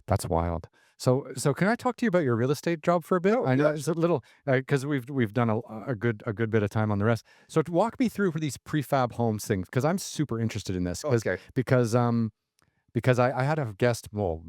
that's wild. So can I talk to you about your real estate job for a bit? Oh, I know yeah. it's a little, because we've done a good bit of time on the rest. So to walk me through for these prefab homes things, because I'm super interested in this, because Okay. because um because I had a guest, well,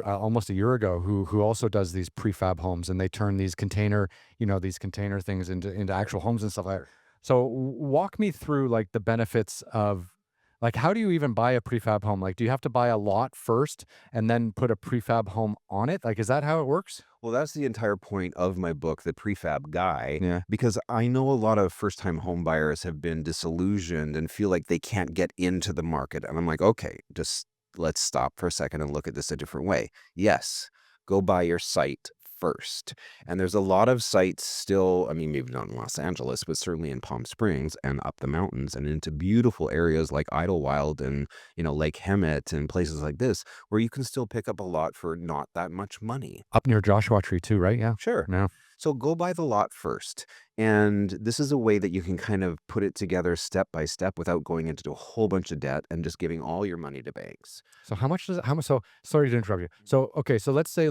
almost a year ago, who also does these prefab homes, and they turn these container things into actual homes and stuff like that. Sure. So walk me through like the benefits of, like, how do you even buy a prefab home? Like, do you have to buy a lot first and then put a prefab home on it? Like, is that how it works? Well, that's the entire point of my book, The Prefab Guy, Yeah. because I know a lot of first-time home buyers have been disillusioned and feel like they can't get into the market. And I'm like, okay, just let's stop for a second and look at this a different way. Yes, go buy your site first. And there's a lot of sites still, I mean, maybe not in Los Angeles, but certainly in Palm Springs and up the mountains and into beautiful areas like Idyllwild and, Lake Hemet and places like this where you can still pick up a lot for not that much money. Up near Joshua Tree too, right? Yeah. Sure. Yeah. So go buy the lot first. And this is a way that you can kind of put it together step by step without going into a whole bunch of debt and just giving all your money to banks. So how much, so sorry to interrupt you. So, okay. So let's say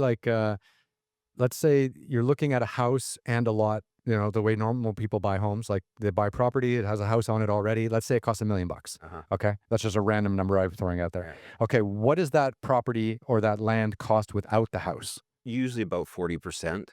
you're looking at a house and a lot, the way normal people buy homes, like they buy property, it has a house on it already. Let's say it costs $1 million. Uh-huh. Okay. That's just a random number I'm throwing out there. Right. Okay. What does that property or that land cost without the house? Usually about 40%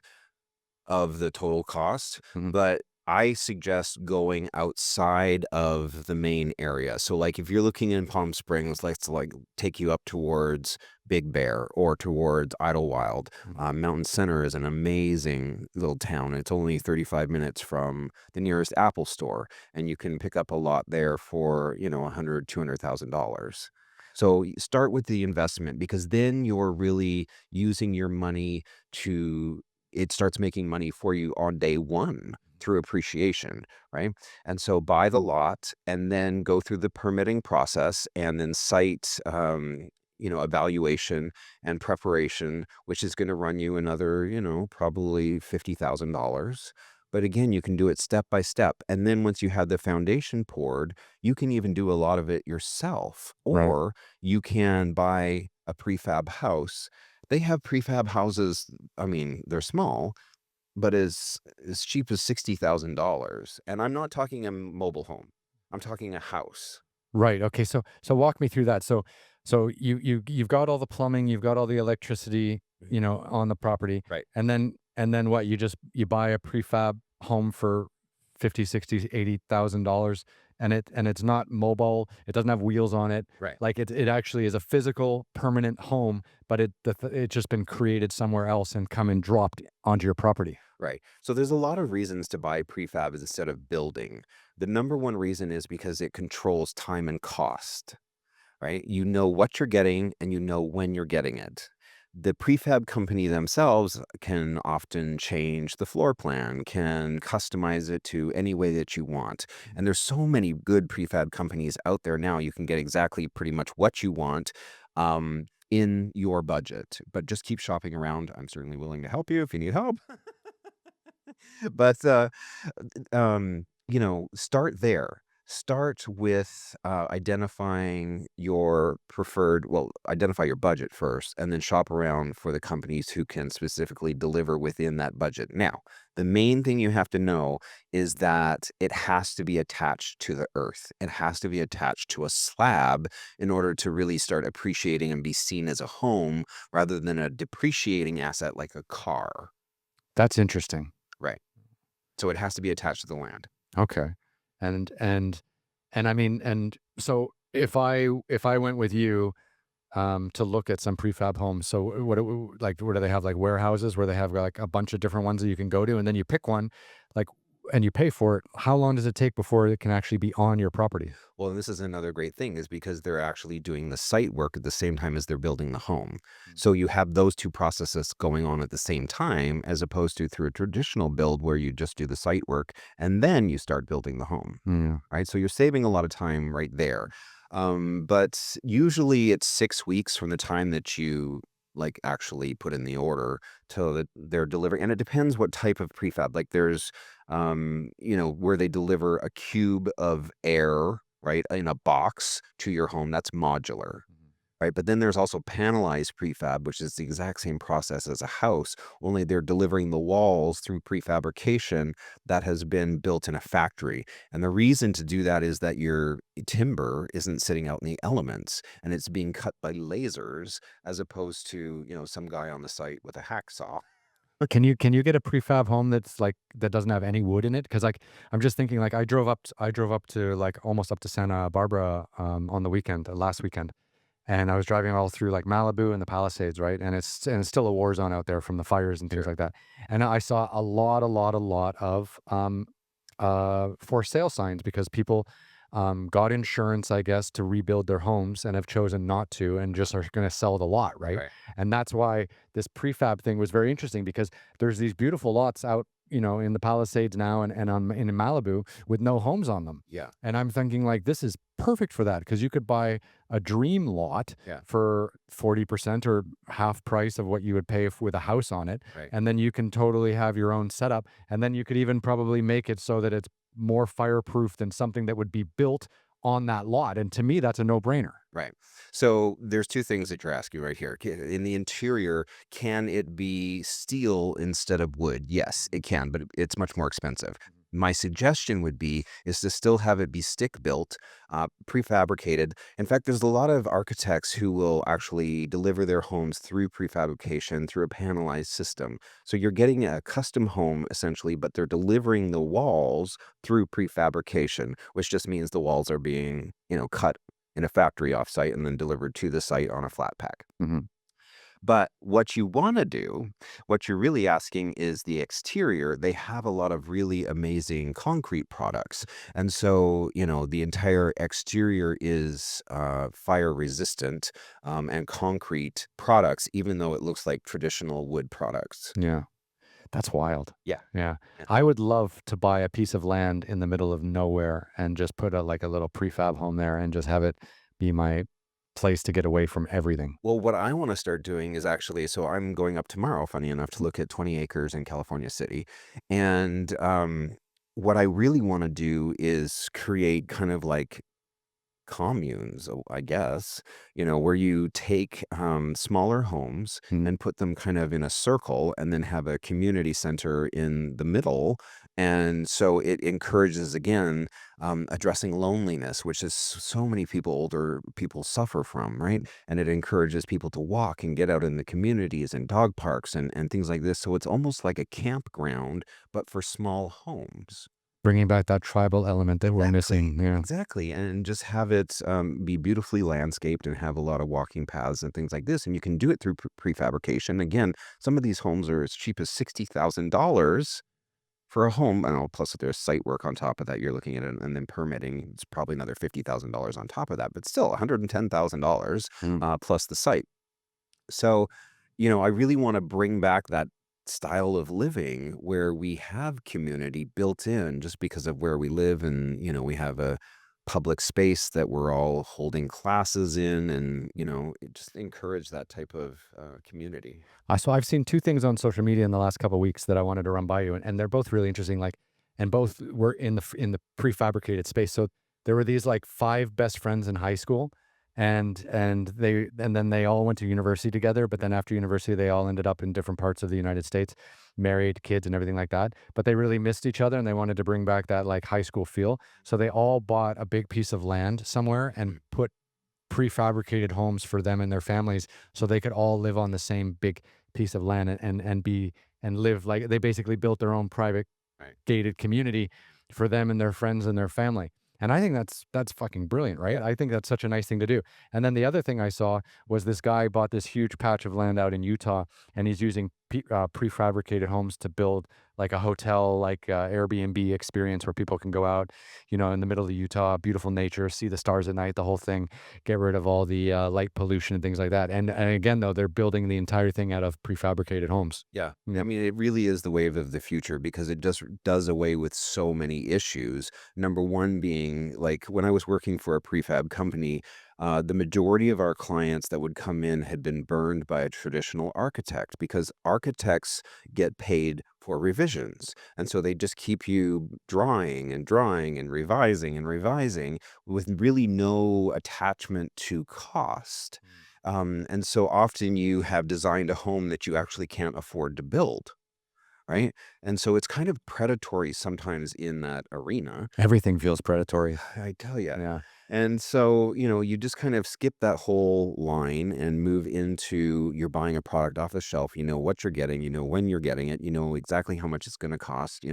of the total cost, Mhm. but I suggest going outside of the main area. So like if you're looking in Palm Springs, let's like take you up towards Big Bear or towards Idlewild. Mhm. Mountain Center is an amazing little town. It's only 35 minutes from the nearest Apple store, and you can pick up a lot there for, 100, $200,000. So start with the investment because then you're really using your money to it starts making money for you on day one through appreciation, right? And so buy the lot and then go through the permitting process and then site, evaluation and preparation, which is going to run you another, probably $50,000. But again, you can do it step by step. And then once you have the foundation poured, you can even do a lot of it yourself, Right. or you can buy a prefab house. They have prefab houses. I mean, they're small, but as cheap as $60,000. And I'm not talking a mobile home. I'm talking a house. Right. Okay. So walk me through that. So So you've got all the plumbing, you've got all the electricity, Mhm. on the property, Right. and then what? You buy a prefab home for 50, 60, 80,000 dollars, and it's not mobile. It doesn't have wheels on it. Right. Like it actually is a physical, permanent home, but it's just been created somewhere else and come and dropped onto your property. Right. So there's a lot of reasons to buy prefab instead of building. The number one reason is because it controls time and cost, right? You know what you're getting and you know when you're getting it. The prefab company themselves can often change the floor plan, can customize it to any way that you want. And there's so many good prefab companies out there now. You can get exactly pretty much what you want in your budget. But just keep shopping around. I'm certainly willing to help you if you need help. But start there. Start with identifying your preferred, well, identify your budget first, and then shop around for the companies who can specifically deliver within that budget. Now, the main thing you have to know is that it has to be attached to the earth. It has to be attached to a slab in order to really start appreciating and be seen as a home rather than a depreciating asset like a car. That's interesting. Right. So it has to be attached to the land. Okay. And and and I mean, and so if I went with you to look at some prefab homes, so what do they have, like warehouses where they have like a bunch of different ones that you can go to, and then you pick one, like, and you pay for it. How long does it take before it can actually be on your property? Well, and this is another great thing is because they're actually doing the site work at the same time as they're building the home. So you have those two processes going on at the same time, as opposed to through a traditional build where you just do the site work and then you start building the home. Yeah. Right? So you're saving a lot of time right there. But usually it's 6 weeks from the time that you like actually put in the order till that they're delivering. And it depends what type of prefab. Like there's where they deliver a cube of air, right, in a box to your home. That's modular. Right. But then there's also panelized prefab, which is the exact same process as a house, only they're delivering the walls through prefabrication that has been built in a factory. And the reason to do that is that your timber isn't sitting out in the elements and it's being cut by lasers as opposed to, some guy on the site with a hacksaw. Can you get a prefab home that's like that doesn't have any wood in it? Because like I'm just thinking, like I drove up to like almost up to Santa Barbara on the weekend, last weekend, and I was driving all through like Malibu and the Palisades, right? And it's still a war zone out there from the fires and things Sure. like that. And I saw a lot of for sale signs because people got insurance, I guess, to rebuild their homes and have chosen not to and just are going to sell the lot, right? Right. And that's why this prefab thing was very interesting because there's these beautiful lots out, in the Palisades now and in Malibu with no homes on them. Yeah. And I'm thinking like this is perfect for that because you could buy a dream lot Yeah. for 40% or half price of what you would pay with a house on it. Right. And then you can totally have your own setup. And then you could even probably make it so that it's more fireproof than something that would be built on that lot. And to me, that's a no brainer. Right. So there's two things that you're asking right here. In the interior, can it be steel instead of wood? Yes, it can, but it's much more expensive. My suggestion would be is to still have it be stick built, prefabricated. In fact, there's a lot of architects who will actually deliver their homes through prefabrication through a panelized system. So you're getting a custom home essentially, but they're delivering the walls through prefabrication, which just means the walls are being, cut in a factory offsite and then delivered to the site on a flat pack. Hmm. But what you want to do, what you're really asking is the exterior. They have a lot of really amazing concrete products. And so, the entire exterior is fire resistant and concrete products, even though it looks like traditional wood products. Yeah. That's wild. Yeah. Yeah. Yeah. I would love to buy a piece of land in the middle of nowhere and just put a little prefab home there and just have it be my place to get away from everything. Well, what I want to start doing is actually, so I'm going up tomorrow, funny enough, to look at 20 acres in California City. And what I really want to do is create kind of like communes, I guess, where you take smaller homes Mm. and put them kind of in a circle and then have a community center in the middle And so it encourages, again, addressing loneliness, which is so many people, older people, suffer from, right? And it encourages people to walk and get out in the communities and dog parks and things like this. So it's almost like a campground, but for small homes. Bringing back that tribal element that we're Exactly. missing. Yeah. Exactly. And just have it be beautifully landscaped and have a lot of walking paths and things like this. And you can do it through prefabrication. Again, some of these homes are as cheap as $60,000 for a home. I don't know, plus if there's site work on top of that, you're looking at it, and then permitting, it's probably another $50,000 on top of that, but still $110,000 Mm. plus the site. So, I really want to bring back that style of living where we have community built in just because of where we live. And, we have a public space that we're all holding classes in, and, it just encourage that type of community. So I've seen two things on social media in the last couple of weeks that I wanted to run by you, and they're both really interesting. Like, and both were in the prefabricated space. So there were these like five best friends in high school, and then they all went to university together. But then after university, they all ended up in different parts of the United States, married, kids, and everything like that. But they really missed each other, and they wanted to bring back that like high school feel. So they all bought a big piece of land somewhere and put prefabricated homes for them and their families so they could all live on the same big piece of land and live like they basically built their own private Right. gated community for them and their friends and their family. And I think that's fucking brilliant, right? I think that's such a nice thing to do. And then the other thing I saw was this guy bought this huge patch of land out in Utah, and he's using prefabricated homes to build like a hotel, like Airbnb experience where people can go out, in the middle of Utah, beautiful nature, see the stars at night, the whole thing, get rid of all the light pollution and things like that. And again, though, they're building the entire thing out of prefabricated homes. Yeah. I Mm. mean, it really is the wave of the future because it just does away with so many issues. Number one being, like, when I was working for a prefab company, the majority of our clients that would come in had been burned by a traditional architect because architects get paid for revisions. And so they just keep you drawing and drawing and revising with really no attachment to cost. And so often you have designed a home that you actually can't afford to build, right? And so it's kind of predatory sometimes in that arena. Everything feels predatory. I tell you. Yeah. And so, you just kind of skip that whole line and move into you're buying a product off the shelf. You know what you're getting, you know when you're getting it, you know exactly how much it's going to cost.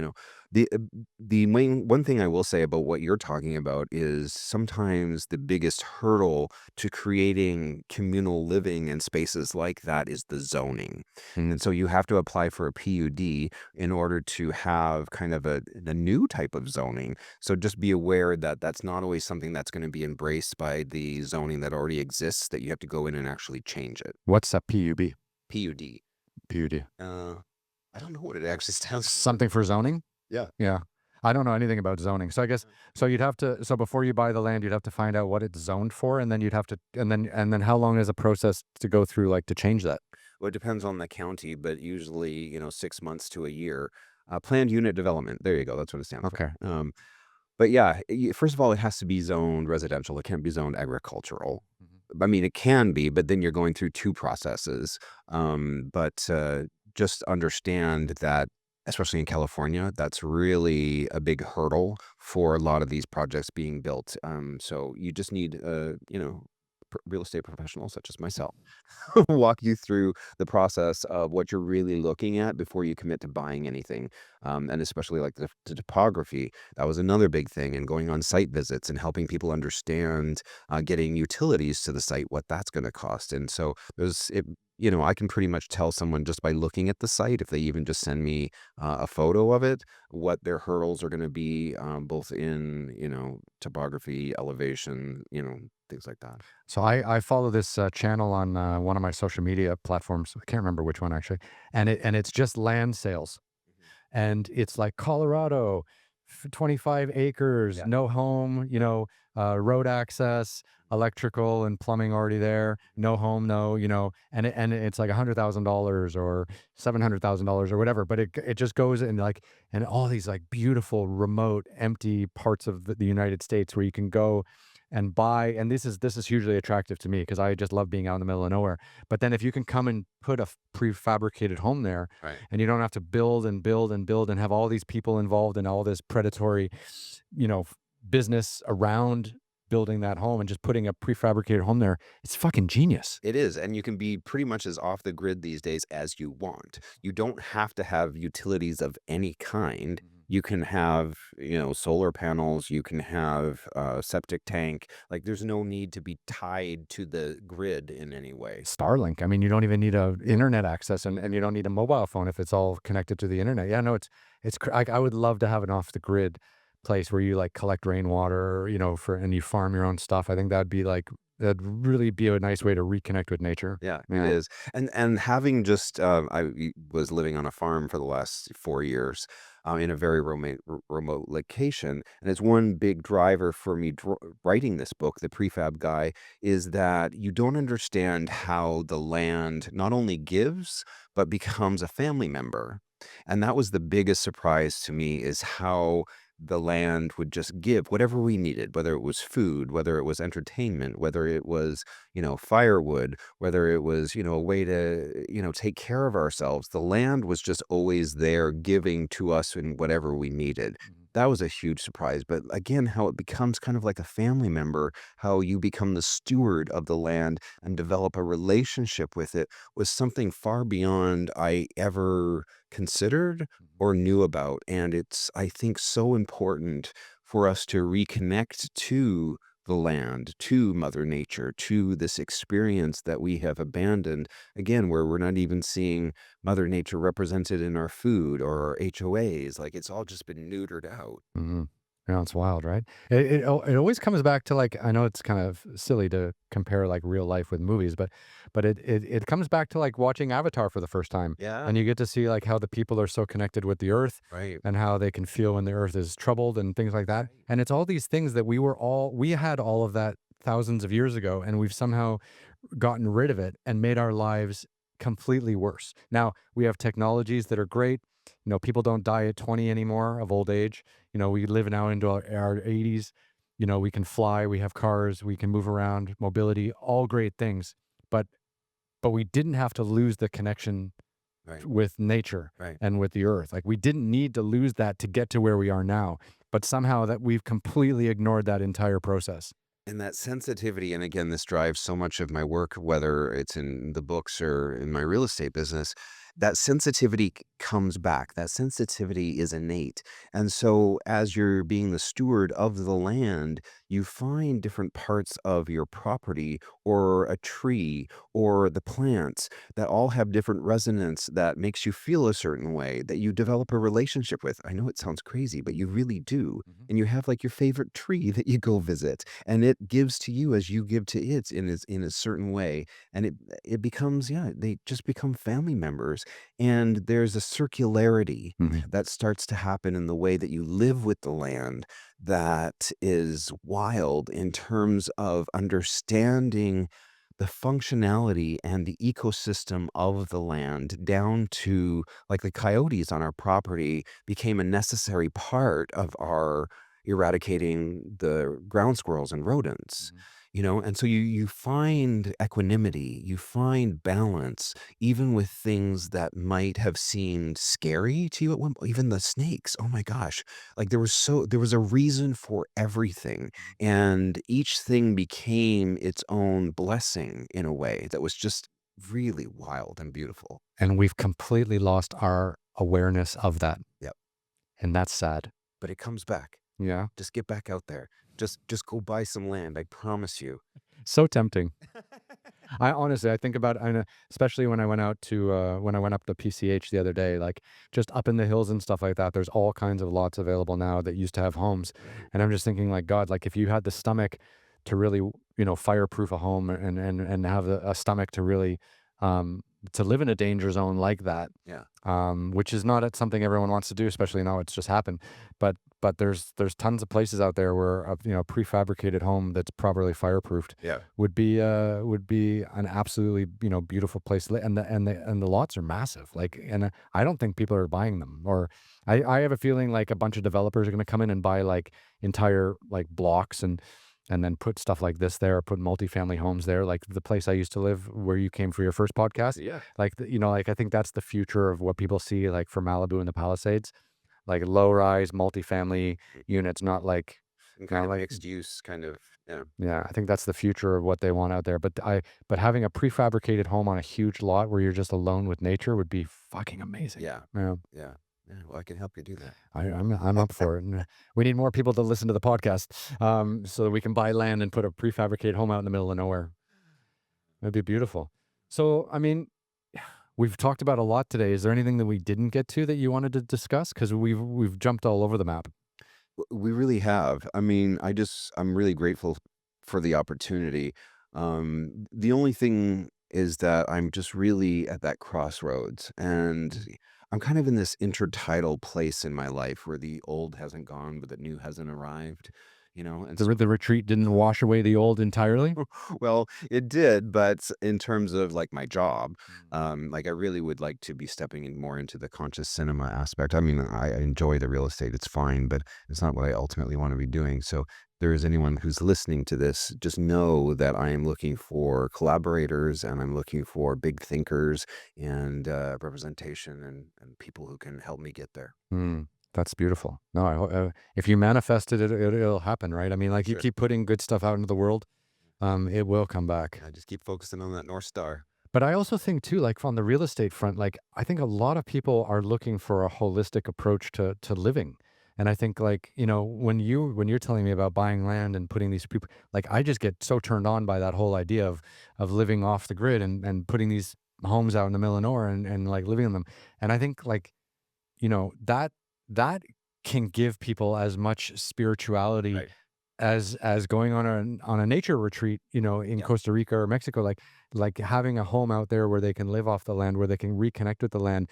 The main one thing I will say about what you're talking about is sometimes the biggest hurdle to creating communal living and spaces like that is the zoning. Mm. And so you have to apply for a PUD in order to have kind of a new type of zoning. So just be aware that that's not always something that's going to be embraced by the zoning that already exists, that you have to go in and actually change it. What's a PUB? PUD. PUD. I don't know what it actually stands for. Something for zoning? Yeah. Yeah. I don't know anything about zoning. So I guess so before you buy the land, you'd have to find out what it's zoned for, and then you'd have to and then how long is a process to go through like to change that? Well, it depends on the county, but usually, 6 months to a year. Planned unit development. There you go. That's what it stands for. Okay. But yeah, first of all, it has to be zoned residential. It can't be zoned agricultural. Mhm. I mean, it can be, but then you're going through two processes. But just understand that, especially in California, that's really a big hurdle for a lot of these projects being built. So you just need, real estate professionals such as myself walk you through the process of what you're really looking at before you commit to buying anything. And especially like the topography, that was another big thing. And going on site visits and helping people understand getting utilities to the site, what that's going to cost. And so I can pretty much tell someone just by looking at the site, if they even just send me a photo of it, what their hurdles are going to be, both in, topography, elevation, things like that. So I follow this channel on one of my social media platforms. I can't remember which one actually, and it's just land sales, and it's like Colorado, 25 acres, Yeah. no home, road access, electrical and plumbing already there, no home, no, and it's like $100,000 or $700,000 or whatever. But it just goes in like and all these like beautiful, remote, empty parts of the United States where you can go. and buy, and this is hugely attractive to me because I just love being out in the middle of nowhere. But then if you can come and put a prefabricated home there, Right. and you don't have to build and build and build and have all these people involved in all this predatory, you know, business around building that home and just putting a prefabricated home there, it's fucking genius. It is, and you can be pretty much as off the grid these days as you want. You don't have to have utilities of any kind. Mhm. You can have, solar panels, you can have a septic tank. Like, there's no need to be tied to the grid in any way. Starlink. I mean, you don't even need a internet access, and you don't need a mobile phone if it's all connected to the internet. Yeah, no, I would love to have an off the grid place where you like collect rainwater, for and you farm your own stuff. I think that'd really be a nice way to reconnect with nature. Yeah, it Yeah. is. And having just was living on a farm for the last 4 years, in a very remote location, and it's one big driver for me writing this book, The Prefab Guy, is that you don't understand how the land not only gives but becomes a family member. And that was the biggest surprise to me, is how the land would just give whatever we needed, whether it was food, whether it was entertainment, whether it was, firewood, whether it was, a way to, take care of ourselves. The land was just always there giving to us in whatever we needed. Mhm. That was a huge surprise. But again, how it becomes kind of like a family member, how you become the steward of the land and develop a relationship with it, was something far beyond I ever considered Mhm. or knew about. And it's, I think, so important for us to reconnect to the land, to Mother Nature, to this experience that we have abandoned, again, where we're not even seeing Mother Nature represented in our food or our HOAs. Like, it's all just been neutered out. Mhm. Yeah, it's wild, right? It always comes back to, like, I know it's kind of silly to compare, like, real life with movies, but it comes back to, like, watching Avatar for the first time, Yeah. and you get to see, like, how the people are so connected with the earth Right. and how they can feel when the earth is troubled and things like that, Right. and it's all these things that we had all of that thousands of years ago, and we've somehow gotten rid of it and made our lives completely worse. Now, we have technologies that are great. People don't die at 20 anymore of old age. We live now into our 80s. We can fly, we have cars, we can move around, mobility, all great things. But we didn't have to lose the connection Right. with nature Right. and with the earth. Like we didn't need to lose that to get to where we are now. But somehow that we've completely ignored that entire process. And that sensitivity, and again, this drives so much of my work, whether it's in the books or in my real estate business. That sensitivity comes back. That sensitivity is innate. And so, as you're being the steward of the land, you find different parts of your property or a tree or the plants that all have different resonance that makes you feel a certain way, that you develop a relationship with. I know it sounds crazy, but you really do. Mhm. And you have like your favorite tree that you go visit, and it gives to you as you give to it in a certain way. And it becomes, yeah, they just become family members. And there's a circularity Mhm. that starts to happen in the way that you live with the land, that is wild in terms of understanding the functionality and the ecosystem of the land, down to like the coyotes on our property became a necessary part of our eradicating the ground squirrels and rodents. Mhm. And so you find equanimity, you find balance, even with things that might have seemed scary to you at one point. Even the snakes, oh my gosh, like there was a reason for everything, Mhm. and each thing became its own blessing in a way that was just really wild and beautiful. And we've completely lost our awareness of that. Yep. And that's sad. But it comes back. Yeah. Just get back out there. Just go buy some land, I promise you. So tempting. I honestly, I think about, I know, especially when I went out to, when I went up the PCH the other day, like just up in the hills and stuff like that, there's all kinds of lots available now that used to have homes. Right. And I'm just thinking like, God, like if you had the stomach to really, fireproof a home and have a stomach to really, um, to live in a danger zone like that, Yeah. which is not something everyone wants to do, especially now it's just happened. But there's tons of places out there where a prefabricated home that's properly fireproofed Yeah. would be an absolutely beautiful place to live. And the lots are massive. Like, and I don't think people are buying them. Or I have a feeling like a bunch of developers are going to come in and buy like entire like blocks, and and then put stuff like this there, or put multifamily homes there, like the place I used to live where you came for your first podcast. Yeah. Like, like I think that's the future of what people see, like for Malibu and the Palisades, like low rise multifamily units, And kind not of like, mixed use kind of, yeah. yeah, I think that's the future of what they want out there. But having a prefabricated home on a huge lot where you're just alone with nature would be fucking amazing. Yeah. Yeah. Yeah. Yeah. Well, I can help you do that. I'm up for it. And we need more people to listen to the podcast, so that we can buy land and put a prefabricated home out in the middle of nowhere. That'd be beautiful. So, I mean, we've talked about a lot today. Is there anything that we didn't get to that you wanted to discuss? Because we've jumped all over the map. We really have. I mean, I'm really grateful for the opportunity. The only thing is that I'm just really at that crossroads, and I'm kind of in this intertidal place in my life where the old hasn't gone, but the new hasn't arrived, and The retreat didn't wash away the old entirely. well, it did, but in terms of like my job, Mm. like I really would like to be stepping in more into the conscious cinema aspect. I mean, I enjoy the real estate, it's fine, but it's not what I ultimately want to be doing. So, there is anyone who's listening to this, just know that I am looking for collaborators and I'm looking for big thinkers and representation and people who can help me get there. Mm, that's beautiful. No, if you manifest it, it'll happen, right? I mean, like you Sure. keep putting good stuff out into the world, it will come back. I just keep focusing on that North Star. But I also think too, like on the real estate front, like I think a lot of people are looking for a holistic approach to living. And I think like, when you're telling me about buying land and putting these people, like I just get so turned on by that whole idea of living off the grid and putting these homes out in the middle of nowhere and like living in them. And I think like, that can give people as much spirituality Right. as going on a nature retreat, in Yeah. Costa Rica or Mexico, like having a home out there where they can live off the land, where they can reconnect with the land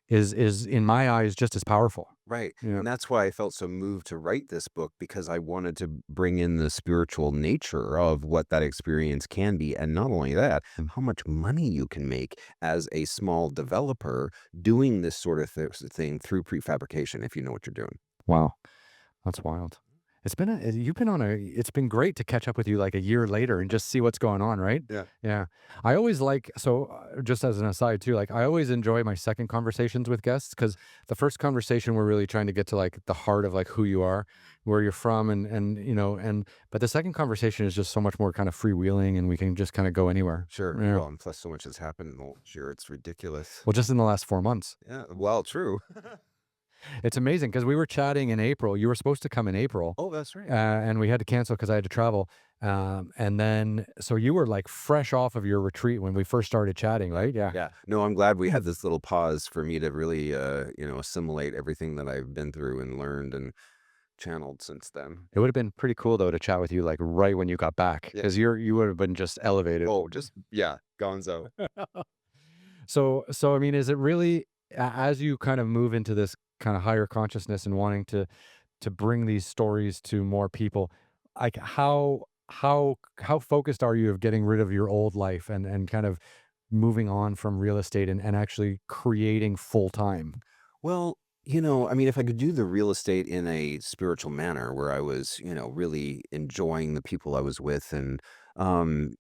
is in my eyes just as powerful. Right. Yeah. And that's why I felt so moved to write this book because I wanted to bring in the spiritual nature of what that experience can be. And not only that, Mm. how much money you can make as a small developer doing this sort of thing through prefabrication, if you know what you're doing. Wow. That's wild. It's been great to catch up with you like a year later and just see what's going on, right? Yeah. Yeah. I always just as an aside too, like I always enjoy my second conversations with guests because the first conversation we're really trying to get to like the heart of like who you are, where you're from but the second conversation is just so much more kind of freewheeling and we can just kind of go anywhere. Sure. Yeah. Well, and plus so much has happened in the last year. It's ridiculous. Well, just in the last 4 months. Yeah. Well, true. It's amazing because we were chatting in April. You were supposed to come in April. Oh, that's right. And we had to cancel because I had to travel. And then, so you were like fresh off of your retreat when we first started chatting, right? Yeah. Yeah. No, I'm glad we had this little pause for me to really, assimilate everything that I've been through and learned and channeled since then. It would have been pretty cool though to chat with you like right when you got back Yeah. because you would have been just elevated. Oh, just, yeah, gonzo. So I mean, is it really as you kind of move into this kind of higher consciousness and wanting to bring these stories to more people, like how focused are you of getting rid of your old life and kind of moving on from real estate and actually creating full time? Well, I mean, if I could do the real estate in a spiritual manner where I was, really enjoying the people I was with and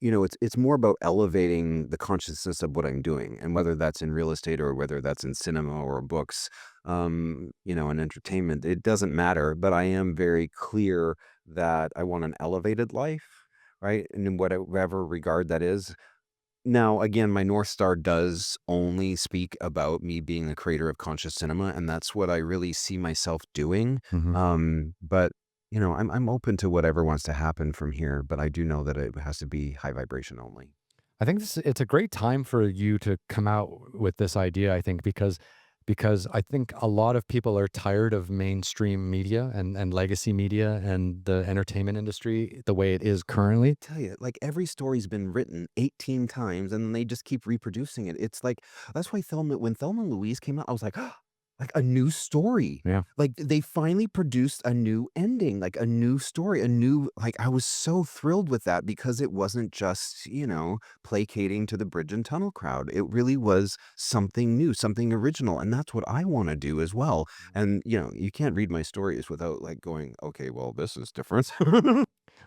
it's more about elevating the consciousness of what I'm doing and whether that's in real estate or whether that's in cinema or books, and entertainment, it doesn't matter, but I am very clear that I want an elevated life, right? And in whatever regard that is. Now, again, my North Star does only speak about me being the creator of conscious cinema, and that's what I really see myself doing. Hmm. But I'm open to whatever wants to happen from here, but I do know that it has to be high vibration only. I think it's a great time for you to come out with this idea, I think, because I think a lot of people are tired of mainstream media and legacy media and the entertainment industry the way it is currently. Tell you, like every story's been written 18 times and they just keep reproducing it. It's like that's why when Thelma and Louise came out, I was like a new story. Yeah. Like they finally produced a new ending, like a new story, like I was so thrilled with that because it wasn't just, placating to the bridge and tunnel crowd. It really was something new, something original. And that's what I want to do as well. And, you can't read my stories without like going, okay, well, this is different.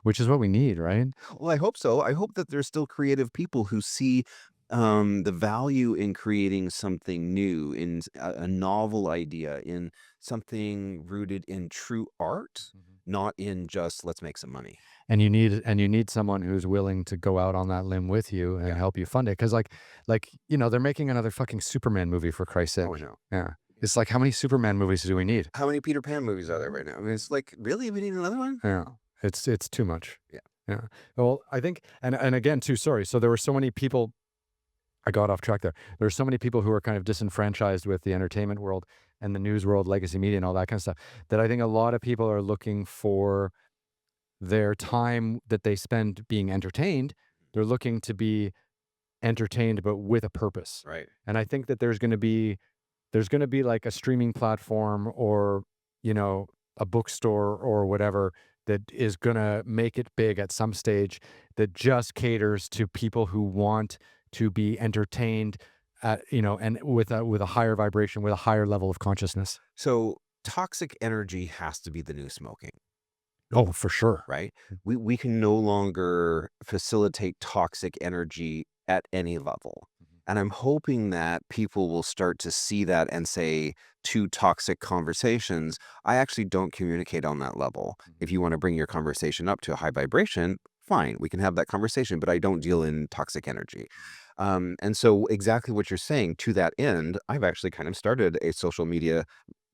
which is what we need, right? Well, I hope so. I hope that there's still creative people who see the value in creating something new, in a novel idea, in something rooted in true art, Mhm. not in just let's make some money. And you need someone who's willing to go out on that limb with you and Yeah. help you fund it. Because they're making another fucking Superman movie for Christ's Oh, I sake. know. Yeah, it's like how many Superman movies do we need? How many Peter Pan movies are there right now? I mean, it's like, really? We need another one? Yeah, it's too much. Yeah. Yeah. Well, I think, and again too. Sorry. So there were so many people. I got off track there. There's so many people who are kind of disenfranchised with the entertainment world and the news world, legacy media, and all that kind of stuff. That I think a lot of people are looking for their time that they spend being entertained. They're looking to be entertained, but with a purpose. Right. And I think that there's going to be like a streaming platform or, you know, a bookstore or whatever that is going to make it big at some stage that just caters to people who want to be entertained at, and with a higher vibration, with a higher level of consciousness. So toxic energy has to be the new smoking. Oh, for sure. Right? We can no longer facilitate toxic energy at any level. And I'm hoping that people will start to see that and say to toxic conversations, I actually don't communicate on that level. If you want to bring your conversation up to a high vibration, fine, we can have that conversation, but I don't deal in toxic energy. And so, exactly what you're saying, to that end, I've actually kind of started a social media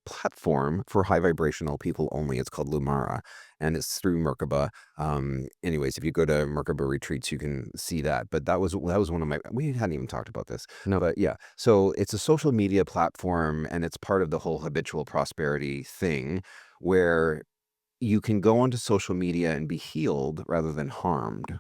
platform for high vibrational people only. It's called Lumara, and it's through Merkaba. Anyways, if you go to Merkaba retreats, you can see that. But that was one of my. We hadn't even talked about this. No. But yeah, so it's a social media platform, and it's part of the whole habitual prosperity thing, where you can go onto social media and be healed rather than harmed,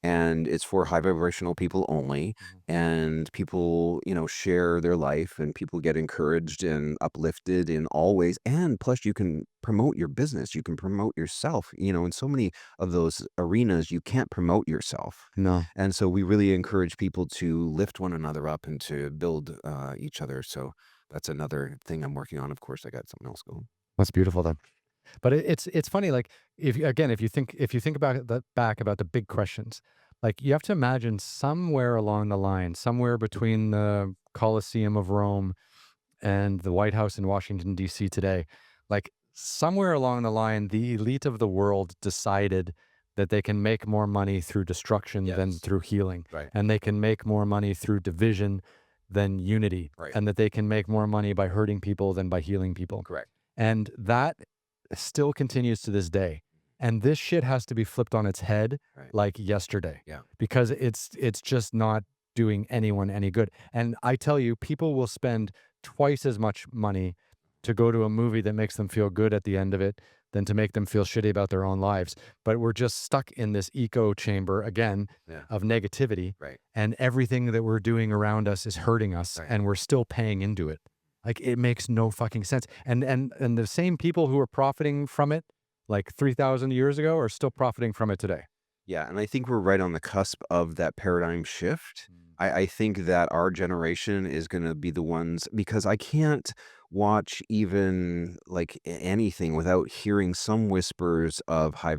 and it's for high vibrational people only. Mhm. And people, share their life, and people get encouraged and uplifted in all ways. And plus, you can promote your business, you can promote yourself. In so many of those arenas, you can't promote yourself. No, And so we really encourage people to lift one another up and to build each other. So that's another thing I'm working on. Of course, I got something else going. that's beautiful then. But it's funny, like if you think about that back about the big questions, like you have to imagine somewhere along the line, somewhere between the Colosseum of Rome and the White House in Washington D.C. today, like somewhere along the line, the elite of the world decided that they can make more money through destruction than Yes. through healing, Right. and they can make more money through division than unity, Right. and that they can make more money by hurting people than by healing people. Correct. And that still continues to this day. And this shit has to be flipped on its head Right. like yesterday Yeah. because it's just not doing anyone any good. And I tell you, people will spend twice as much money to go to a movie that makes them feel good at the end of it than to make them feel shitty about their own lives. But we're just stuck in this echo chamber again Yeah. of negativity, Right. and everything that we're doing around us is hurting us, Right. and we're still paying into it. Like it makes no fucking sense. And the same people who are profiting from it like 3,000 years ago are still profiting from it today. Yeah, and I think we're right on the cusp of that paradigm shift. I think that our generation is going to be the ones, because I can't watch even like anything without hearing some whispers of high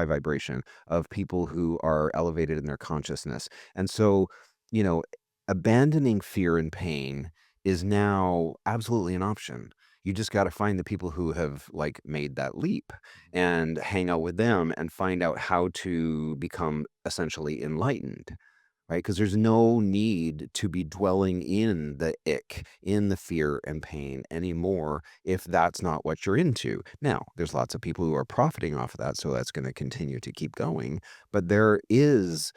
vibration, of people who are elevated in their consciousness. And so, you know, abandoning fear and pain is now absolutely an option. You just got to find the people who have like made that leap and hang out with them and find out how to become essentially enlightened, right? Because there's no need to be dwelling in the ick, in the fear and pain anymore if that's not what you're into. Now, there's lots of people who are profiting off of that, so that's going to continue to keep going. But there is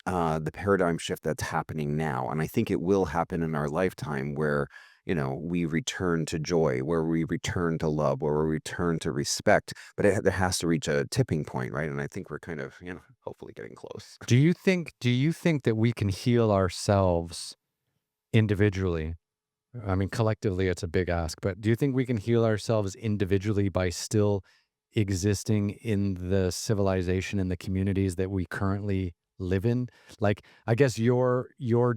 the paradigm shift that's happening now. And I think it will happen in our lifetime where, we return to joy, where we return to love, where we return to respect. But there has to reach a tipping point, right? And I think we're kind of, hopefully getting close. Do you think that we can heal ourselves individually? I mean, collectively, it's a big ask, but do you think we can heal ourselves individually by still existing in the civilization and the communities that we currently live in? Like, I guess your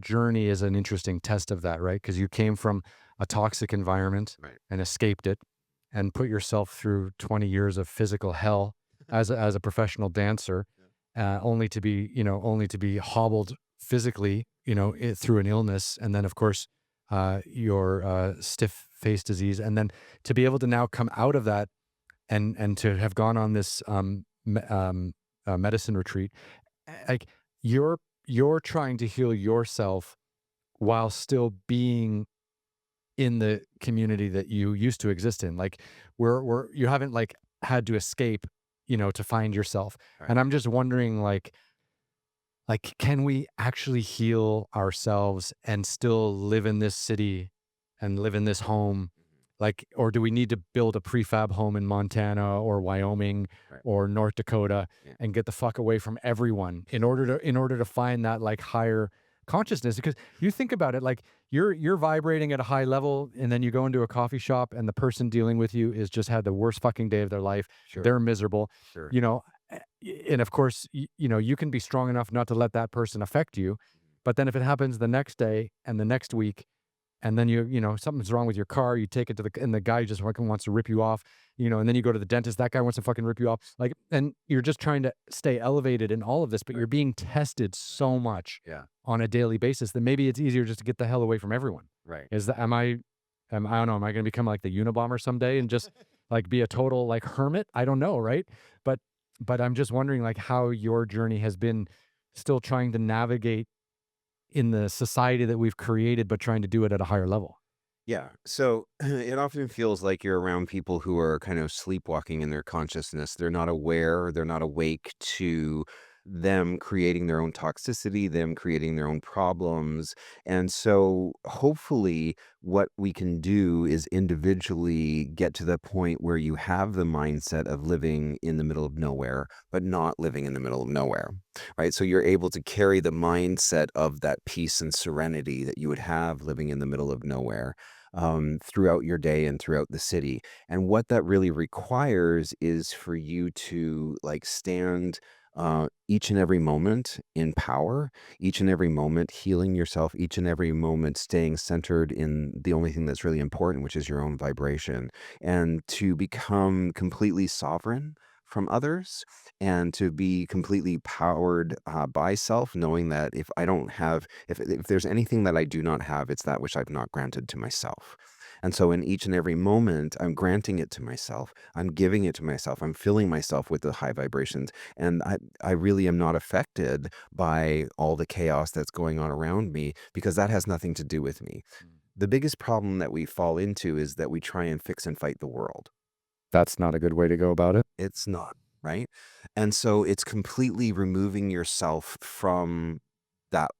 journey is an interesting test of that, right? Because you came from a toxic environment Right. and escaped it and put yourself through 20 years of physical hell as a professional dancer, only to be, only to be hobbled physically, through an illness, and then of course, your stiff face disease, and then to be able to now come out of that and to have gone on this medicine retreat, like you're trying to heal yourself while still being in the community that you used to exist in. Like you haven't like had to escape, to find yourself. Right. And I'm just wondering, can we actually heal ourselves and still live in this city and live in this home? Like, or do we need to build a prefab home in Montana or Wyoming Right. or North Dakota Yeah. and get the fuck away from everyone in order to find that like higher consciousness? Because you think about it, like you're vibrating at a high level, and then you go into a coffee shop and the person dealing with you is just had the worst fucking day of their life. Sure. They're miserable, Sure. you know. And of course, you can be strong enough not to let that person affect you. But then if it happens the next day and the next week, and then something's wrong with your car, you take it to and the guy just fucking wants to rip you off, and then you go to the dentist, that guy wants to fucking rip you off, like, and you're just trying to stay elevated in all of this, but Right. you're being tested so much Yeah. on a daily basis that maybe it's easier just to get the hell away from everyone. Right. Is that I don't know, am I going to become like the Unabomber someday and just like be a total like hermit? I don't know, right? But I'm just wondering like how your journey has been, still trying to navigate in the society that we've created, but trying to do it at a higher level. Yeah. So it often feels like you're around people who are kind of sleepwalking in their consciousness. They're not aware, they're not awake to them creating their own toxicity, them creating their own problems. And so hopefully, what we can do is individually get to the point where you have the mindset of living in the middle of nowhere, but not living in the middle of nowhere. Right. So you're able to carry the mindset of that peace and serenity that you would have living in the middle of nowhere throughout your day and throughout the city. And what that really requires is for you to like stand each and every moment in power, each and every moment healing yourself, each and every moment staying centered in the only thing that's really important, which is your own vibration, and to become completely sovereign from others and to be completely powered by self, knowing that if I don't have, if there's anything that I do not have, it's that which I've not granted to myself. And so in each and every moment, I'm granting it to myself. I'm giving it to myself. I'm filling myself with the high vibrations. And I really am not affected by all the chaos that's going on around me because that has nothing to do with me. The biggest problem that we fall into is that we try and fix and fight the world. That's not a good way to go about it. It's not, right? And so it's completely removing yourself from that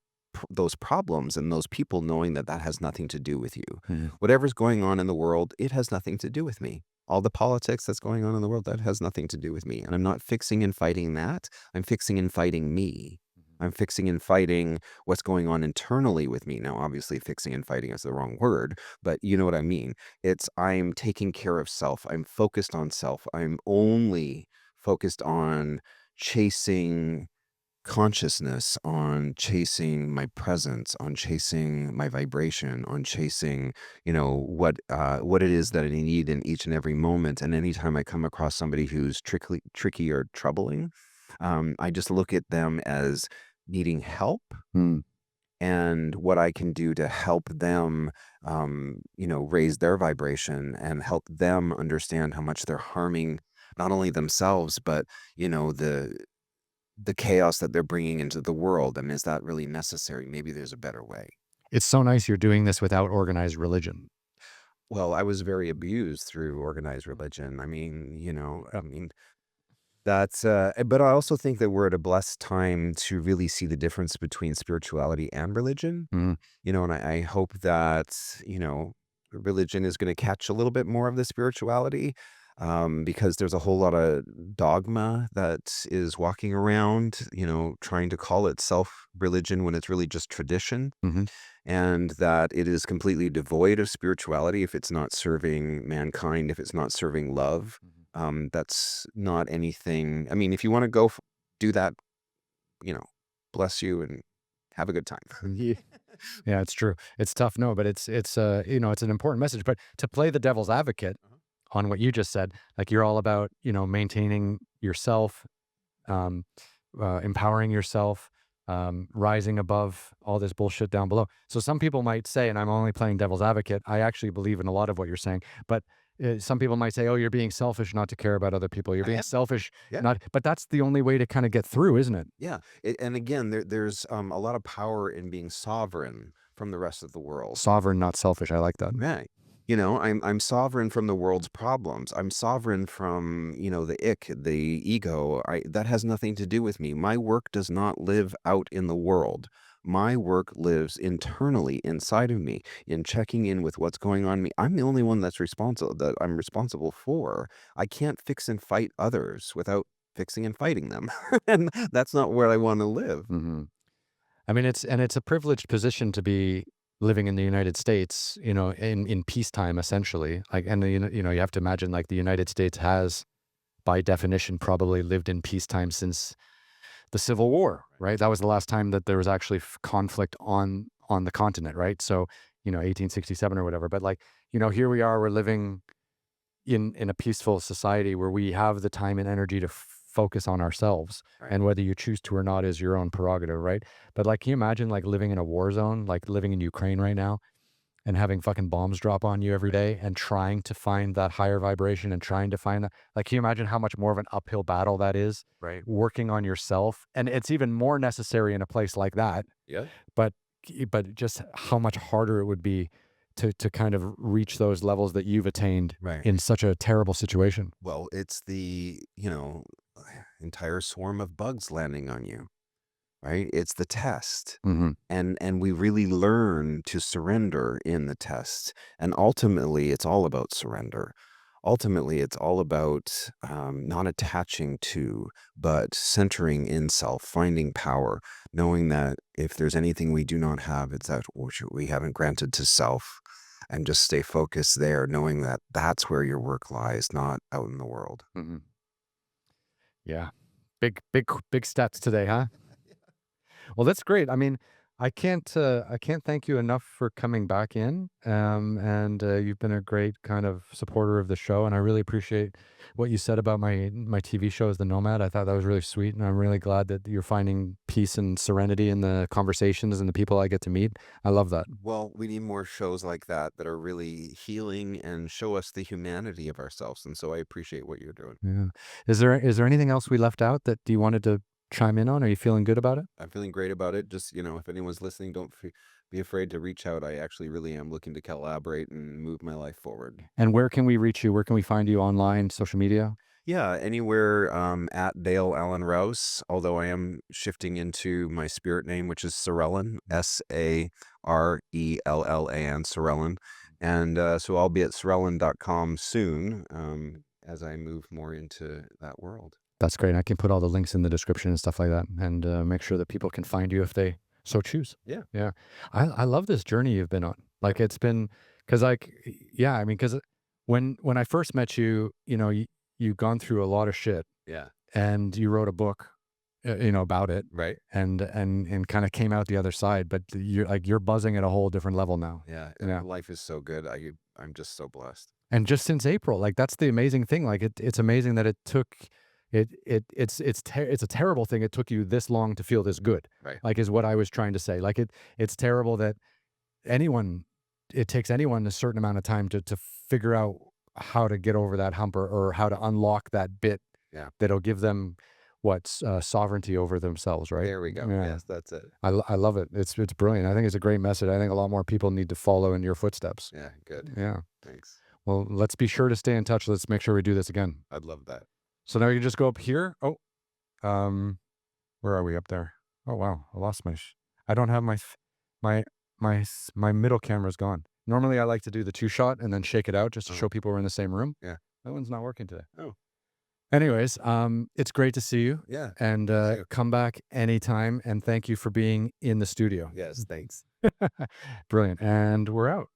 those problems and those people, knowing that that has nothing to do with you. Mhm. Whatever's going on in the world, it has nothing to do with me. All the politics that's going on in the world, that has nothing to do with me. And I'm not fixing and fighting that. I'm fixing and fighting me. I'm fixing and fighting what's going on internally with me. Now, obviously, fixing and fighting is the wrong word, but you know what I mean. It's I'm taking care of self. I'm focused on self. I'm only focused on chasing consciousness, on chasing my presence, on chasing my vibration, on chasing, what it is that I need in each and every moment. And anytime I come across somebody who's tricky or troubling, I just look at them as needing help Mm. and what I can do to help them, raise their vibration and help them understand how much they're harming not only themselves, but, the chaos that they're bringing into the world. And is that really necessary? Maybe there's a better way. It's so nice you're doing this without organized religion. Well, I was very abused through organized religion. I mean, that's, but I also think that we're at a blessed time to really see the difference between spirituality and religion. Mm. And I hope that, religion is going to catch a little bit more of the spirituality because there's a whole lot of dogma that is walking around, trying to call itself religion when it's really just tradition, Hmm. and that it is completely devoid of spirituality if it's not serving mankind, if it's not serving love. That's not anything. I mean, if you want to do that, you know, bless you and have a good time. Yeah. Yeah, it's true. It's tough, no, but it's an important message. But to play the devil's advocate Uh-huh. on what you just said, like you're all about, maintaining, yourself, um, empowering yourself, rising above all this bullshit down below. So some people might say, and I'm only playing devil's advocate, I actually believe in a lot of what you're saying, but some people might say, oh, you're being selfish not to care about other people. You're I being am. selfish, Yeah. not, but that's the only way to kind of get through, isn't it? Yeah. And again, there's a lot of power in being sovereign from the rest of the world. Sovereign, not selfish. I like that. Right. You know, I'm sovereign from the world's problems. I'm sovereign from, the ick, the ego. That has nothing to do with me. My work does not live out in the world. My work lives internally inside of me in checking in with what's going on in me. I'm the only one that I'm responsible for. I can't fix and fight others without fixing and fighting them. And that's not where I want to live. Hmm. I mean, it's a privileged position to be living in the United States, in peacetime, essentially. Like, and you have to imagine, like, the United States has, by definition, probably lived in peacetime since the Civil War, right? That was the last time that there was actually conflict on the continent, right? So, 1867 or whatever. But, like, here we are, we're living in a peaceful society where we have the time and energy to focus on ourselves, Right. and whether you choose to or not is your own prerogative, right? But, like, can you imagine, like, living in a war zone, like living in Ukraine right now, and having fucking bombs drop on you every day, and trying to find that higher vibration, and trying to find that, like, can you imagine how much more of an uphill battle that is, Right. working on yourself? And it's even more necessary in a place like that, Yeah. but just how much harder it would be to kind of reach those levels that you've attained Right. in such a terrible situation. Well, it's the, entire swarm of bugs landing on you, right? It's the test. Hmm. And we really learn to surrender in the test. And ultimately, it's all about surrender. Ultimately, it's all about not attaching to, but centering in self, finding power, knowing that if there's anything we do not have, it's that which we haven't granted to self. And just stay focused there, knowing that that's where your work lies, not out in the world. Hmm. Yeah. Big stats today, huh? Well, that's great. I mean, I can't thank you enough for coming back in. And you've been a great kind of supporter of the show, and I really appreciate what you said about my TV show as the Nomad. I thought that was really sweet, and I'm really glad that you're finding peace and serenity in the conversations and the people I get to meet. I love that. Well, we need more shows like that that are really healing and show us the humanity of ourselves. And so I appreciate what you're doing. Yeah. Is there anything else we left out that you wanted to chime in on? Are you feeling good about it? I'm feeling great about it. Just, if anyone's listening, don't be afraid to reach out. I actually really am looking to collaborate and move my life forward. And where can we reach you? Where can we find you online, social media? Yeah, anywhere at Dale Allen-Rowse, although I am shifting into my spirit name, which is Sarellan, Sarellan, Sarellan. And so I'll be at sarellan.com soon as I move more into that world. That's great. I can put all the links in the description and stuff like that, and make sure that people can find you if they so choose. Yeah. Yeah. I love this journey you've been on. Like, it's been, because, like, yeah, I mean, because when I first met you, you've gone through a lot of shit, Yeah. and you wrote a book, about it, Right. and kind of came out the other side. But you're buzzing at a whole different level now. Yeah. Yeah. Life is so good. I'm just so blessed. And just since April, like, that's the amazing thing. Like, it's amazing that it took it's a terrible thing it took you this long to feel this good. Right. Like, is what I was trying to say. Like, it's terrible that anyone it takes anyone a certain amount of time to figure out how to get over that hump, or how to unlock that bit Yeah. that'll give them sovereignty over themselves, right? There we go. Yeah. Yes, that's it. I love it. It's brilliant. I think it's a great message. I think a lot more people need to follow in your footsteps. Yeah. Good. Yeah. Thanks. Well, let's be sure to stay in touch. Let's make sure we do this again. I'd love that. So now you just go up here. Oh, where are we up there? Oh, wow. I lost I don't have my middle camera's gone. Normally I like to do the 2-shot and then shake it out just to show people we're in the same room. Yeah. That one's not working today. Oh. Anyways, it's great to see you, Yeah. and too. come back anytime. And thank you for being in the studio. Yes. Thanks. Brilliant. And we're out.